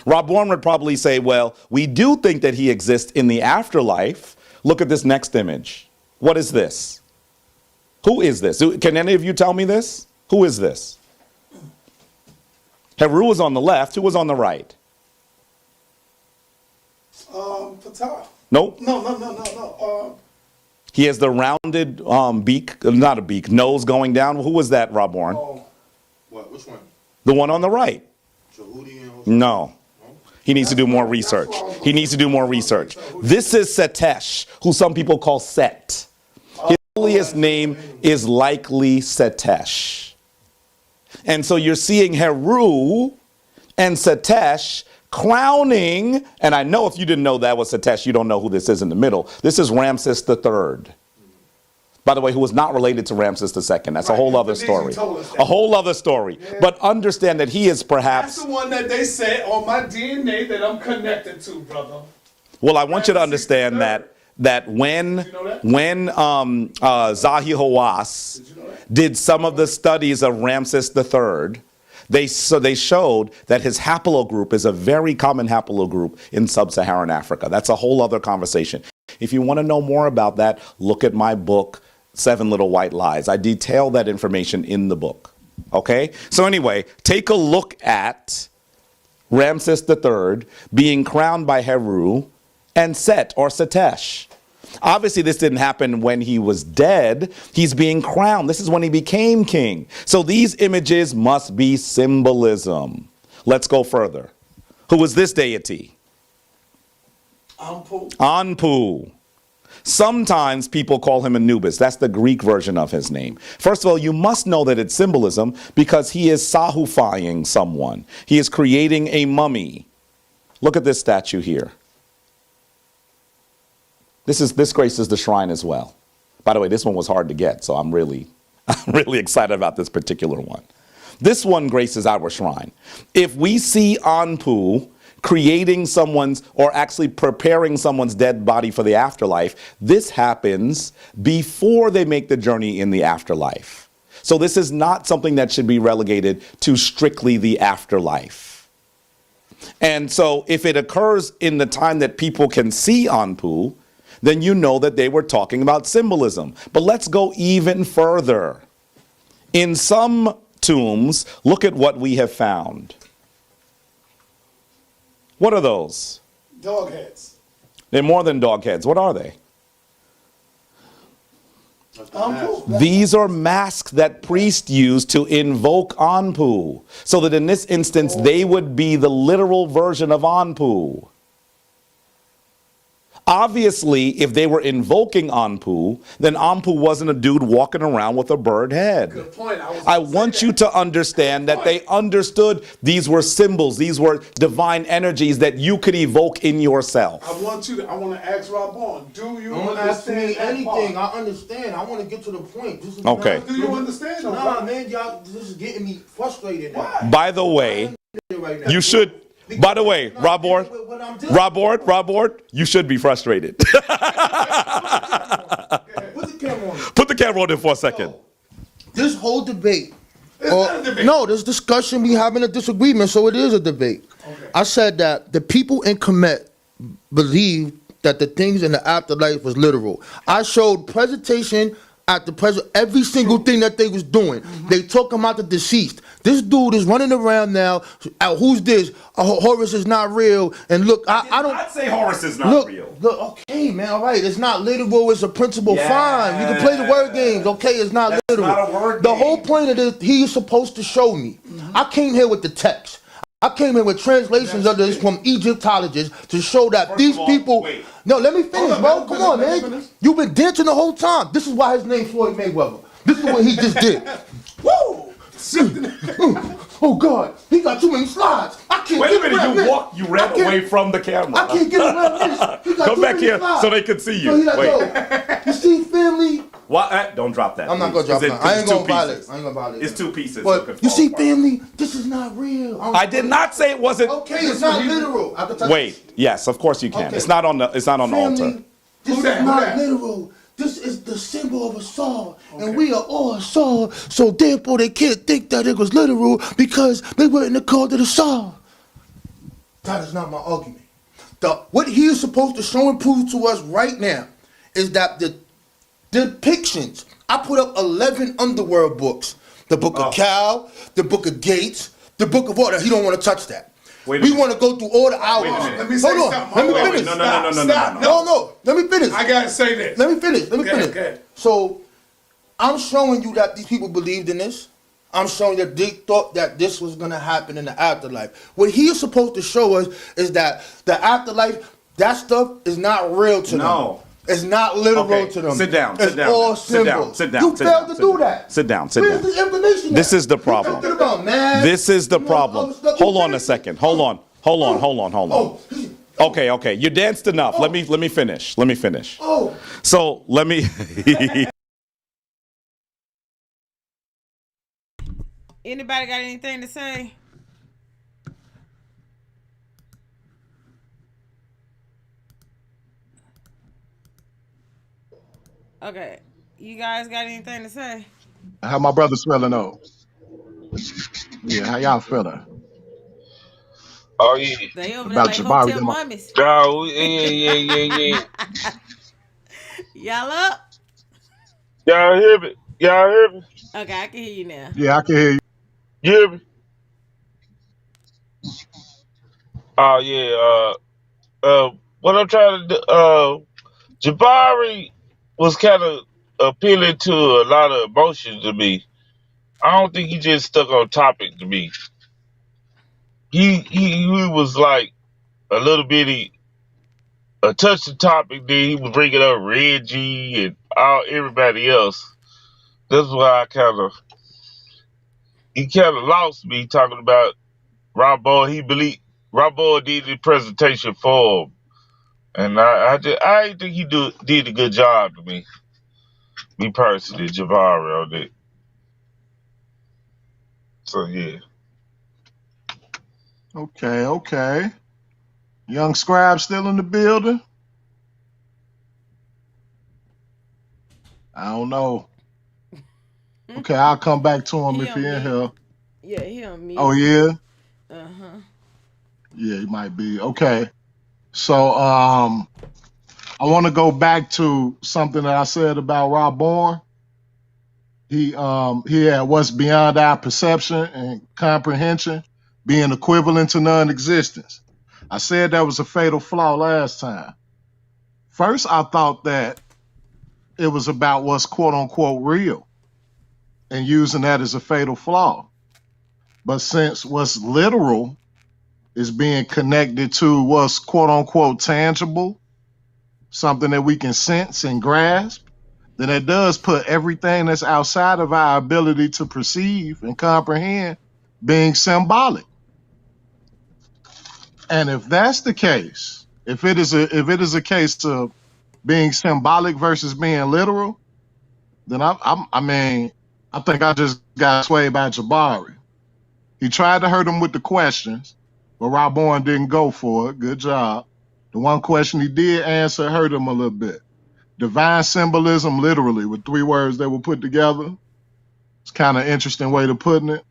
Rob Bourne would probably say, well, we do think that he exists in the afterlife. Look at this next image. What is this? Who is this? Can any of you tell me this? Who is this? Heru was on the left. Who was on the right? Ptah. Nope. No. He has the rounded beak, not a beak, nose going down. Who was that, Rob Bourne? What? Which one? The one on the right. Jehudi and No. He needs to do more research. He needs to do more research. This is Setesh, who some people call Set. His earliest name is likely Setesh. And so you're seeing Heru and Setesh crowning, and I know if you didn't know that was Setesh, you don't know who this is in the middle. This is Ramses III. By the way, who was not related to Ramses II. That's a whole other story. A whole other story. Yeah. But understand that he is perhaps... That's the one that they said on my DNA that I'm connected to, brother. Well, I want you to understand that when Zahi Hawass did some of the studies of Ramses III, they showed that his haplogroup is a very common haplogroup in sub-Saharan Africa. That's a whole other conversation. If you want to know more about that, look at my book, 7 Little White Lies. I detail that information in the book. Okay? So anyway, take a look at Ramses III being crowned by Heru and Set or Setesh. Obviously, this didn't happen when he was dead. He's being crowned. This is when he became king. So these images must be symbolism. Let's go further. Who was this deity? Anpu. Anpu. Sometimes people call him Anubis. That's the Greek version of his name. First of all, you must know that it's symbolism because he is sahufying someone. He is creating a mummy. Look at this statue here. This graces the shrine as well. By the way, this one was hard to get, so I'm really excited about this particular one. This one graces our shrine. If we see Anpu creating someone's, or actually preparing someone's dead body for the afterlife, this happens before they make the journey in the afterlife. So this is not something that should be relegated to strictly the afterlife. And so if it occurs in the time that people can see Anpu, then you know that they were talking about symbolism. But let's go even further. In some tombs, look at what we have found. What are those? Dog heads. They're more than dog heads. What are they? These are masks that priests use to invoke Anpu. So that in this instance, they would be the literal version of Anpu. Obviously, if they were invoking Anpu, then Anpu wasn't a dude walking around with a bird head. Good point. I want you to understand that they understood these were symbols, these were divine energies that you could evoke in yourself. I want to ask Rob Bond, do you Don't ask understand me that anything. part? I understand. I want to get to the point. This is Okay. Do you understand? Nah, man, y'all, this is getting me frustrated now. By the way, Right now. you should, by the way, Rob Ward, you should be frustrated. Put the camera on. Put the camera on there for a second. This whole debate. not a debate. No, this discussion, we having a disagreement, so it is a debate. Okay. I said that the people in Kemet believed that the things in the afterlife was literal. I showed presentation at the present, every single thing that they was doing. They talking about the deceased. This dude is running around now. Who's this? Horus is not real. And look, I don't. I'd say Horus is not real. Look, okay, man, all right. It's not literal. It's a principle. Fine. You can play the word games. Okay, it's not literal. not a word the game. whole point of this, he's supposed to show me. I came here with the text. I came here with translations of this from Egyptologists to show that First these of all, people. wait. No, let me finish, Hold bro. on, Come on, let me man. finish. You've been dancing the whole time. This is why his name's Floyd Mayweather. This is what he just did. Woo! Oh God, he got too many slides. I can't Wait a get minute, around you this. walked, you ran I can't- away from the camera. I can't get around this. He got Come too back many here slides. so they can see you. So he like, Wait. yo, you see, family. What? Don't drop that. I'm not gonna please, drop 'cause that. I ain't it's gonna two violate. pieces. I ain't gonna violate. It's two pieces. so it But could you fall see, apart. family, this is not real. I did not say it wasn't. Okay, it's not literal. I can touch Wait, yes, of course you can. Okay. It's not on the altar. Family, this Who is that? Who not that? literal. This is the symbol of a saw, and we are all a saw. So therefore, they can't think that it was literal because they weren't called it a saw. That is not my argument. What he is supposed to show and prove to us right now is that the depictions. I put up 11 underworld books: the Book of Cal, the Book of Gates, the Book of Order. He don't want to touch that. Wait a We minute. want to go through all the hours. Wait a minute. Let me say Hold on. something. Let me Wait, finish. no. No. Let me finish. I gotta say this. Let me finish. Okay. So, I'm showing you that these people believed in this. I'm showing that they thought that this was gonna happen in the afterlife. What he is supposed to show us is that the afterlife, that stuff is not real to them. No. It's not literal Okay, to them. sit down, It's sit down, all sit down, symbols. sit down, You sit failed down, to sit do down. that. Sit down, sit Where's down. the information? This at? is the You're problem. talking about, man. This is the You know, problem. other stuff. Hold You on a crazy. second. Hold on. Oh, Okay. You danced enough. Let me finish. oh. So let me. Anybody got anything to say? Okay. You guys got anything to say? How my brother feeling though? Yeah, how y'all feeling? Oh yeah. They over there About like Jabari, hotel them- mummies. Oh yeah. Y'all up? Y'all hear me? Y'all hear me? Okay, I can hear you now. Yeah, I can hear you. You hear me? Oh yeah. What I'm trying to do. Jabari was kind of appealing to a lot of emotions to me. I don't think he just stuck on topic to me. He was like a little bitty a touch the topic. Then he was bringing up Reggie and everybody else. That's why he kind of lost me talking about Rob Ball. Rob Ball did the presentation for him, And I think he did a good job to me personally, Jabari on it. So yeah. Okay, okay. Young Scribe still in the building? I don't know. Okay, I'll come back to him He if he on in mute. here. Yeah, he on Oh mute. yeah? Uh-huh. Yeah, he might be. Okay. So I want to go back to something that I said about Rob Bourne. He had what's beyond our perception and comprehension being equivalent to non-existence. I said that was a fatal flaw last time. First, I thought that it was about what's quote unquote real and using that as a fatal flaw. But since what's literal is being connected to what's quote unquote tangible, something that we can sense and grasp, then it does put everything that's outside of our ability to perceive and comprehend being symbolic. And if that's the case, if it is a case of being symbolic versus being literal, then I mean, I think I just got swayed by Jabari. He tried to hurt him with the questions, but Rob Bourne didn't go for it. Good job. The one question he did answer hurt him a little bit. Divine symbolism, literally, with three words that were put together. It's kind of interesting way to putting it.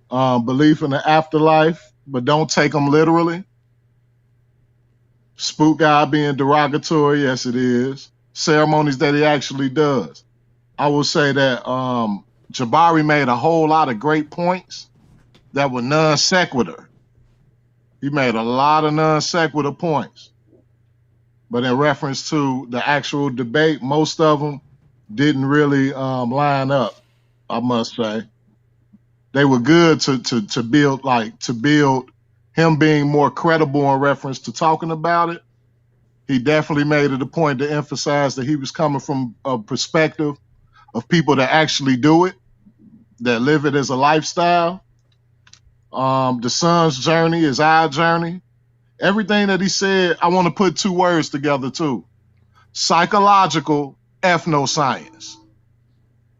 Belief in the afterlife, but don't take them literally. Spook God being derogatory, yes it is. Ceremonies that he actually does. I will say that Jabari made a whole lot of great points that were non sequitur. He made a lot of non sequitur points. But in reference to the actual debate, most of them didn't really line up, I must say. They were good to build him being more credible in reference to talking about it. He definitely made it a point to emphasize that he was coming from a perspective of people that actually do it, that live it as a lifestyle. The son's journey is our journey. Everything that he said, I want to put two words together too. Psychological ethnoscience.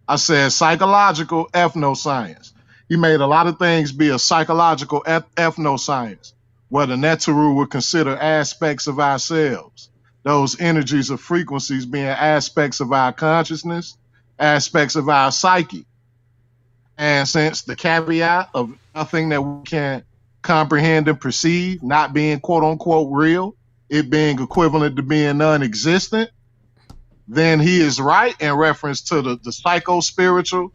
I said psychological ethnoscience. He made a lot of things be a psychological ethnoscience, where the Neteru would consider aspects of ourselves, those energies or frequencies being aspects of our consciousness, aspects of our psyche. And since the caveat of nothing that we can comprehend and perceive, not being quote unquote real, it being equivalent to being non existent, then he is right in reference to the psycho spiritual,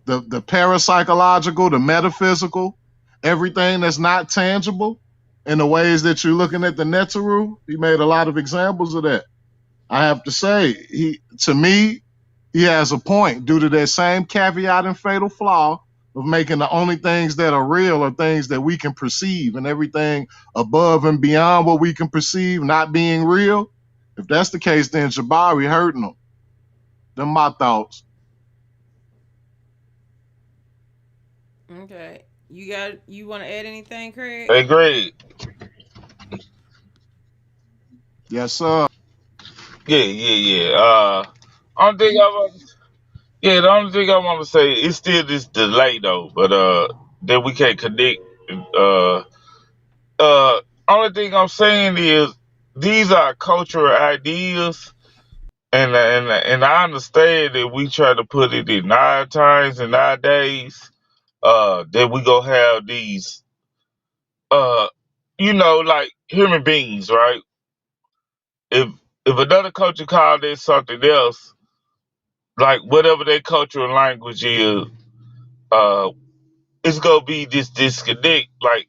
the parapsychological, the metaphysical, everything that's not tangible, in the ways that you're looking at the Neteru. He made a lot of examples of that. I have to say, to me, he has a point due to that same caveat and fatal flaw of making the only things that are real are things that we can perceive, and everything above and beyond what we can perceive not being real. If that's the case, then Jabari hurting him. Them my thoughts. Okay. You want to add anything, Craig? Hey Greg. Yes, sir. Yeah. Only thing I want the only thing I want to say is still this delay though, but that we can't connect. Uh, Only thing I'm saying is these are cultural ideas, and I understand that we try to put it in our times and nowadays. That we go have these, uh, like human beings, right? If another culture called it something else, like whatever their cultural language is, uh, it's gonna be this disconnect. Like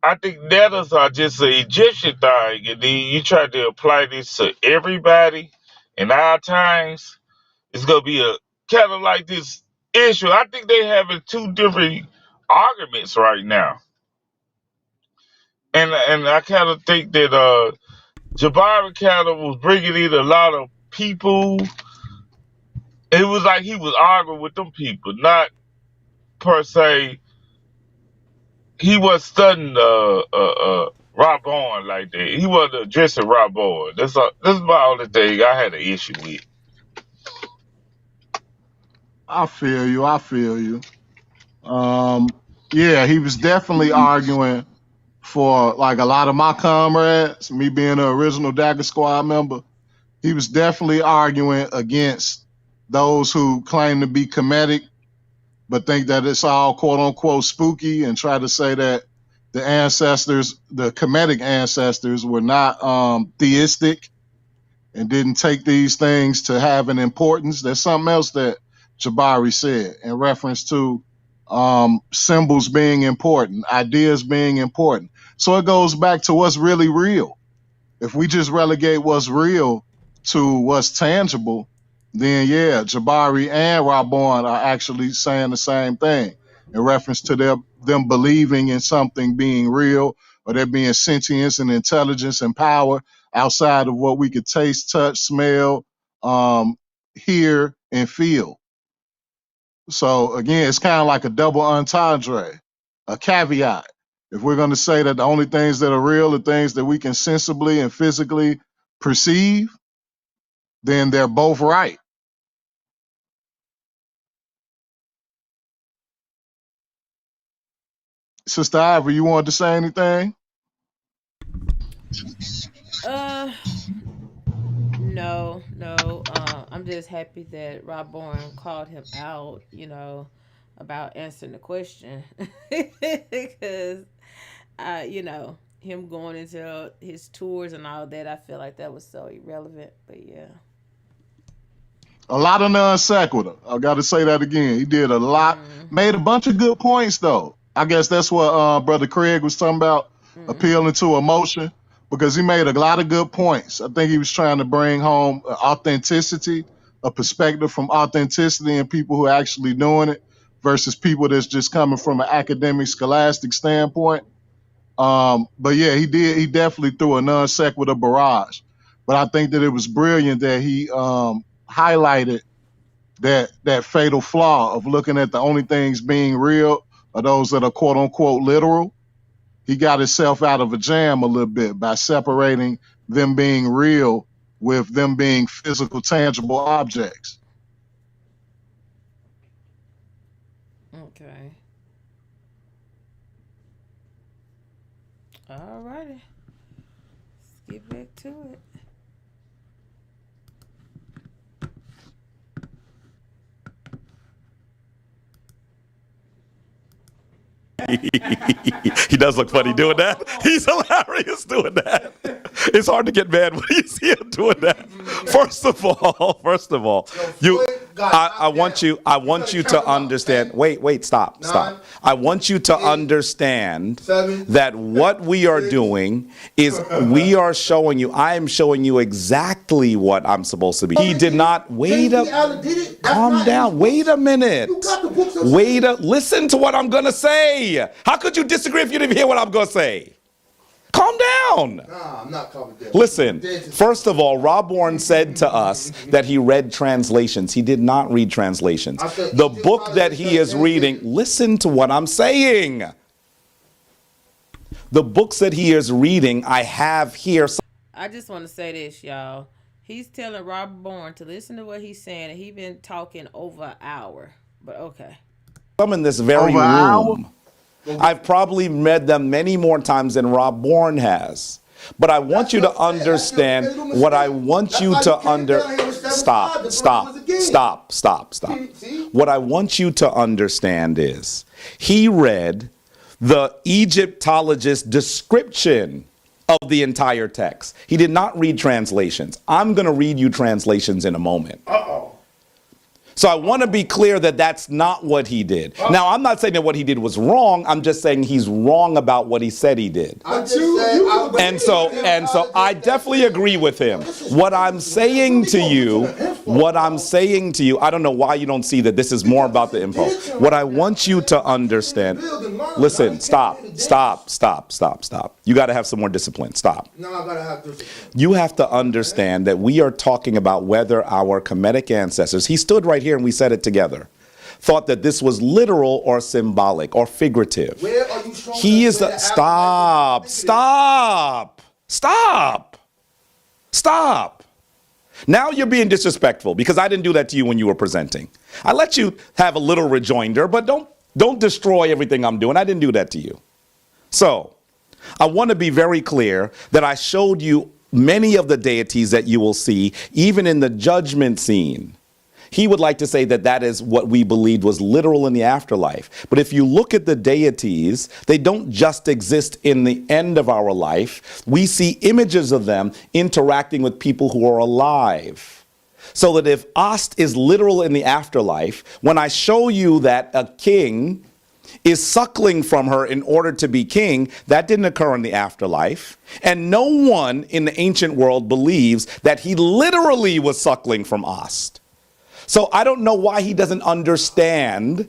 I think letters are just an Egyptian thing, and then you try to apply this to everybody in our times. It's gonna be a kind of like this issue. I think they having two different arguments right now, and I kind of think that Jabari kind of was bringing in a lot of people. It was like he was arguing with them people, not per se. He was studying Rob Bowen like that. He wasn't addressing Rob Bowen. That's about the only thing I had an issue with. I feel you. I feel you. Um, yeah, he was definitely arguing for like a lot of my comrades, me being the original Dagger Squad member. He was definitely arguing against those who claim to be Kemetic, but think that it's all quote unquote spooky and try to say that the ancestors, the Kemetic ancestors, were not theistic and didn't take these things to have an importance. There's something else that Jabari said in reference to symbols being important, ideas being important. So it goes back to what's really real. If we just relegate what's real to what's tangible, then yeah, Jabari and Rabon are actually saying the same thing in reference to them believing in something being real or there being sentience and intelligence and power outside of what we could taste, touch, smell, hear, and feel. So again, it's kind of like a double entendre, a caveat. If we're going to say that the only things that are real are things that we can sensibly and physically perceive, then they're both right. Sister Ivory, you wanted to say anything? No, no. I'm just happy that Rob Bourne called him out, about answering the question. Because, him going into his tours and all that, I feel like that was so irrelevant. But yeah. A lot of non sequitur. I got to say that again. He did a lot, made a bunch of good points though. I guess that's what Brother Craig was talking about, appealing to emotion, because he made a lot of good points. I think he was trying to bring home authenticity, a perspective from authenticity and people who are actually doing it versus people that's just coming from an academic, scholastic standpoint. But yeah, he definitely threw a non sequitur barrage. But I think that it was brilliant that he highlighted that fatal flaw of looking at the only things being real are those that are quote unquote literal. He got himself out of a jam a little bit by separating them being real with them being physical, tangible objects. Okay. All righty. Let's get back to it. He does look funny doing that. He's hilarious doing that. It's hard to get mad when you see him doing that. First of all, I want you to understand. Wait, stop. I want you to understand that what we are doing is we are showing you. I am showing you exactly what I'm supposed to be. He did not. Calm down. Wait a minute. Listen to what I'm gonna say. How could you disagree if you didn't hear what I'm gonna say? Calm down. Nah, I'm not calming down. Listen, first of all, Rob Bourne said to us that he read translations. He did not read translations. The book that he is reading, listen to what I'm saying. The books that he is reading, I have here. I just want to say this, y'all. He's telling Robert Bourne to listen to what he's saying, and he's been talking over an hour. But okay. I'm in this very room. I've probably read them many more times than Rob Bourne has. But I want you to understand what I want you to Stop. What I want you to understand is he read the Egyptologist description of the entire text. He did not read translations. I'm going to read you translations in a moment. So I want to be clear that that's not what he did. Now, I'm not saying that what he did was wrong. I'm just saying he's wrong about what he said he did. And so I definitely agree with him. What I'm saying to you, I don't know why you don't see that this is more about the info. What I want you to understand, listen, stop. You got to have some more discipline. Stop. No, I gotta have discipline. You have to understand that we are talking about whether our Kemetic ancestors, he stood right here and we said it together. thought that this was literal or symbolic or figurative. Where are you showing He us is where the the stop. Now you're being disrespectful because I didn't do that to you when you were presenting. I let you have a little rejoinder, but don't destroy everything I'm doing. I didn't do that to you. So I want to be very clear that I showed you many of the deities that you will see, even in the judgment scene. He would like to say that that is what we believed was literal in the afterlife. But if you look at the deities, they don't just exist in the end of our life. We see images of them interacting with people who are alive. So that if Ast is literal in the afterlife, when I show you that a king is suckling from her in order to be king, that didn't occur in the afterlife. And no one in the ancient world believes that he literally was suckling from Ast. So I don't know why he doesn't understand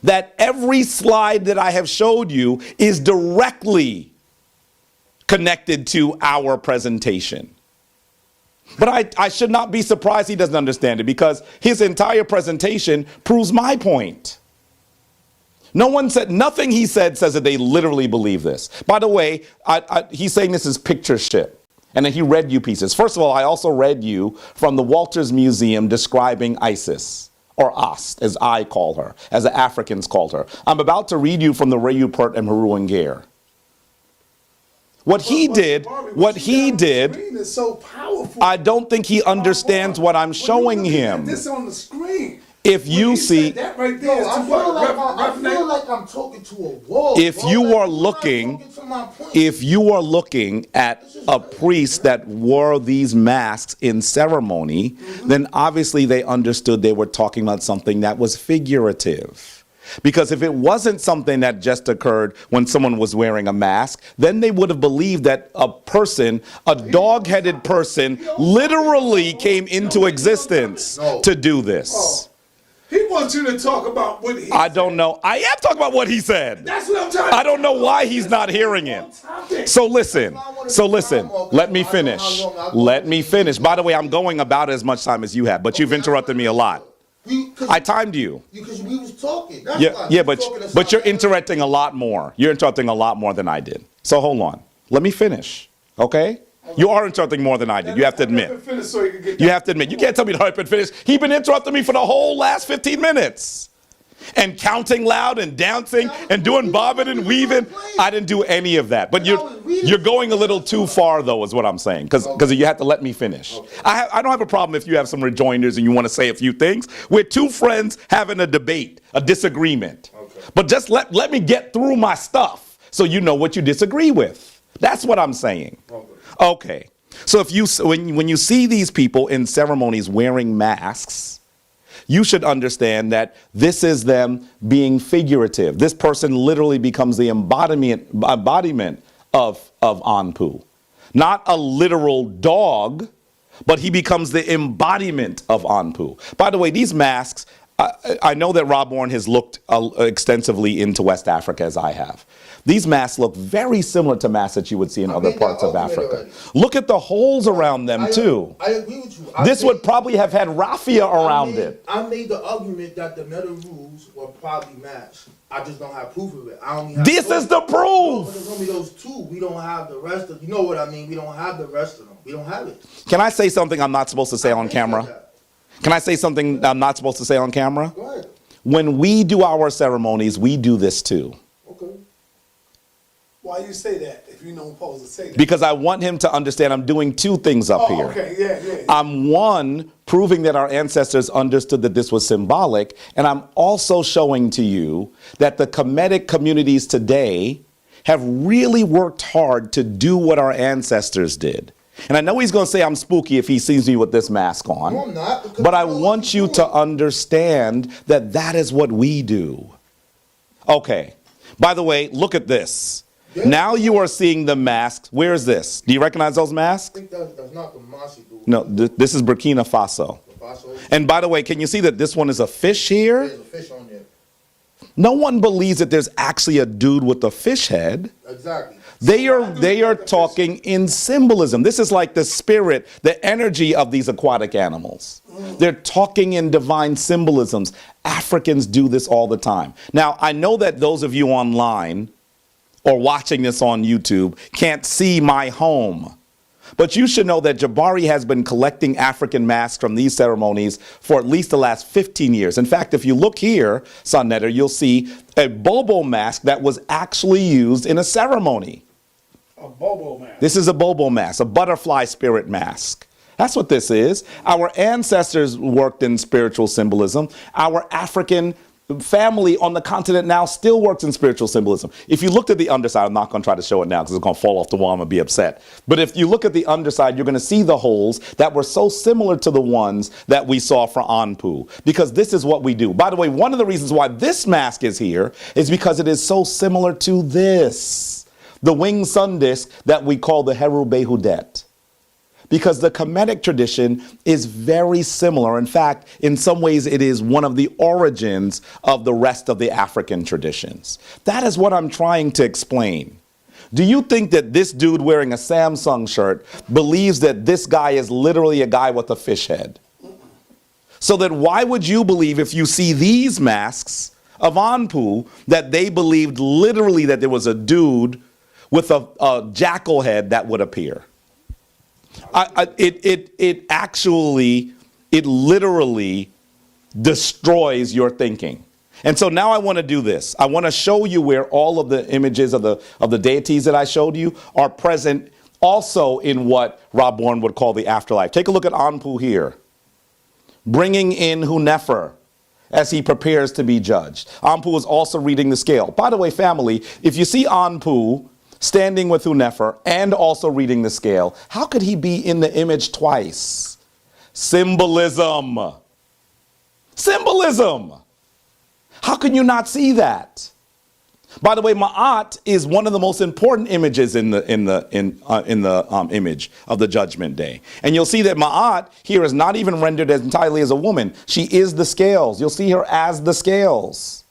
that every slide that I have showed you is directly connected to our presentation. But I should not be surprised he doesn't understand it, because his entire presentation proves my point. No one said, nothing he said says that they literally believe this. By the way, he's saying this is picture shit. And then he read you pieces. First of all, I also read you from the Walters Museum describing Isis, or Ast, as I call her, as the Africans called her. I'm about to read you from the Rayupert and Haruangir. What he did, is so powerful. I don't think he understands what I'm showing him. This on the screen. If you see, that right there is I feel like I'm talking to a wall. if you are looking at a priest that wore these masks in ceremony, then obviously they understood they were talking about something that was figurative. Because if it wasn't something that just occurred when someone was wearing a mask, then they would have believed that a person, a dog-headed person, literally came into existence to do this. He wants you to talk about what he I don't know. I am talking about what he said. That's what I'm trying to I don't know why he's not hearing it. So listen. Let me finish. By the way, I'm going about as much time as you have, but you've interrupted me a lot. I timed you. Because we was talking. But you're interrupting a lot more. You're interrupting a lot more than I did. So hold on. Let me finish. Okay? You are interrupting more than I did. You have to admit. You have to admit. You can't tell me to hurry up and finish. He's been interrupting me for the whole last 15 minutes. And counting loud and dancing and doing bobbing and weaving. I didn't do any of that. But you're going a little too far, though, is what I'm saying. Because you have to let me finish. I don't have a problem if you have some rejoinders and you want to say a few things. We're two friends having a debate, a disagreement. But just let me get through my stuff so you know what you disagree with. That's what I'm saying. Okay. So when you see these people in ceremonies wearing masks, you should understand that this is them being figurative. This person literally becomes the embodiment of Anpu. Not a literal dog, but he becomes the embodiment of Anpu. By the way, these masks, I know that Rob Warren has looked extensively into West Africa, as I have. These masks look very similar to masks that you would see in other parts of Africa. Look at the holes around them, too. I agree with you. This would probably have had raffia around it. I made the argument that the metal rules were probably matched. I just don't have proof of it. I only have This is the proof! But there's only those two. We don't have the rest of, you know what I mean? We don't have the rest of them. We don't have it. Can I say something I'm not supposed to say on camera? Can I say something I'm not supposed to say on camera? Go ahead. When we do our ceremonies, we do this too. Okay. Why you say that if you're not supposed to say that? Because I want him to understand I'm doing two things up here. Okay, yeah. I'm one, proving that our ancestors understood that this was symbolic, and I'm also showing to you that the Kemetic communities today have really worked hard to do what our ancestors did. And I know he's going to say I'm spooky if he sees me with this mask on. No, I'm not. But I want you to understand that that is what we do. Okay. By the way, look at this. Yeah. Now you are seeing the masks. Where is this? Do you recognize those masks? I think that's not the Masi dude. No, this is Burkina Faso. And by the way, can you see that this one is a fish here? There's a fish on there. No one believes that there's actually a dude with a fish head. Exactly. They are talking in symbolism. This is like the spirit, the energy of these aquatic animals. They're talking in divine symbolisms. Africans do this all the time. Now, I know that those of you online or watching this on YouTube can't see my home. But you should know that Jabari has been collecting African masks from these ceremonies for at least the last 15 years. In fact, if you look here, Sonetta, you'll see a Bobo mask that was actually used in a ceremony. A Bobo mask. This is a Bobo mask, a butterfly spirit mask. That's what this is. Our ancestors worked in spiritual symbolism. Our African family on the continent now still works in spiritual symbolism. If you looked at the underside, I'm not going to try to show it now because it's going to fall off the wall. I'm going to be upset. But if you look at the underside, you're going to see the holes that were so similar to the ones that we saw for Anpu, because this is what we do. By the way, one of the reasons why this mask is here is because it is so similar to this, the winged sun disk that we call the Heru Behudet. Because the Kemetic tradition is very similar. In fact, in some ways, it is one of the origins of the rest of the African traditions. That is what I'm trying to explain. Do you think that this dude wearing a Samsung shirt believes that this guy is literally a guy with a fish head? So that why would you believe, if you see these masks of Anpu, that they believed literally that there was a dude with a jackal head that would appear? It literally destroys your thinking. And so now I want to do this. I want to show you where all of the images of the deities that I showed you are present also in what Rob Bourne would call the afterlife. Take a look at Anpu here, bringing in Hunefer as he prepares to be judged. Anpu is also reading the scale. By the way, family, if you see Anpu standing with Hunefer and also reading the scale, how could he be in the image twice? Symbolism. Symbolism. How can you not see that? By the way, Ma'at is one of the most important images in the image of the Judgment Day. And you'll see that Ma'at here is not even rendered as entirely as a woman. She is the scales. You'll see her as the scales.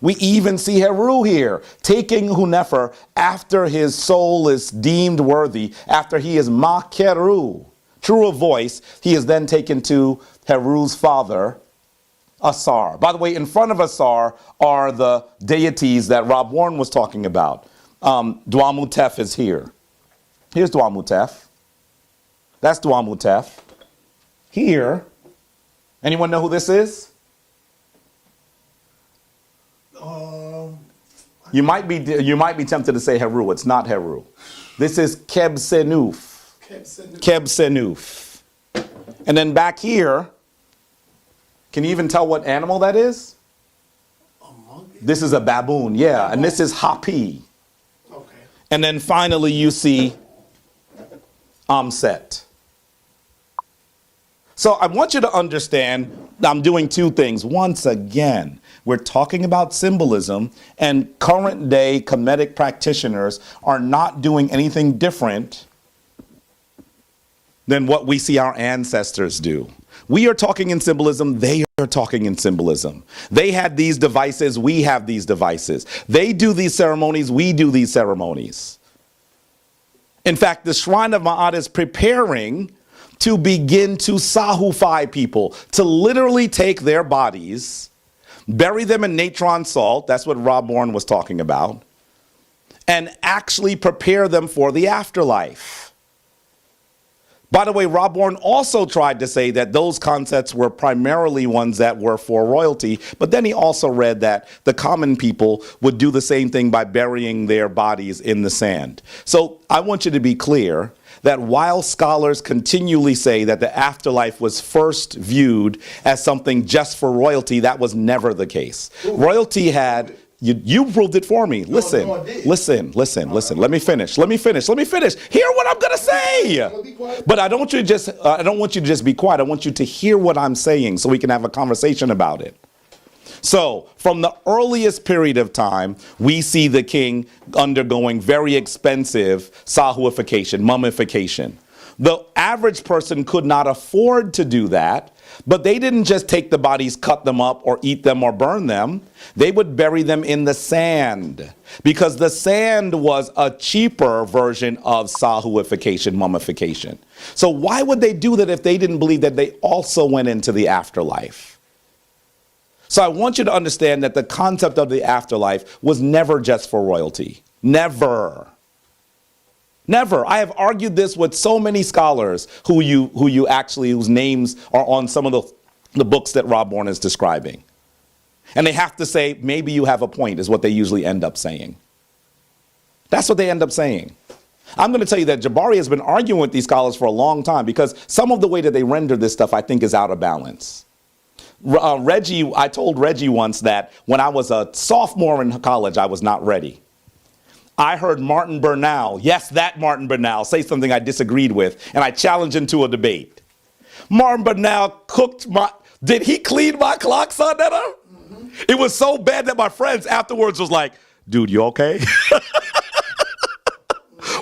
We even see Heru here, taking Hunefer after his soul is deemed worthy, after he is Makeru, true of voice. He is then taken to Heru's father, Asar. By the way, in front of Asar are the deities that Rob Warren was talking about. Duamutef is here. Here's Duamutef. That's Duamutef. Here, anyone know who this is? You might be tempted to say Heru. It's not Heru. This is Kebsenuf. Kebsenuf. And then back here, can you even tell what animal that is? A monkey. This is a baboon, yeah. And this is Hapi. Okay. And then finally you see Amset. So I want you to understand, I'm doing two things. Once again, we're talking about symbolism, and current day Kemetic practitioners are not doing anything different than what we see our ancestors do. We are talking in symbolism, they are talking in symbolism. They had these devices, we have these devices. They do these ceremonies, we do these ceremonies. In fact, the Shrine of Ma'at is preparing to begin to sahufy people, to literally take their bodies, bury them in natron salt, that's what Rob Bourne was talking about, and actually prepare them for the afterlife. By the way, Rob Bourne also tried to say that those concepts were primarily ones that were for royalty, but then he also read that the common people would do the same thing by burying their bodies in the sand. So I want you to be clear that while scholars continually say that the afterlife was first viewed as something just for royalty, that was never the case. Royalty had... You proved it for me. Listen. Let me finish. Hear what I'm gonna say. But I don't want you to just be quiet. I want you to hear what I'm saying so we can have a conversation about it. So, from the earliest period of time, we see the king undergoing very expensive sahuification, mummification. The average person could not afford to do that, but they didn't just take the bodies, cut them up, or eat them or burn them. They would bury them in the sand because the sand was a cheaper version of sahuification, mummification. So why would they do that if they didn't believe that they also went into the afterlife? So I want you to understand that the concept of the afterlife was never just for royalty. Never. Never. I have argued this with so many scholars whose names are on some of the books that Rob Bourne is describing. And they have to say, maybe you have a point, is what they usually end up saying. That's what they end up saying. I'm going to tell you that Jabari has been arguing with these scholars for a long time because some of the way that they render this stuff, I think, is out of balance. I told Reggie once that when I was a sophomore in college, I was not ready. I heard Martin Bernal, yes, that Martin Bernal, say something I disagreed with, and I challenged him to a debate. Martin Bernal did he clean my clock, son? Mm-hmm. It was so bad that my friends afterwards was like, dude, you okay?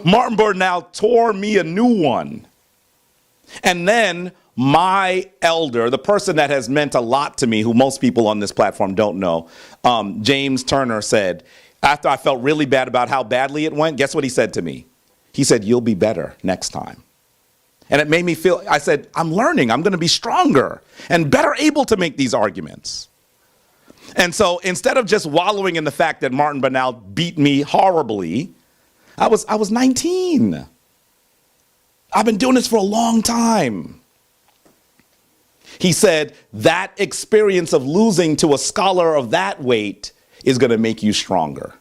Martin Bernal tore me a new one. And then my elder, the person that has meant a lot to me, who most people on this platform don't know, James Turner said, after I felt really bad about how badly it went, guess what he said to me? He said, you'll be better next time. And it made me feel, I said, I'm learning. I'm going to be stronger and better able to make these arguments. And so instead of just wallowing in the fact that Martin Bernal beat me horribly, I was 19. I've been doing this for a long time. He said that experience of losing to a scholar of that weight is going to make you stronger.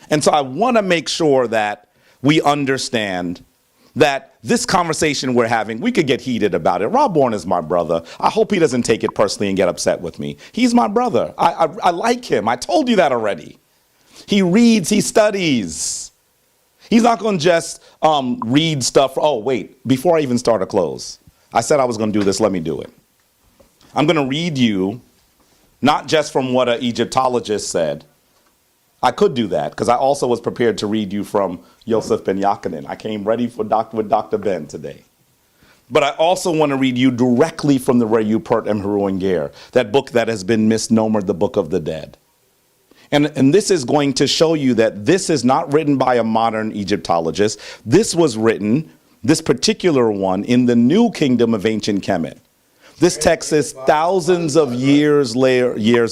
And so I want to make sure that we understand that this conversation we're having, we could get heated about it. Rob Bourne is my brother. I hope he doesn't take it personally and get upset with me. He's my brother. I like him. I told you that already. He reads, he studies. He's not going to just read stuff. Oh, wait, before I even start or close, I said I was going to do this. Let me do it. I'm going to read you not just from what an Egyptologist said. I could do that because I also was prepared to read you from Yosef Ben Yachanan. I came ready with Dr. Ben today. But I also want to read you directly from the Rayupert and Ger, that book that has been misnomered the Book of the Dead. And this is going to show you that this is not written by a modern Egyptologist. This was written, this particular one, in the New Kingdom of Ancient Kemet. This text is thousands of years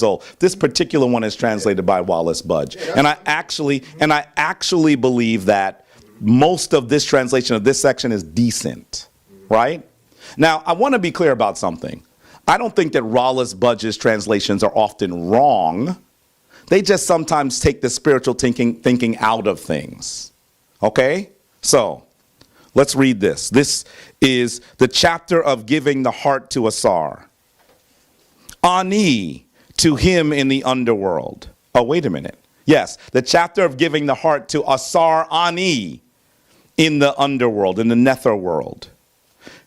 old. This particular one is translated by Wallace Budge. And I actually believe that most of this translation of this section is decent, right? Now, I want to be clear about something. I don't think that Wallace Budge's translations are often wrong. They just sometimes take the spiritual thinking out of things. Okay? So, let's read this. This is the chapter of giving the heart to Asar. Ani, to him in the underworld. Oh, wait a minute. Yes, the chapter of giving the heart to Asar Ani in the underworld, in the nether world.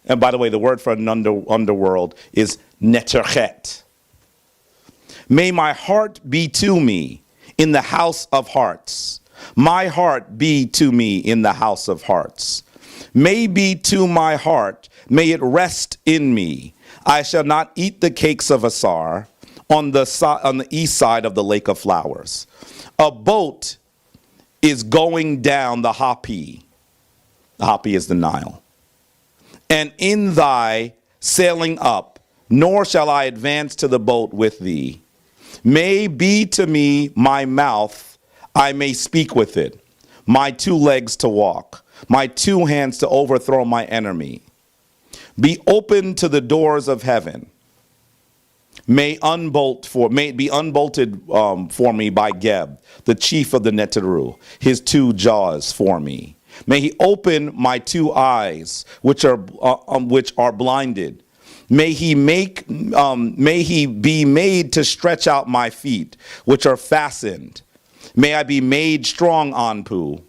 And by the way, the word for an underworld is neterchet. May my heart be to me in the house of hearts. My heart be to me in the house of hearts. May be to my heart, may it rest in me. I shall not eat the cakes of Asar on the east side of the lake of flowers. A boat is going down the Hapi. The Hapi is the Nile. And in thy sailing up, nor shall I advance to the boat with thee. May be to me my mouth, I may speak with it, my 2 legs to walk, my 2 hands to overthrow my enemy. Be open to the doors of heaven. May it be unbolted for me by Geb, the chief of the Neteru, his 2 jaws for me. May he open my 2 eyes, which are blinded. May he be made to stretch out my feet, which are fastened. May I be made strong, Anpu.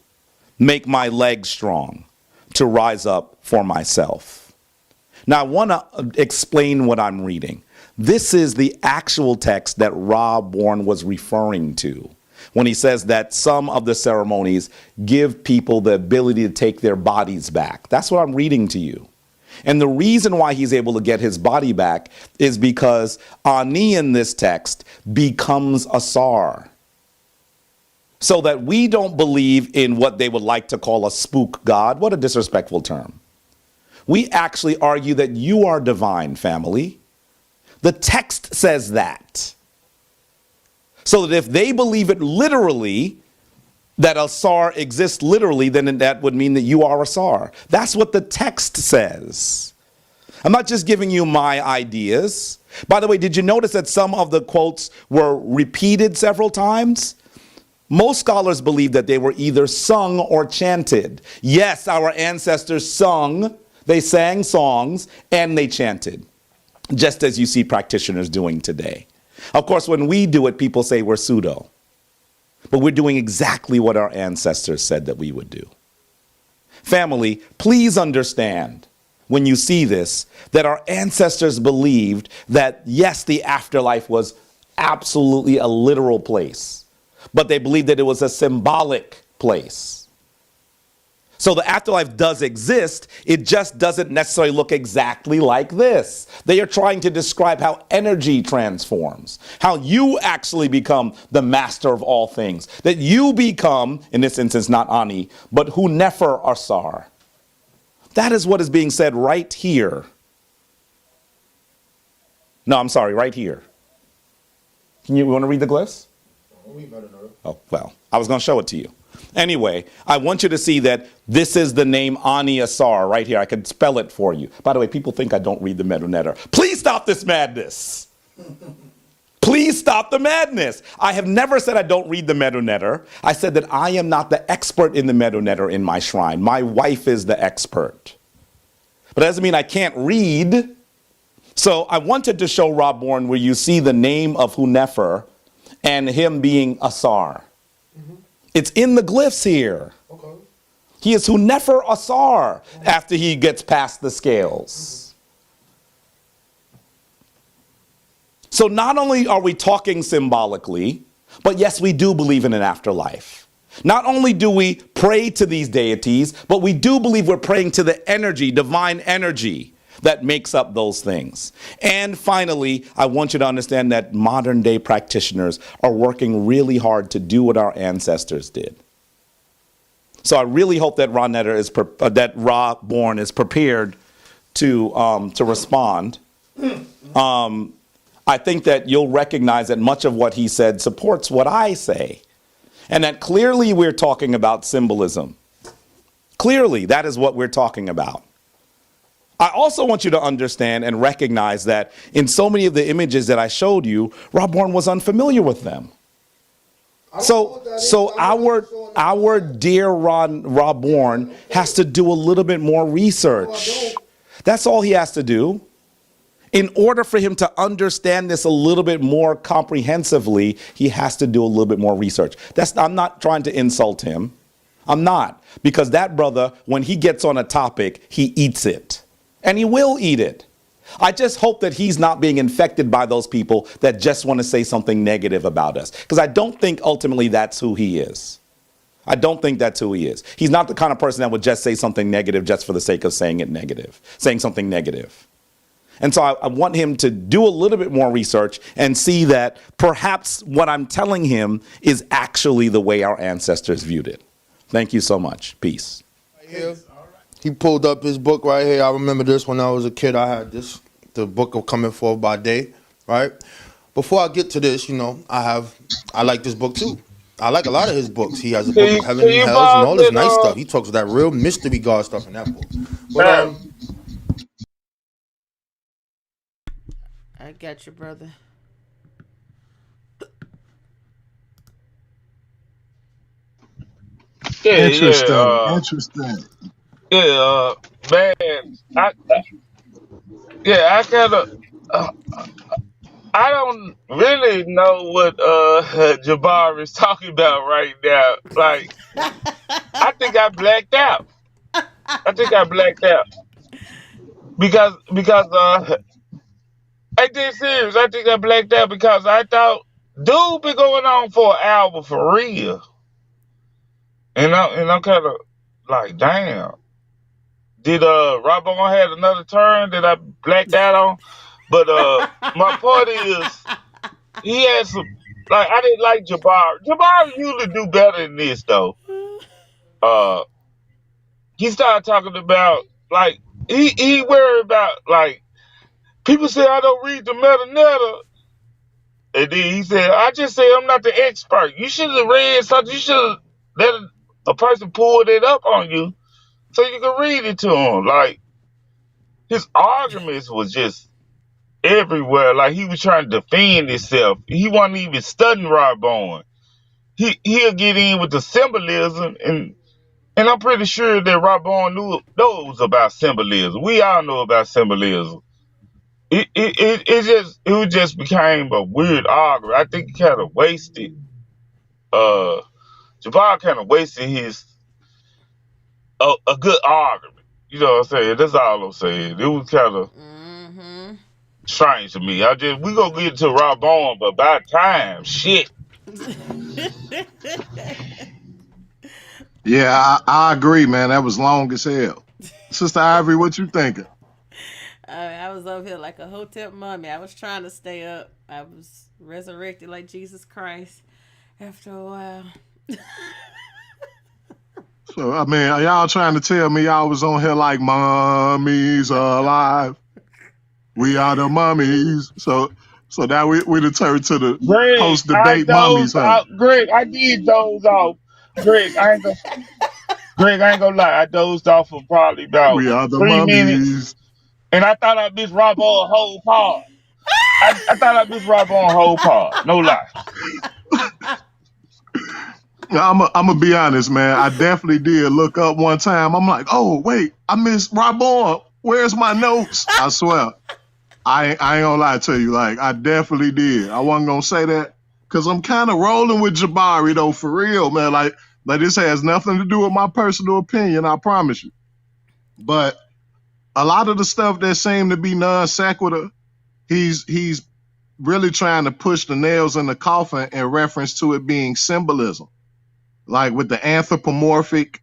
Make my legs strong to rise up for myself. Now, I want to explain what I'm reading. This is the actual text that Rob Bourne was referring to. when he says that some of the ceremonies give people the ability to take their bodies back. That's what I'm reading to you. And the reason why he's able to get his body back is because Ani in this text becomes a Sar. So that we don't believe in what they would like to call a spook god. What a disrespectful term. We actually argue that you are divine, family. The text says that. So that if they believe it literally, that a Sar exists literally, then that would mean that you are a Sar. That's what the text says. I'm not just giving you my ideas. By the way, did you notice that some of the quotes were repeated several times? Most scholars believe that they were either sung or chanted. Yes, our ancestors sung, they sang songs, and they chanted, just as you see practitioners doing today. Of course, when we do it, people say we're pseudo. But we're doing exactly what our ancestors said that we would do. Family, please understand, when you see this, that our ancestors believed that, yes, the afterlife was absolutely a literal place. But they believed that it was a symbolic place. So the afterlife does exist, it just doesn't necessarily look exactly like this. They are trying to describe how energy transforms, how you actually become the master of all things, that you become, in this instance, not Ani, but Hu Nefer Asar. That is what is being said right here. No, I'm sorry, right here. You want to read the glyphs? Oh, well, I was going to show it to you. Anyway, I want you to see that this is the name Ani Asar right here. I can spell it for you. By the way, people think I don't read the Medunetter. Please stop this madness. Please stop the madness. I have never said I don't read the Medunetter. I said that I am not the expert in the Medunetter in my shrine. My wife is the expert. But that doesn't mean I can't read. So I wanted to show Rob Bourne where you see the name of Hu Nefer and him being Asar. Mm-hmm. It's in the glyphs here. Okay. He is Hu Nefer Asar after he gets past the scales. Mm-hmm. So not only are we talking symbolically, but yes, we do believe in an afterlife. Not only do we pray to these deities, but we do believe we're praying to the energy, divine energy, that makes up those things. And finally, I want you to understand that modern day practitioners are working really hard to do what our ancestors did. So I really hope that Ra Bourne is prepared to respond. I think that you'll recognize that much of what he said supports what I say, and that clearly we're talking about symbolism. Clearly, that is what we're talking about. I also want you to understand and recognize that in so many of the images that I showed you, Rob Bourne was unfamiliar with them. So our dear Rob Bourne has to do a little bit more research. That's all he has to do. In order for him to understand this a little bit more comprehensively, he has to do a little bit more research. I'm not trying to insult him. I'm not. Because that brother, when he gets on a topic, he eats it. And he will eat it. I just hope that he's not being infected by those people that just want to say something negative about us. Because I don't think ultimately that's who he is. I don't think that's who he is. He's not the kind of person that would just say something negative just for the sake of saying something negative. And so I want him to do a little bit more research and see that perhaps what I'm telling him is actually the way our ancestors viewed it. Thank you so much. Peace. He pulled up his book right here. I remember this when I was a kid. I had this, the book of Coming Forth by Day, right? Before I get to this, I like this book too. I like a lot of his books. He has a book of Heaven and Hells and all this nice stuff. He talks that real mystery God stuff in that book. But I got you, brother. Interesting. Yeah, man. I kind of. I don't really know what Jabbar is talking about right now. Like, I think I blacked out. Because I did serious. I think I blacked out because I thought Dude been going on for an hour for real, and I'm kind of like, damn. Did Rob had another turn that I blacked out on? But my point is, he had some. Like I didn't like Jabari. Jabari usually do better than this though. Uh, he started talking about like he worried about like people say I don't read the meta, and then he said I just say I'm not the expert. You should have read something. You should have let a person pull it up on you so you can read it to him. Like his arguments was just everywhere. Like he was trying to defend himself. He wasn't even studying Rob Bowen. He'll get in with the symbolism and I'm pretty sure that Rob Bowen knows about symbolism. We all know about symbolism. It just became a weird argument. I think he kind of wasted Jabbar kind of wasted his a good argument. You know what I'm saying? That's all I'm saying. It was kind of Mm-hmm. strange to me. We gonna get to Rob Bowen, but by time, shit. Yeah, I agree, man. That was long as hell. Sister Ivory, what you thinking? I was over here like a hotel mummy. I was trying to stay up. I was resurrected like Jesus Christ after a while. So I mean, are y'all trying to tell me y'all was on here like mummies are alive? We are the mummies. So now we done turned to the Greg, post debate mummies, huh? Greg, I did doze off. Greg, Greg, I ain't gonna lie. I dozed off for probably about We are the 3 minutes, mummies. and I thought I missed Rob on whole part. I thought I missed Rob on whole part. No lie. I'm gonna be honest, man. I definitely did look up one time. I'm like, oh wait, I missed Rabon. Where's my notes? I swear, I ain't gonna lie to you. Like, I definitely did. I wasn't gonna say that because I'm kind of rolling with Jabari though, for real, man. Like this has nothing to do with my personal opinion. I promise you. But a lot of the stuff that seemed to be non sequitur, he's really trying to push the nails in the coffin in reference to it being symbolism, like with the anthropomorphic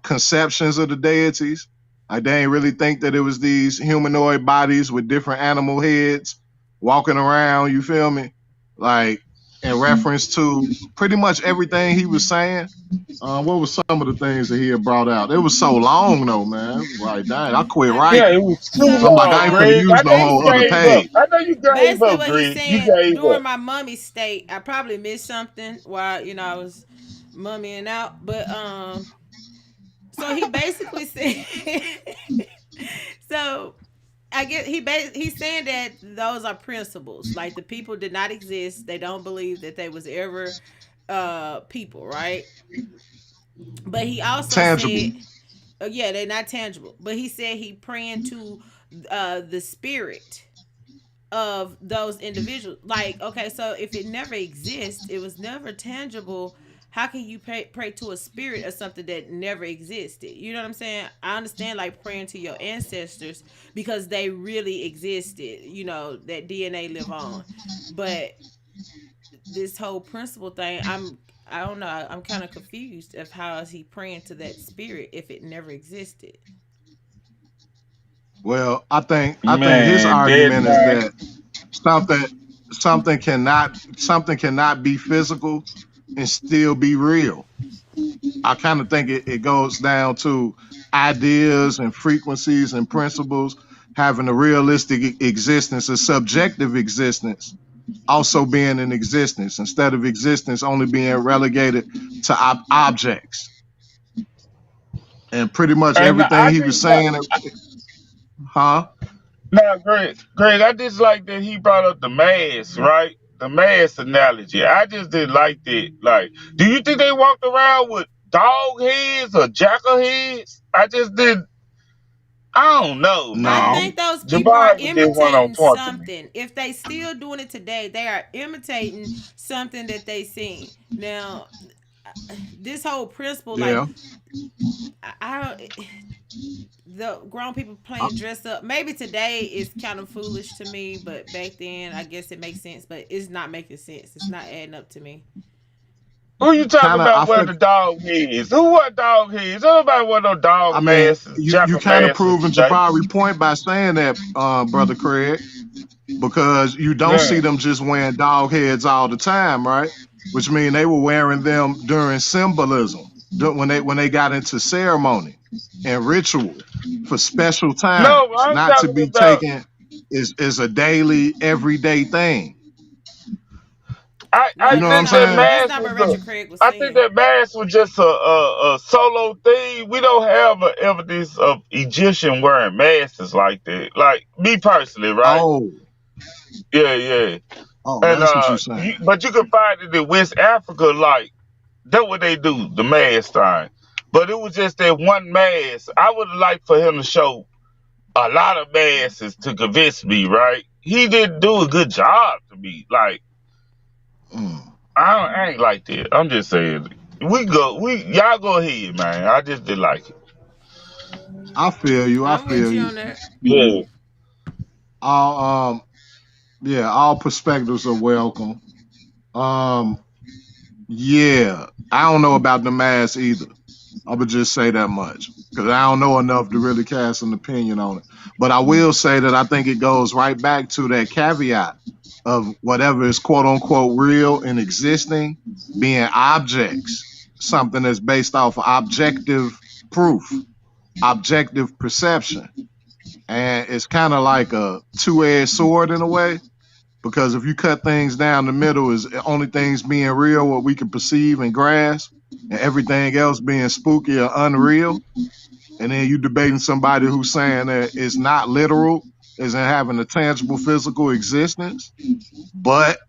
conceptions of the deities. Like they ain't really think that it was these humanoid bodies with different animal heads walking around, you feel me? Like in reference to pretty much everything he was saying. What was some of the things that he had brought out? It was so long though, man. It was like, dang, I quit Yeah, writing. it was too I'm So like, I long, ain't finna Greg. use I no know you whole other gave up. page. I know you gave basically up, what he's Greg. You saying, gave during up. my mummy state, I probably missed something while I was mummying out. But so he basically said so I guess he's saying that those are principles. Like the people did not exist. They don't believe that they was ever people, right? But he also Tangible. said, yeah, they're not tangible. But he said he praying to the spirit of those individuals. Like, okay, so if it never exists, it was never tangible. How can you pray to a spirit or something that never existed? You know what I'm saying? I understand like praying to your ancestors because they really existed. That DNA live on. But this whole principle thing, I don't know. I'm kind of confused of how is he praying to that spirit if it never existed. Well, I think his Man, that argument is man. that something something cannot be physical and still be real. I kind of think it goes down to ideas and frequencies and principles having a realistic existence, a subjective existence, also being in existence instead of existence only being relegated to objects. And pretty much And everything I he was just like, saying, huh? now, Greg, I just like that he brought up the mask, right? The mask analogy. I just didn't like that. Like, do you think they walked around with dog heads or jackal heads? I just didn't. I don't know, I No. man. think those people are Jabari just went on imitating point to me. something. If they still doing it today, they are imitating something that they seen. Now, this whole principle, like Yeah. I don't. The grown people playing dress up. Maybe today is kind of foolish to me, but back then I guess it makes sense. But it's not making sense. It's not adding up to me. Who you talking Kind of. about wearing the dog heads? Who wear dog heads? Nobody wear no I dog mean, masks, you jackal kind of masks proving today. Jabari's point by saying that, brother Craig, because you don't Yeah. see them just wearing dog heads all the time, right? Which means they were wearing them during symbolism, when they got into ceremony and ritual for special No, times, I'm not to talking be about. taken is a daily, everyday thing. I You know No, what that's I'm think not that what saying? that's mask not what was Richard Craig was I think saying. that mask was just a solo thing. We don't have a evidence of Egyptian wearing masks like that. Like me personally, right? Oh, Yeah, yeah. oh, And that's what you're saying. but you can find it in West Africa, like that's what they do, the mask thing. But it was just that one mask. I would have liked for him to show a lot of masks to convince me, right? He didn't do a good job to me. Like Mm. I ain't like that. I'm just saying. Y'all go ahead, man. I just didn't like it. I feel you. I I'm with feel you you. on that. Yeah. All yeah, all perspectives are welcome. Um, yeah, I don't know about the mask either. I would just say that much because I don't know enough to really cast an opinion on it. But I will say that I think it goes right back to that caveat of whatever is quote unquote real and existing being objects, something that's based off of objective proof, objective perception. And it's kind of like a two-edged sword in a way, because if you cut things down the middle, is only things being real what we can perceive and grasp, and everything else being spooky or unreal. And then you debating somebody who's saying that it's not literal, isn't having a tangible physical existence, but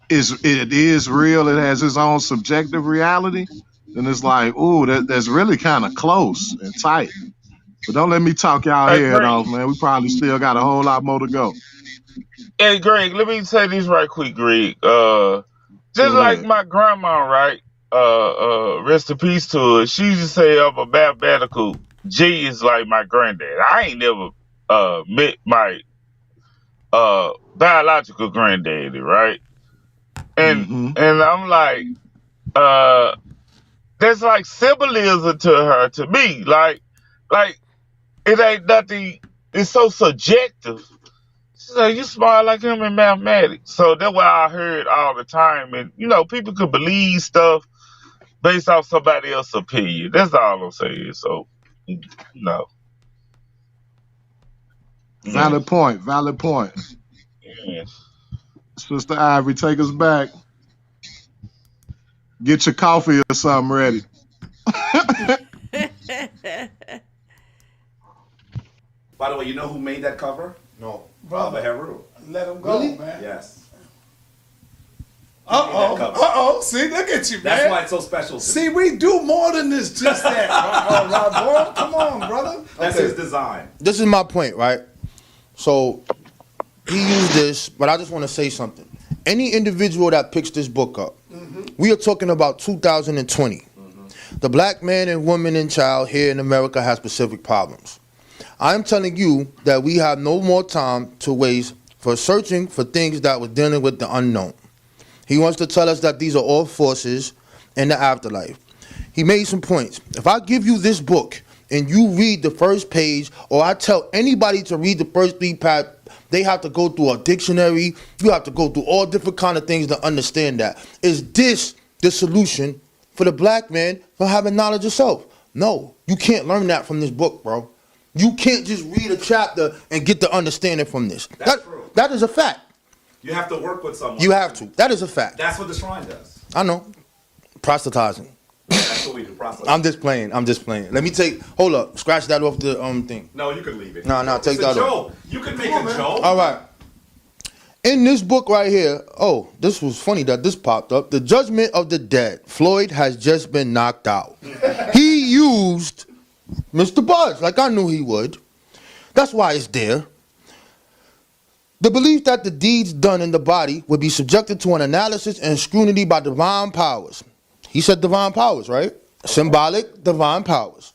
it is real. It has its own subjective reality. Then it's like, ooh, that's really kind of close and tight. But don't let me talk y'all Hey, head Greg. off, man. We probably still got a whole lot more to go. Hey, Greg. Let me say this right quick, Greg. Just Go like ahead. my grandma, right? Rest in peace to her. She used to say I'm a mathematical genius like my granddad. I ain't never met my biological granddaddy, right? And Mm-hmm. and I'm like, uh, that's like symbolism to her, to me. Like it ain't nothing. It's so subjective. She's like, you smart like him in mathematics. So that's what I heard all the time. And people could believe stuff based off somebody else's opinion. That's all I'm saying. So no. Yeah. Valid point. Valid point. Yeah. Sister Ivory, take us back. Get your coffee or something ready. By the way, you know who made that cover? No. Baba Heru. Let him go, Really? man. Yes. See, look at you, man. That's why it's so special to me. See, we do more than this, just that. Rob, come on, brother. That's Okay. his design. This is my point, right? So he used this, but I just want to say something. Any individual that picks this book up, we are talking about 2020. The black man and woman and child here in America has specific problems. I'm telling you that we have no more time to waste for searching for things that were dealing with the unknown. He wants to tell us that these are all forces in the afterlife. He made some points. If I give you this book and you read the first page, or I tell anybody to read the first 3 pages, they have to go through a dictionary. You have to go through all different kind of things to understand that. Is this the solution for the black man for having knowledge of self? No, you can't learn that from this book, bro. You can't just read a chapter and get the understanding from this. That's true. That is a fact. You have to work with someone. You have to. That is a fact. That's what the shrine does. I know. Proselytizing. That's what we do. Process. I'm just playing. Let me hold up. Scratch that off the thing. No, you can leave it. No, take It's that a off. joke. You can make a joke. All right. In this book right here, this was funny that this popped up. The Judgment of the Dead. Floyd has just been knocked out. He used Mr. Buzz, like I knew he would. That's why it's there. The belief that the deeds done in the body would be subjected to an analysis and scrutiny by divine powers. He said divine powers, right? Symbolic divine powers.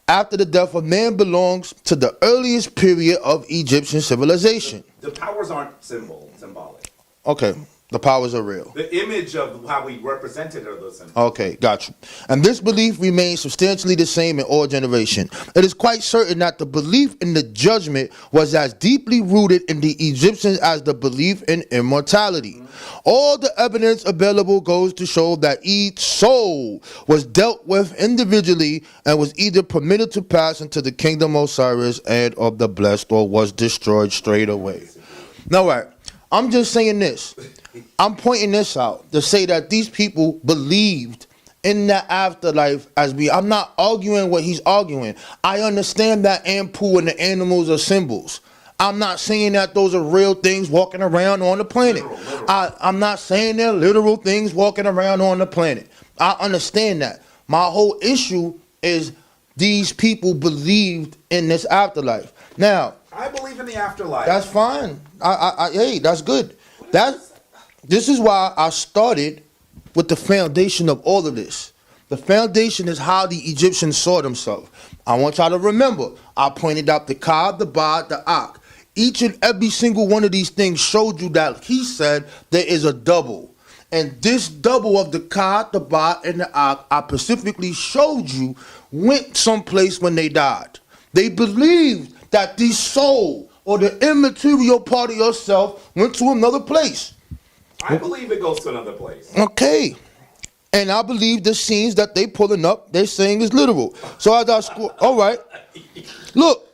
After the death of man belongs to the earliest period of Egyptian civilization. The powers aren't symbolic. Okay, the powers are real. The image of how we represent it are the symbol. Okay, got you. And this belief remains substantially the same in all generations. It is quite certain that the belief in the judgment was as deeply rooted in the Egyptians as the belief in immortality. All the evidence available goes to show that each soul was dealt with individually and was either permitted to pass into the kingdom of Osiris and of the blessed or was destroyed straight away. Now, right, I'm just saying this. I'm pointing this out to say that these people believed in the afterlife as I'm not arguing what he's arguing. I understand that Ampu and the animals are symbols. I'm not saying that those are real things walking around on the planet. Literal. I'm not saying they're literal things walking around on the planet. I understand that. My whole issue is these people believed in this afterlife. Now, I believe in the afterlife. That's fine. Hey, that's good. This is why I started with the foundation of all of this. The foundation is how the Egyptians saw themselves. I want y'all to remember, I pointed out the Ka, the Ba, the Ak. Each and every single one of these things showed you that he said there is a double. And this double of the Ka, the Ba, and the Ak, I specifically showed you, went someplace when they died. They believed that the soul or the immaterial part of yourself went to another place. I believe it goes to another place. Okay. And I believe the scenes that they pulling up, they're saying is literal. So as I all right. Look,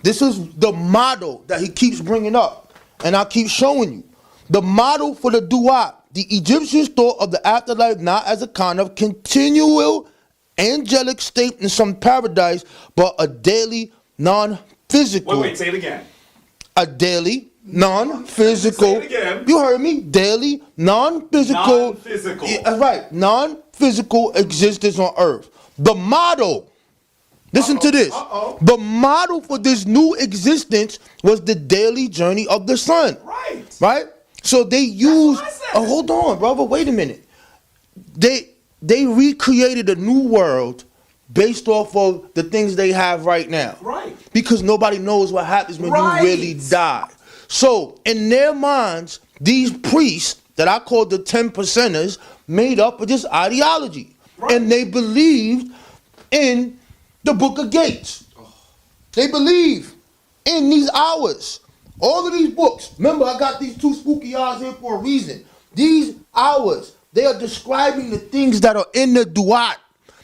this is the model that he keeps bringing up. And I keep showing you. The model for the duat. The Egyptians thought of the afterlife not as a kind of continual angelic state in some paradise, but a daily non-physical. Wait, say it again. A daily non-physical. Say it again. You heard me. Daily non-physical. Non-physical. Yeah, that's right. Non-physical existence on earth. The model. Listen to this. The model for this new existence was the daily journey of the sun. Right. Right? So they used. Oh, hold on, brother. Wait a minute. They recreated a new world based off of the things they have right now. Right. Because nobody knows what happens when you really die. So in their minds, these priests that I call the 10%ers made up of this ideology. Right. And they believed in the Book of Gates. They believe in these hours. All of these books. Remember, I got these two spooky eyes here for a reason. These hours, they are describing the things that are in the duat.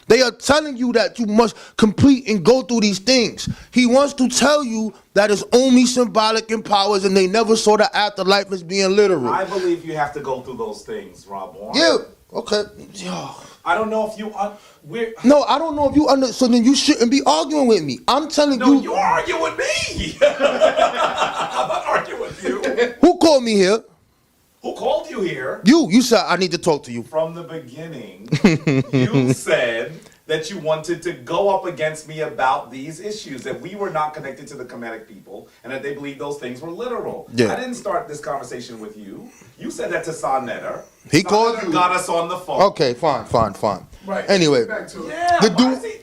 They are telling you that you must complete and go through these things. He wants to tell you that it's only symbolic in powers and they never saw the afterlife as being literal. I believe you have to go through those things, Rob Warren. Yeah, okay. I don't know if you... No, I don't know if you so then you shouldn't be arguing with me. I'm telling you... No, you're arguing with me. I'm not arguing with you. Who called me here? Who called you here? You said I need to talk to you. From the beginning, you said that you wanted to go up against me about these issues, that we were not connected to the Kemetic people, and that they believed those things were literal. Yeah. I didn't start this conversation with you. You said that to Sa Netter. He called you. Got us on the phone. Okay, fine. Right. Anyway, Back to it. Yeah,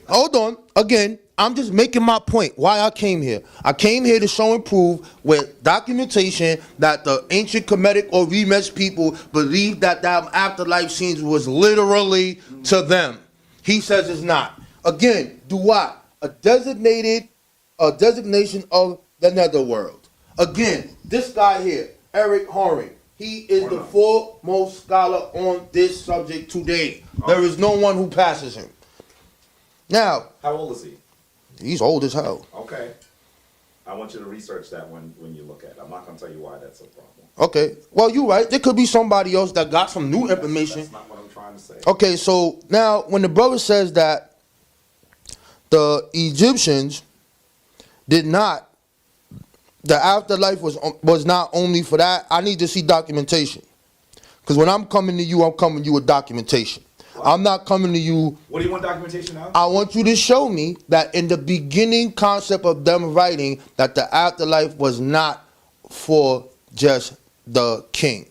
hold on. Again, I'm just making my point. Why I came here. I came here to show and prove with documentation that the ancient Kemetic or Remesh people believed that afterlife scenes was literally to them. He says it's not. Again, duat, a designation of the netherworld. Again, this guy here, Eric Horing, he is the foremost scholar on this subject today. There is no one who passes him. Now, how old is he? He's old as hell. Okay. I want you to research that when you look at it. I'm not going to tell you why that's a problem. Okay. Well, you're right. There could be somebody else that got some new information. That's not what I'm trying to say. Okay, so now when the brother says that the Egyptians did not, the afterlife was not only for that, I need to see documentation. Because when I'm coming to you, I'm coming to you with documentation. I'm not coming to you. What do you want documentation of? I want you to show me that in the beginning concept of them writing that the afterlife was not for just the king.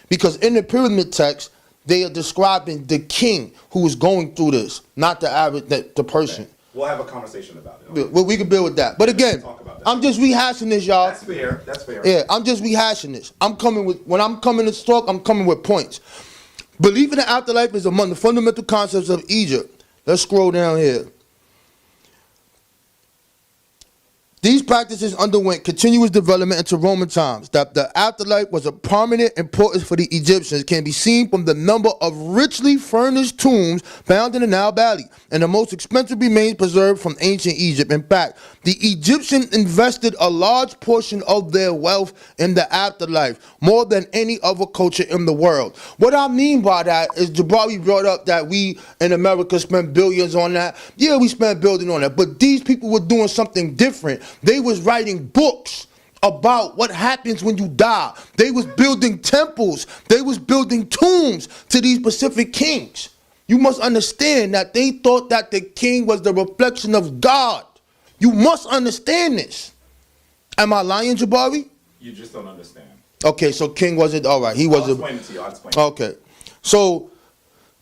Because in the pyramid text, they are describing the king who is going through this, not the average, the person. Okay. We'll have a conversation about it. Well, we can build with that. But again, I'm just rehashing this, y'all. That's fair. That's fair. Yeah, I'm just rehashing this. When I'm coming to talk, I'm coming with points. Belief in the afterlife is among the fundamental concepts of Egypt. Let's scroll down here. These practices underwent continuous development into Roman times. That the afterlife was of prominent importance for the Egyptians can be seen from the number of richly furnished tombs found in the Nile Valley and the most expensive remains preserved from ancient Egypt. In fact, the Egyptians invested a large portion of their wealth in the afterlife, more than any other culture in the world. What I mean by that is Jabari brought up that we in America spend billions on that. Yeah, we spent billions on that, but these people were doing something different. They was writing books about what happens when you die. They was building temples. They was building tombs to these specific kings. You must understand that they thought that the king was the reflection of God. You must understand this. Am I lying, Jabari? You just don't understand. Okay, so king wasn't, all right. He was I'll explain it to you. I'll explain it. Okay. So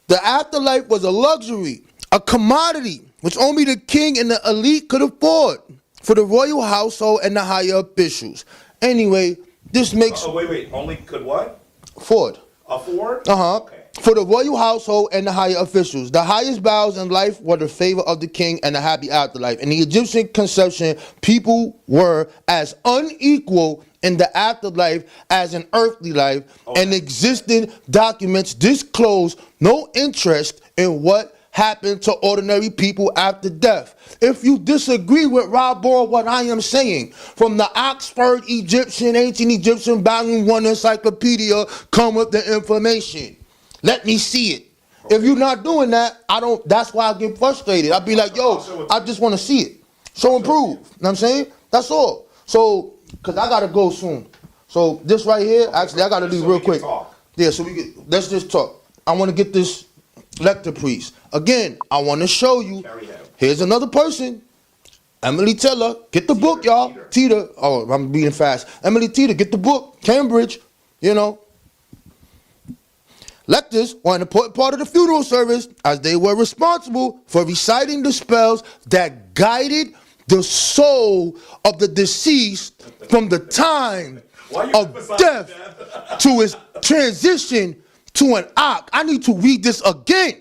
the afterlife was a luxury, a commodity, which only the king and the elite could afford for the royal household and the higher officials. Anyway, this makes... wait. Only could what? Afford. Afford? Uh-huh. Okay. For the royal household and the higher officials. The highest vows in life were the favor of the king and the happy afterlife. In the Egyptian conception, people were as unequal in the afterlife as in earthly life, and existing documents disclose no interest in what happened to ordinary people after death. If you disagree with Rob or what I am saying, from the Oxford Ancient Egyptian Volume 1 Encyclopedia come with the information. Let me see it. If you're not doing that, that's why I get frustrated. I'd be like, yo, I just want to see it. Show and prove. You know what I'm saying? That's all. So, because I got to go soon. So, this right here, actually, I got to leave real quick. Yeah, so let's just talk. I want to get this lector priest. Again, I want to show you. Here's another person. Emily Teller. Get the book, y'all. Teeter. Oh, I'm being fast. Emily Teeter, get the book. Cambridge. You know. Lectors were an important part of the funeral service as they were responsible for reciting the spells that guided the soul of the deceased from the time of death to its transition to an ark. I need to read this again.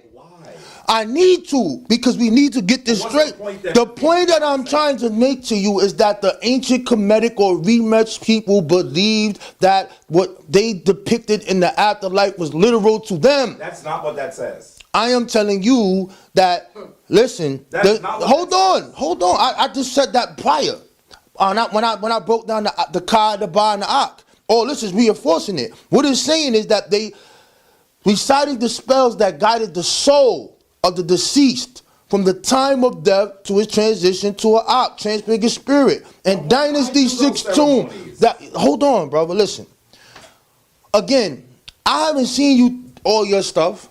I need to, because we need to get this straight. The point that I'm trying to make to you is that the ancient Kemetic or Remex people believed that what they depicted in the afterlife was literal to them. That's not what that says. I am telling you that, listen, hold on. I just said that prior. When I broke down the Ka, the Ba, and the Ak. All this is reinforcing it. What it's saying is that they recited the spells that guided the soul of the deceased from the time of death to his transition to an Ak, transfigured spirit. And Dynasty 6 tomb. Hold on, brother, listen. Again, I haven't seen you, all your stuff.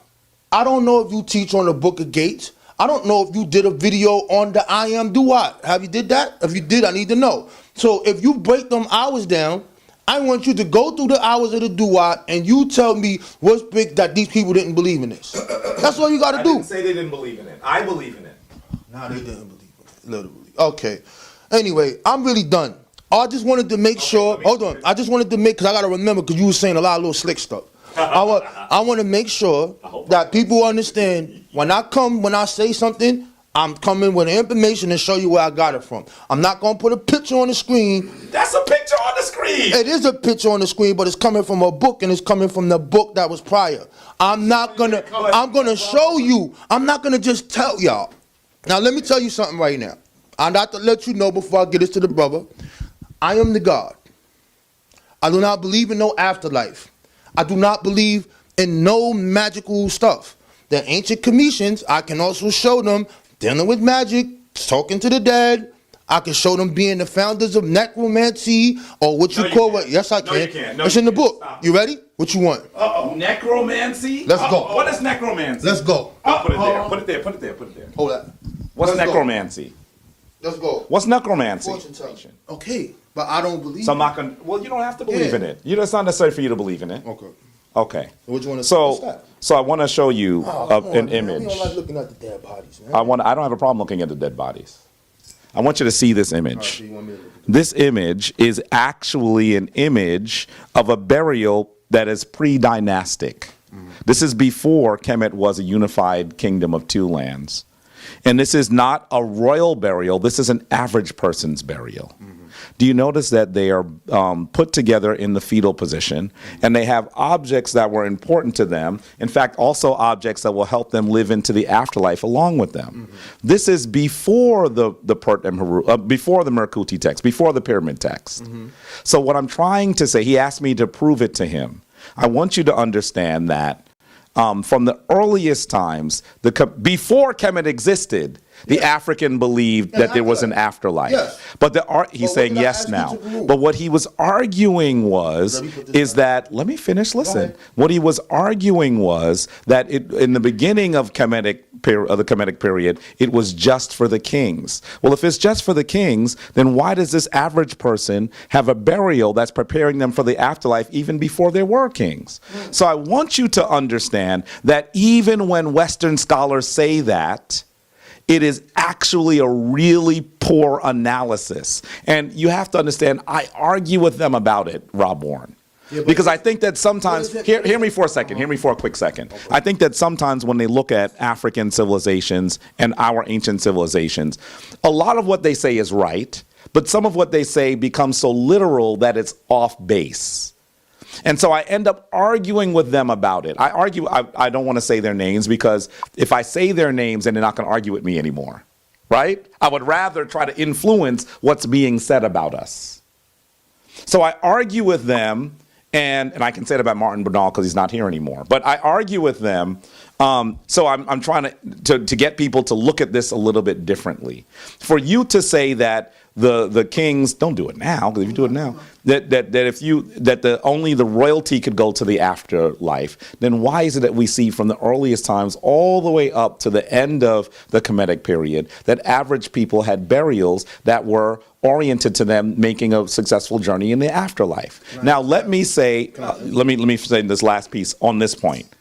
I don't know if you teach on the Book of Gates. I don't know if you did a video on the I Am Duat. Have you did that? If you did, I need to know. So if you break them hours down, I want you to go through the hours of the Duat and you tell me what's big that these people didn't believe in this. That's all you got to do. I didn't say they didn't believe in it. I believe in it. No, they didn't believe in it. Literally. Okay. Anyway, I'm really done. I just wanted to make sure. Hold on. I just wanted to make, because I got to remember, because you were saying a lot of little slick stuff. I want to make sure that people understand when I say something, I'm coming with information and show you where I got it from. I'm not going to put a picture on the screen. That's a picture on the screen. It is a picture on the screen, but it's coming from a book, and it's coming from the book that was prior. I'm going to show you. I'm not going to just tell y'all. Now, let me tell you something right now. I'd have to let you know before I get this to the brother. I am the God. I do not believe in no afterlife. I do not believe in no magical stuff. The ancient Cometians, I can also show them dealing with magic, talking to the dead. I can show them being the founders of necromancy, or what you call it. Yes, I can. No, you can't. It's in the book. Stop. You ready? What you want? Necromancy? Let's go. What is necromancy? Let's go. Put it there. Put it there. Put it there. Put it there. Hold that. What's necromancy? Let's go. What's necromancy? Fortune telling. Okay, but I don't believe. So I'm not gonna. Well, you don't have to believe in it. It's not necessary for you to believe in it. Okay. Okay. What you want to So I want to show you an image. We don't like looking at the dead bodies, man. I don't have a problem looking at the dead bodies. I want you to see this image. So you want me to look at This image is actually an image of a burial that is pre-dynastic. This is before Kemet was a unified kingdom of two lands. And this is not a royal burial. This is an average person's burial. Do you notice that they are put together in the fetal position, and they have objects that were important to them, in fact, also objects that will help them live into the afterlife along with them. This is before the before the Merkuti text, before the pyramid text. So what I'm trying to say, he asked me to prove it to him. I want you to understand that from the earliest times, before Kemet existed, the African believed that there was an afterlife. Yes. But he's saying yes now. But what he was arguing let me finish, listen. What he was arguing was that in the beginning of the Kemetic period, it was just for the kings. Well, if it's just for the kings, then why does this average person have a burial that's preparing them for the afterlife even before there were kings? So I want you to understand that even when Western scholars say that, it is actually a really poor analysis. And you have to understand, I argue with them about it, Rob Warren. Because I think that sometimes, hear me for a second, hear me for a quick second. I think that sometimes when they look at African civilizations and our ancient civilizations, a lot of what they say is right, but some of what they say becomes so literal that it's off base. And so I end up arguing with them about it. I don't want to say their names, because if I say their names, then they're not going to argue with me anymore, right? I would rather try to influence what's being said about us. So I argue with them, and I can say it about Martin Bernal because he's not here anymore, but I argue with them. So I'm trying to get people to look at this a little bit differently. For you to say that the kings, don't do it now, because if you do it now, that only the royalty could go to the afterlife, then why is it that we see from the earliest times all the way up to the end of the Kemetic period that average people had burials that were oriented to them making a successful journey in the afterlife? Now let me say this last piece on this point.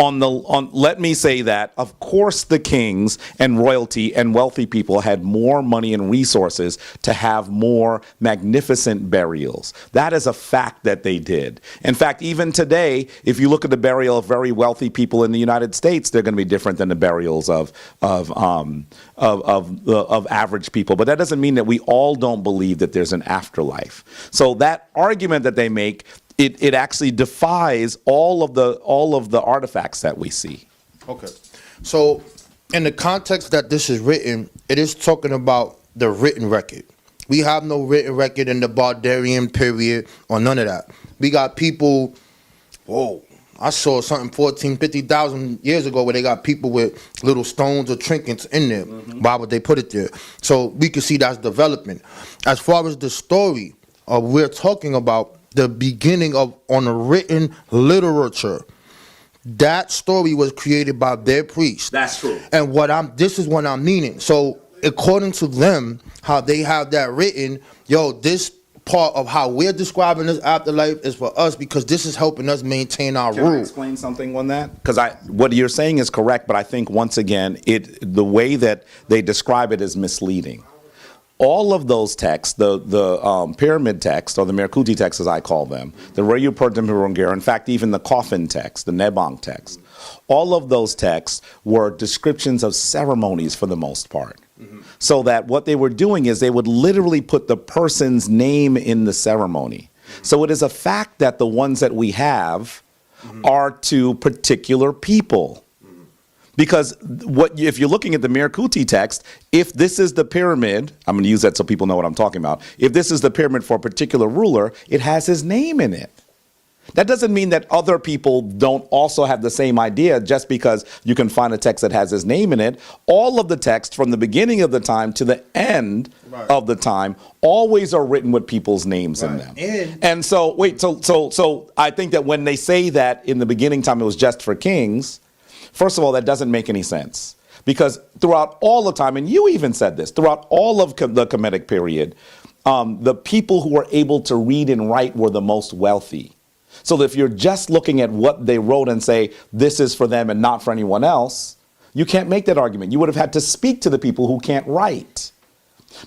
Let me say that, of course, the kings and royalty and wealthy people had more money and resources to have more magnificent burials. That is a fact that they did. In fact, even today, if you look at the burial of very wealthy people in the United States, they're going to be different than the burials of average people. But that doesn't mean that we all don't believe that there's an afterlife. So that argument that they make, it actually defies all of the artifacts that we see. Okay. So in the context that this is written, it is talking about the written record. We have no written record in the Bardarian period or none of that. We got people, I saw something 50,000 years ago where they got people with little stones or trinkets in there. Why would they put it there? So we can see that's development. As far as the story we're talking about, the beginning on a written literature, that story was created by their priests. That's true. And this is what I'm meaning. So according to them, how they have that written, this part of how we're describing this afterlife is for us, because this is helping us maintain our rule. Can I explain something on that? Because what you're saying is correct, but I think once again, the way that they describe it is misleading. All of those texts, the pyramid text, or the Merkuti text as I call them, the Rayu Pertim Hirungir, in fact, even the coffin text, the Nebang text, all of those texts were descriptions of ceremonies for the most part. So that what they were doing is they would literally put the person's name in the ceremony. So it is a fact that the ones that we have are to particular people. Because if you're looking at the Merkuti text, if this is the pyramid, I'm going to use that so people know what I'm talking about. If this is the pyramid for a particular ruler, it has his name in it. That doesn't mean that other people don't also have the same idea just because you can find a text that has his name in it. All of the texts from the beginning of the time to the end of the time always are written with people's names in them. And so I think that when they say that in the beginning time it was just for kings, first of all, that doesn't make any sense. Because throughout all the time, and you even said this, throughout all of the Kemetic period, the people who were able to read and write were the most wealthy. So if you're just looking at what they wrote and say this is for them and not for anyone else, you can't make that argument. You would have had to speak to the people who can't write.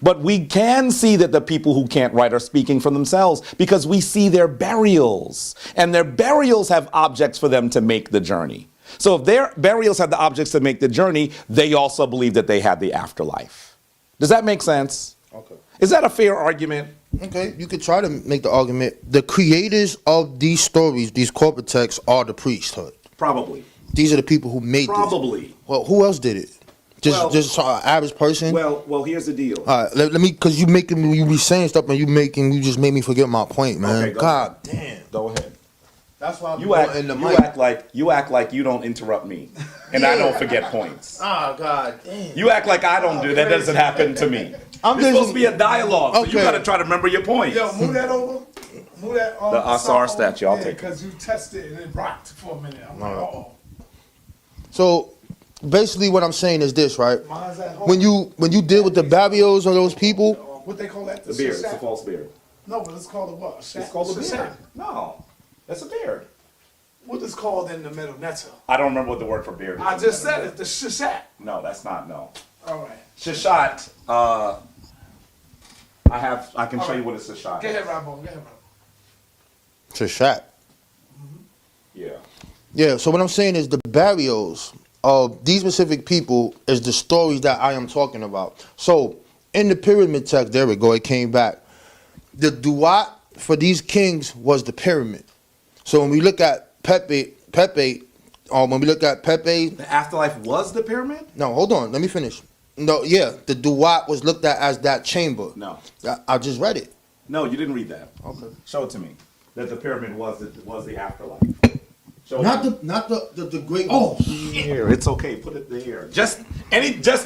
But we can see that the people who can't write are speaking for themselves because we see their burials. And their burials have objects for them to make the journey. So if their burials had the objects to make the journey, they also believe that they had the afterlife. Does that make sense? Okay. Is that a fair argument? Okay, you could try to make the argument. The creators of these stories, these corporate texts, are the priesthood. Probably. These are the people who made this. Probably. Well, who else did it? Just an average person. Well, here's the deal. All right, let me, because you be saying stuff and you just made me forget my point, man. Okay, God damn. Go ahead. That's why You act like you don't interrupt me, and I don't forget points. Oh God damn. You act like I don't do that. Doesn't happen to me. It's supposed to be a dialogue, so you got to try to remember your points. Yo, move that over. Move that. The Asar statue, I'll take it. Because you tested and it rocked for a minute. I'm like, oh. So basically, what I'm saying is this, right? Mine's at home. When you deal with the barrios of those people, What they call that? The beard. It's a false beard. No, but it's called a what? It's called a beard. No, that's a beard. What is called in the middle? Netta. I don't remember what the word for beard is. I just said it. The shishat. No, that's not. No. All right. Shishat. I can show you what a shishat. Go ahead, Robbo. to Shaq. Yeah. Yeah, so what I'm saying is the barrios of these specific people is the stories that I am talking about. So in the pyramid text, there we go, it came back. The duat for these kings was the pyramid. So when we look at Pepe, when we look at Pepe, the afterlife was the pyramid? No, hold on, let me finish. No, yeah, the duat was looked at as that chamber. No. I just read it. No, you didn't read that. Okay. Show it to me. That the pyramid was the afterlife. Not the great. Oh, here. It's okay. Put it there. Just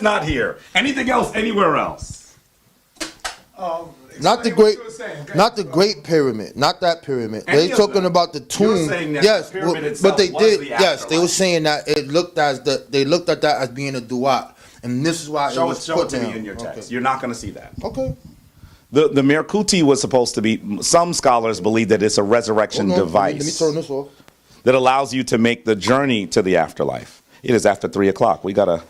not here. Anything else? Anywhere else? Not the great pyramid. Not that pyramid. They talking about the tomb. Yes, but they did. Yes, they were saying that it looked they looked at that as being a duat, and this is why show it was it put to down. me in your text. Okay. You're not going to see that. Okay. The Merkuti was supposed to be. Some scholars believe that it's a resurrection device. Let me turn this off. That allows you to make the journey to the afterlife. It is after 3 o'clock. We gotta.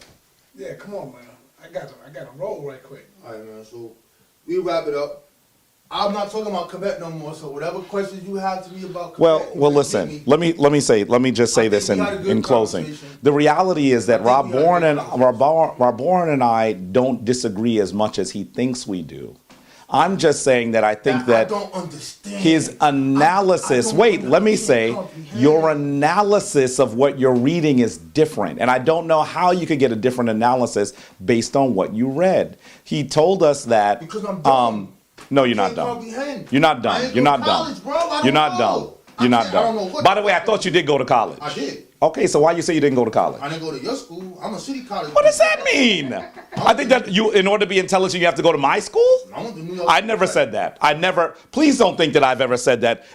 Yeah, come on, man. I got to roll right quick. All right, man. So we wrap it up. I'm not talking about Quebec no more. So whatever questions you have to me about Quebec, Well, listen. Let me just say this in closing. The reality is that Rob Bourne and I don't disagree as much as he thinks we do. I'm just saying that I think that I don't understand. his analysis, your analysis of what you're reading is different. And I don't know how you could get a different analysis based on what you read. He told us that. Because I'm dumb. No, you're not dumb. You're not dumb. You're not dumb. You're not dumb. You're not dumb. By the way, I thought you did go to college. I did. Okay, so why you say you didn't go to college? I didn't go to your school. I'm a city college. What does that mean? I think that in order to be intelligent, you have to go to my school? I never said that. Please don't think that I've ever said that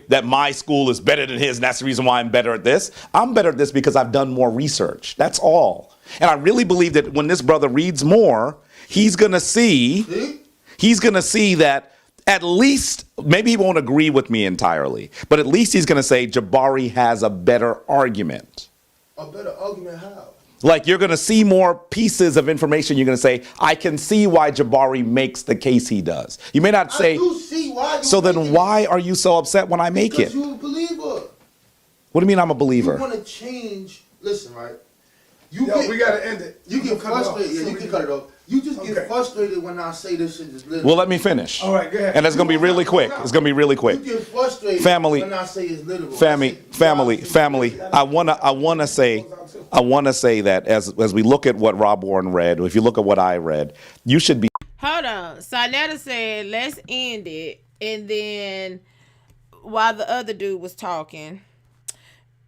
that my school is better than his and that's the reason why I'm better at this. I'm better at this because I've done more research. That's all. And I really believe that when this brother reads more, he's going to see that at least, maybe he won't agree with me entirely, but at least he's going to say Jabari has a better argument. A better argument how? Like you're going to see more pieces of information. You're going to say, I can see why Jabari makes the case he does. You may not say, I do see why. So then why are you so upset when I make it? Because you're a believer. What do you mean I'm a believer? You want to change. Listen, right? We got to end it. You get frustrated. Yeah, you can cut it off. You just get frustrated when I say this shit is little. Well, let me finish. All right, go ahead. And it's going to be really quick. It's going to be really quick. You get frustrated when I say it's literal. Family. I want to say that as we look at what Rob Warren read, or if you look at what I read, you should be. Hold on. Sarnetta said, let's end it. And then while the other dude was talking,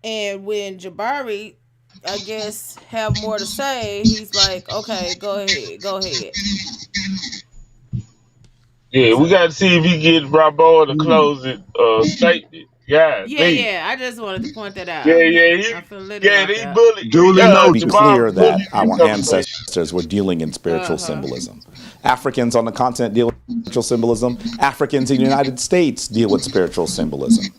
and when Jabari, I guess, have more to say, he's like, okay, go ahead. Yeah, we got to see if he get Bravo to close it statement. Yeah, I just wanted to point that out. Yeah, I feel he bullied. To be clear that our ancestors were dealing in spiritual symbolism. Africans on the continent deal with spiritual symbolism. Africans in the United States deal with spiritual symbolism.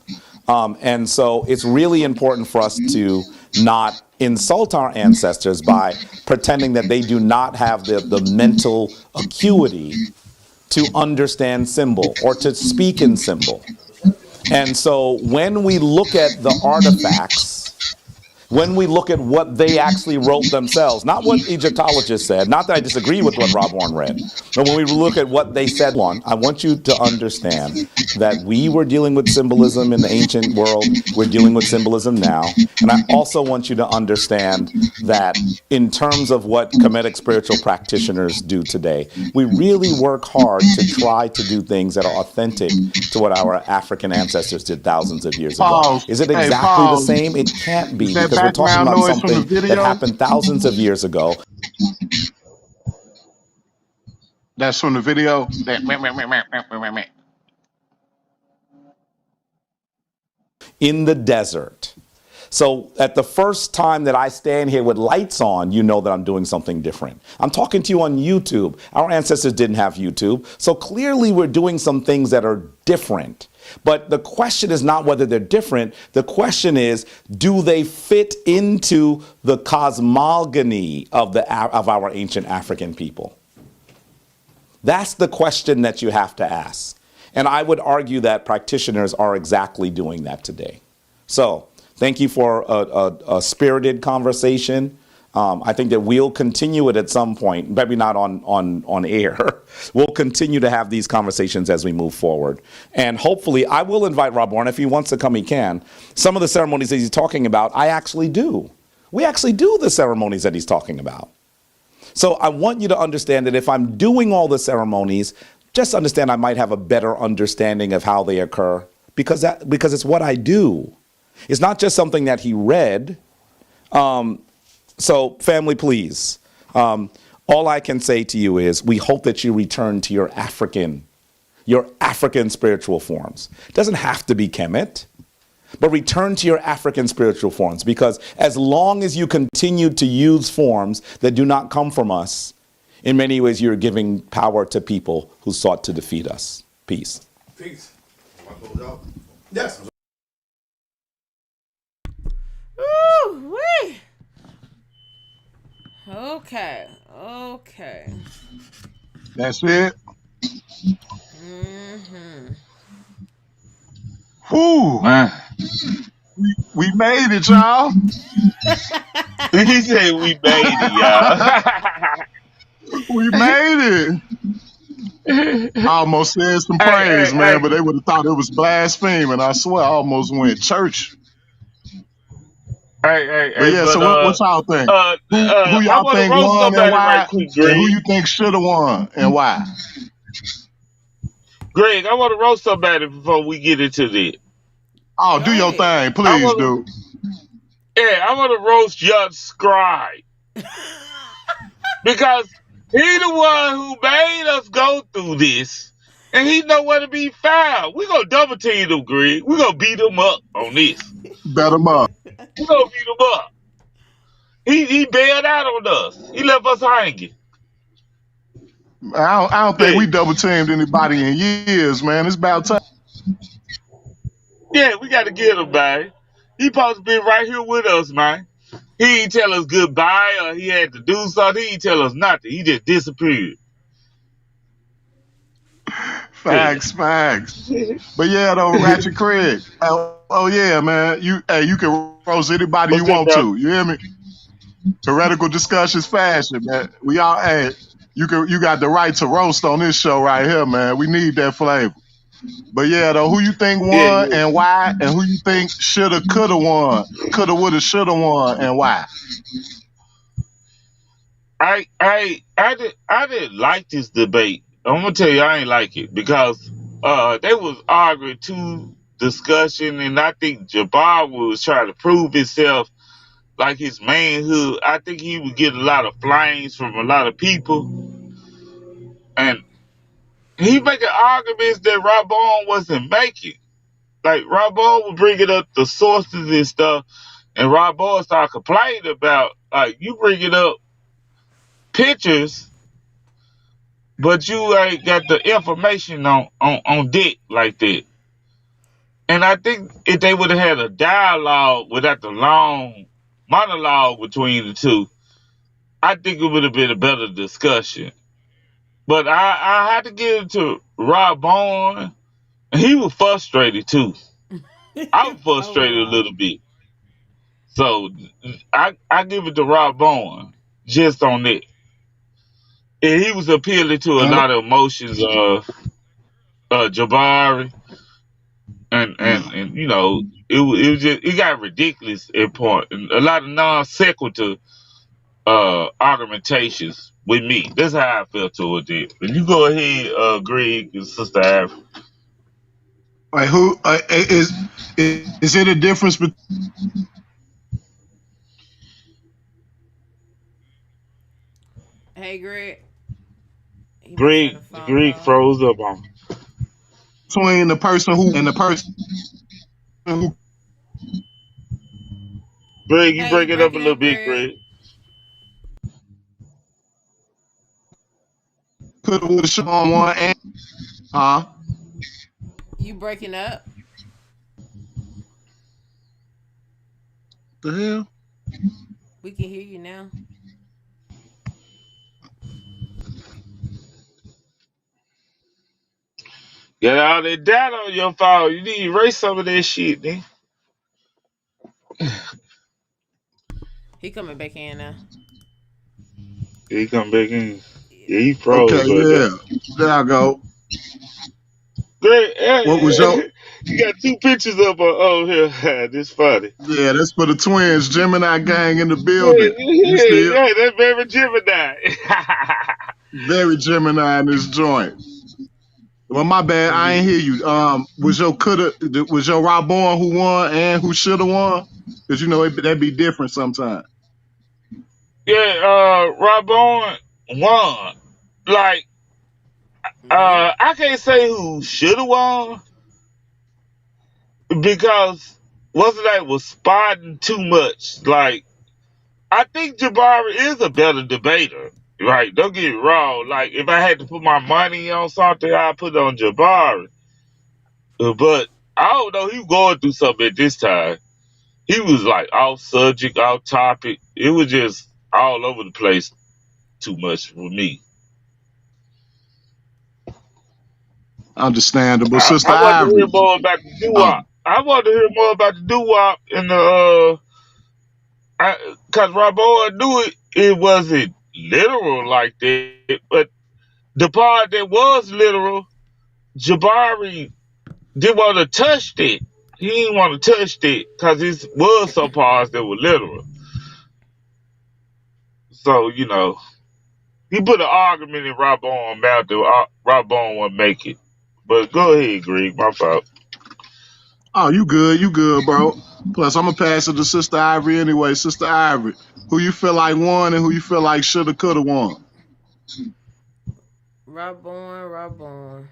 And so it's really important for us to not insult our ancestors by pretending that they do not have the mental acuity to understand symbol or to speak in symbol. And so when we look at the artifacts, when we look at what they actually wrote themselves, not what Egyptologists said, not that I disagree with what Rob Horn read, but when we look at what they said, one, I want you to understand that we were dealing with symbolism in the ancient world, we're dealing with symbolism now, and I also want you to understand that in terms of what Kemetic spiritual practitioners do today, we really work hard to try to do things that are authentic to what our African ancestors did thousands of years ago. Pause. Is it Hey, exactly the pause. same? It can't Is be, that because we're talking background about noise from the something that video? happened thousands of years ago. That's from the video. In the desert. So at the first time that I stand here with lights on, you know that I'm doing something different. I'm talking to you on YouTube. Our ancestors didn't have YouTube. So clearly we're doing some things that are different. But the question is not whether they're different. The question is, do they fit into the cosmogony of our ancient African people? That's the question that you have to ask. And I would argue that practitioners are exactly doing that today. So thank you for a spirited conversation. I think that we'll continue it at some point, maybe not on air. We'll continue to have these conversations as we move forward. And hopefully, I will invite Rob Warren. If he wants to come, he can. Some of the ceremonies that he's talking about, I actually do. We actually do the ceremonies that he's talking about. So I want you to understand that if I'm doing all the ceremonies, just understand I might have a better understanding of how they occur because it's what I do. It's not just something that he read. So family, please, all I can say to you is we hope that you return to your African spiritual forms. It doesn't have to be Kemet, but return to your African spiritual forms, because as long as you continue to use forms that do not come from us, in many ways you're giving power to people who sought to defeat us. Peace. Peace. Yes. Ooh, wee. Okay. That's it. Whew. Man. We made it, y'all. He said we made it, y'all. We made it. I almost said some praise, Hey, man, but they would have thought it was blaspheming. I swear, I almost went church. But yeah, but so what y'all think? Who I y'all want to think roast won and somebody right why? quick, And who you Greg. think should have won and why? Greg, I want to roast somebody before we get into this. Oh, Go do your ahead. thing, please, dude. I want to roast Young Scribe because he the one who made us go through this, and he know where to be found. We gonna double team him, Greg. We gonna beat him up on this. Bet him up. We gonna beat him up. He bailed out on us. He left us hanging. I don't think Yeah, we double teamed anybody in years, man. It's about time. yeah, we got to get him, man. He supposed to be right here with us, man. He ain't tell us goodbye or he had to do something. He ain't tell us nothing. He just disappeared. Yeah. Facts. But yeah, though, Ratchet Craig. Oh yeah, man. You can roast anybody you What's up, want bro? to. You hear me? Heretical discussions fashion, man. We all you got the right to roast on this show right here, man. We need that flavor. But yeah, though, who you think Yeah, won yeah. and why? And who you think shoulda, coulda won? Coulda, woulda, shoulda won and why? I didn't like this debate. I'm gonna tell you, I ain't like it because they was arguing two discussion, and I think Jabbar was trying to prove himself, like his manhood. I think he would get a lot of flames from a lot of people, and he making arguments that Rabon wasn't making. Like Rabon was bringing up the sources and stuff, and Rabon started complaining about like you bringing up pictures, but you ain't got the information on deck like that. And I think if they would have had a dialogue without the long monologue between the two, I think it would have been a better discussion. But I had to give it to Rob Bond. He was frustrated too. I was Oh frustrated a wow. little bit. So I give it to Rob Bond just on that. And he was appealing to a And lot of emotions of Jabari and you know it was just it got ridiculous at point and a lot of non sequitur argumentations with me. That's how I felt toward it. And you go ahead, Greg and Sister Av. like, who is it a difference between Hey Greg, he must have Greg a phone Greg call. froze up on me. the person who and the person who Greg, you Hey, you break it up a breaking little up, bit, Greg? Greg. could have shown one and huh? You breaking up? The hell? We can hear you now. Get all that data on your phone. You need to erase some of that shit, man. He coming back in now. He come back in. Yeah, Yeah. he Okay, froze right there. yeah. There I go. Greg, What was your you got two pictures up on here. This funny. yeah, that's for the twins, Gemini gang in the Yeah, building. You yeah, still yeah, that's very Gemini. very Gemini in this joint. Well, my bad, I ain't hear you. Was your Rob Bourne who won and who should have won? Because you know that'd be different sometimes. Yeah, Rob Owen won. Like, Yep. I can't say who should have won because what's the name was spotting too much. Like, I think Jabari is a better debater. Right? Don't get it wrong. Like, if I had to put my money on something, I'd put it on Jabari. But I don't know. He was going through something at this time. He was like off subject, off topic. It was just all over the place too much for me. Understandable. Sister I want to hear Ivory. more about the doo Oh, wop. I want to hear more about the doo wop and cause Raboa knew it wasn't literal like that, but the part that was literal, Jabari didn't want to touch it. He didn't want to touch it because it was some parts that were literal. So you know, he put an argument in Rabo's mouth that Rabon wouldn't make it. But go ahead, Greg. My fault. oh, you good, bro. Plus, I'm gonna pass it to Sister Ivory anyway. Sister Ivory, who you feel like won and who you feel like shoulda, coulda won? Rob Bourne, Rob Bourne.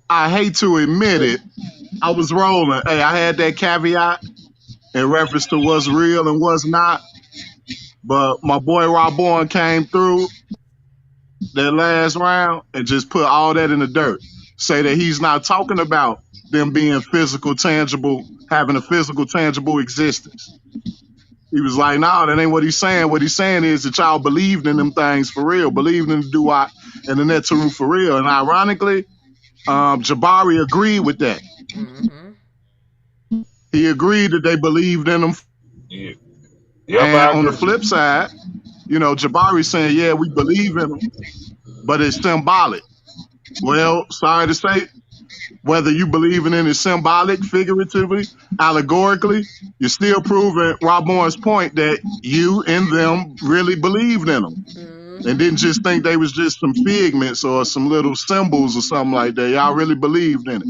I hate to admit it, I was rolling. Hey, I had that caveat in reference to what's real and what's not. But my boy Rob Bourne came through that last round and just put all that in the dirt. Say that he's not talking about them being physical, tangible, having a physical, tangible existence. He was like, no, that ain't what he's saying. What he's saying is that y'all believed in them things for real, believed in the Duat and the Netaru for real. And ironically, Jabari agreed with that. Mm-hmm. He agreed that they believed in them. Yeah. Yep, And I on the agree. flip side, you know, Jabari saying, yeah, we believe in them, but it's symbolic. Well, sorry to say, whether you believe in it is symbolic, figuratively, allegorically, you're still proving Rob Moore's point that you and them really believed in them and Mm-hmm. didn't just think they was just some figments or some little symbols or something like that. Y'all really believed in it.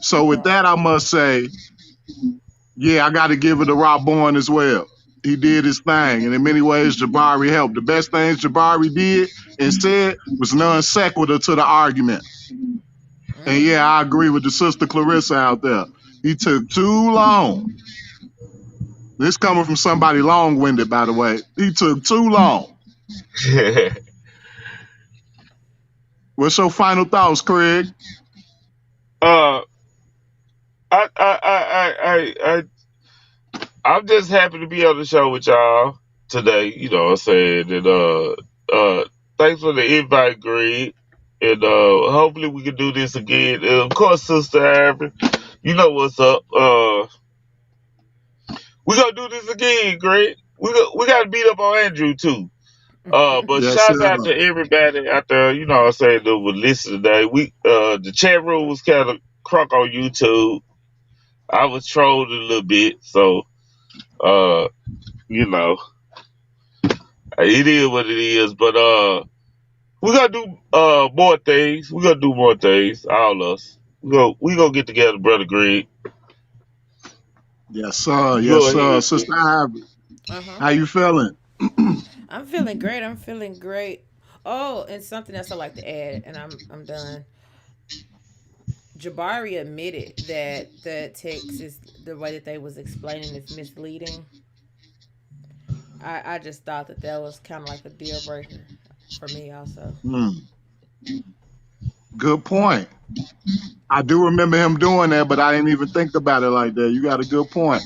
So with that, I must say, yeah, I got to give it to Rob Bourne as well. He did his thing, and in many ways, Jabari helped. The best things Jabari did and said was non sequitur to the argument. And yeah, Mm-hmm. I agree with the sister Clarissa out there. He took too long. This coming from somebody long winded, by the way. He took too long. What's your final thoughts, Craig? Uh, I I'm just happy to be on the show with y'all today. You know what I'm saying? And thanks for the invite, Greg. And hopefully we can do this again. And of course, Sister Ivory, you know what's up. We gonna do this again, Greg. We gotta beat up on Andrew too. But Yes, shouts sir. out to everybody out there, you know what I'm saying, that was listening today. The chat room was kind of crunk on YouTube. I was trolled a little bit, so uh, you know, it is what it is. But we gotta do more things. We gotta do more things. All us. We gonna get together, brother Greg. Yes, sir. You Yes, go sir. ahead. Sister Ivy, Uh-huh. how you feeling? I'm feeling great. I'm feeling great. Oh, and something else I like to add, and I'm done. Jabari admitted that the text is the way that they was explaining is misleading. I just thought that that was kind of like a deal breaker for me also. Hmm, good point. I do remember him doing that, but I didn't even think about it like that. You got a good point.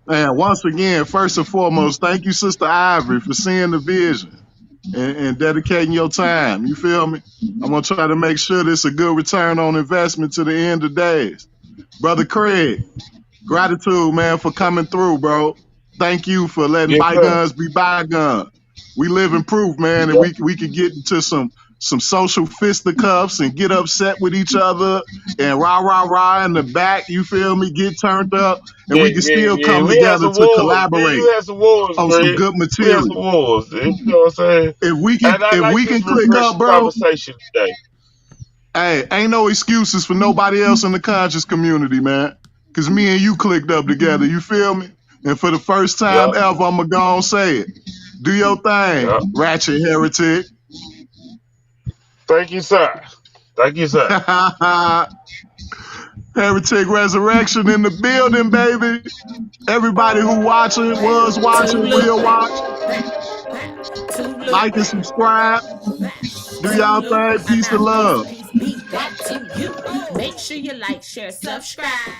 And once again, first and foremost, thank you, Sister Ivory, for seeing the vision and dedicating your time. You feel me? I'm gonna try to make sure this a good return on investment to the end of days. Brother Craig, gratitude, man, for coming through, bro. Thank you for letting Yes, sir. bygones be bygones. We live in proof, man, and Yep. we could get into some social fisticuffs and get upset with each other and rah rah rah in the back. You feel me? Get turned up, and Yeah, we can yeah, still yeah. come We had together some to wars. Me and collaborate you had some wars, on some Greg. good We had some material. wars. You know what I'm saying? And I If like we this can click up, refreshing bro, conversation today. hey, ain't no excuses for nobody else in the conscious community, man. Cause me and you clicked up together. You feel me? And for the first time Yep. ever, I'ma go and say it. Do your thing, Yep. Ratchet Heretic. Thank you, sir. Thank you, sir. Heretic Resurrection in the building, baby. Everybody who watching, was watching, Tulu. will watch. Tulu. Like and subscribe. Do y'all Tulu. thing. And Peace and now grace love. and peace be back to you. Make sure you like, share, subscribe.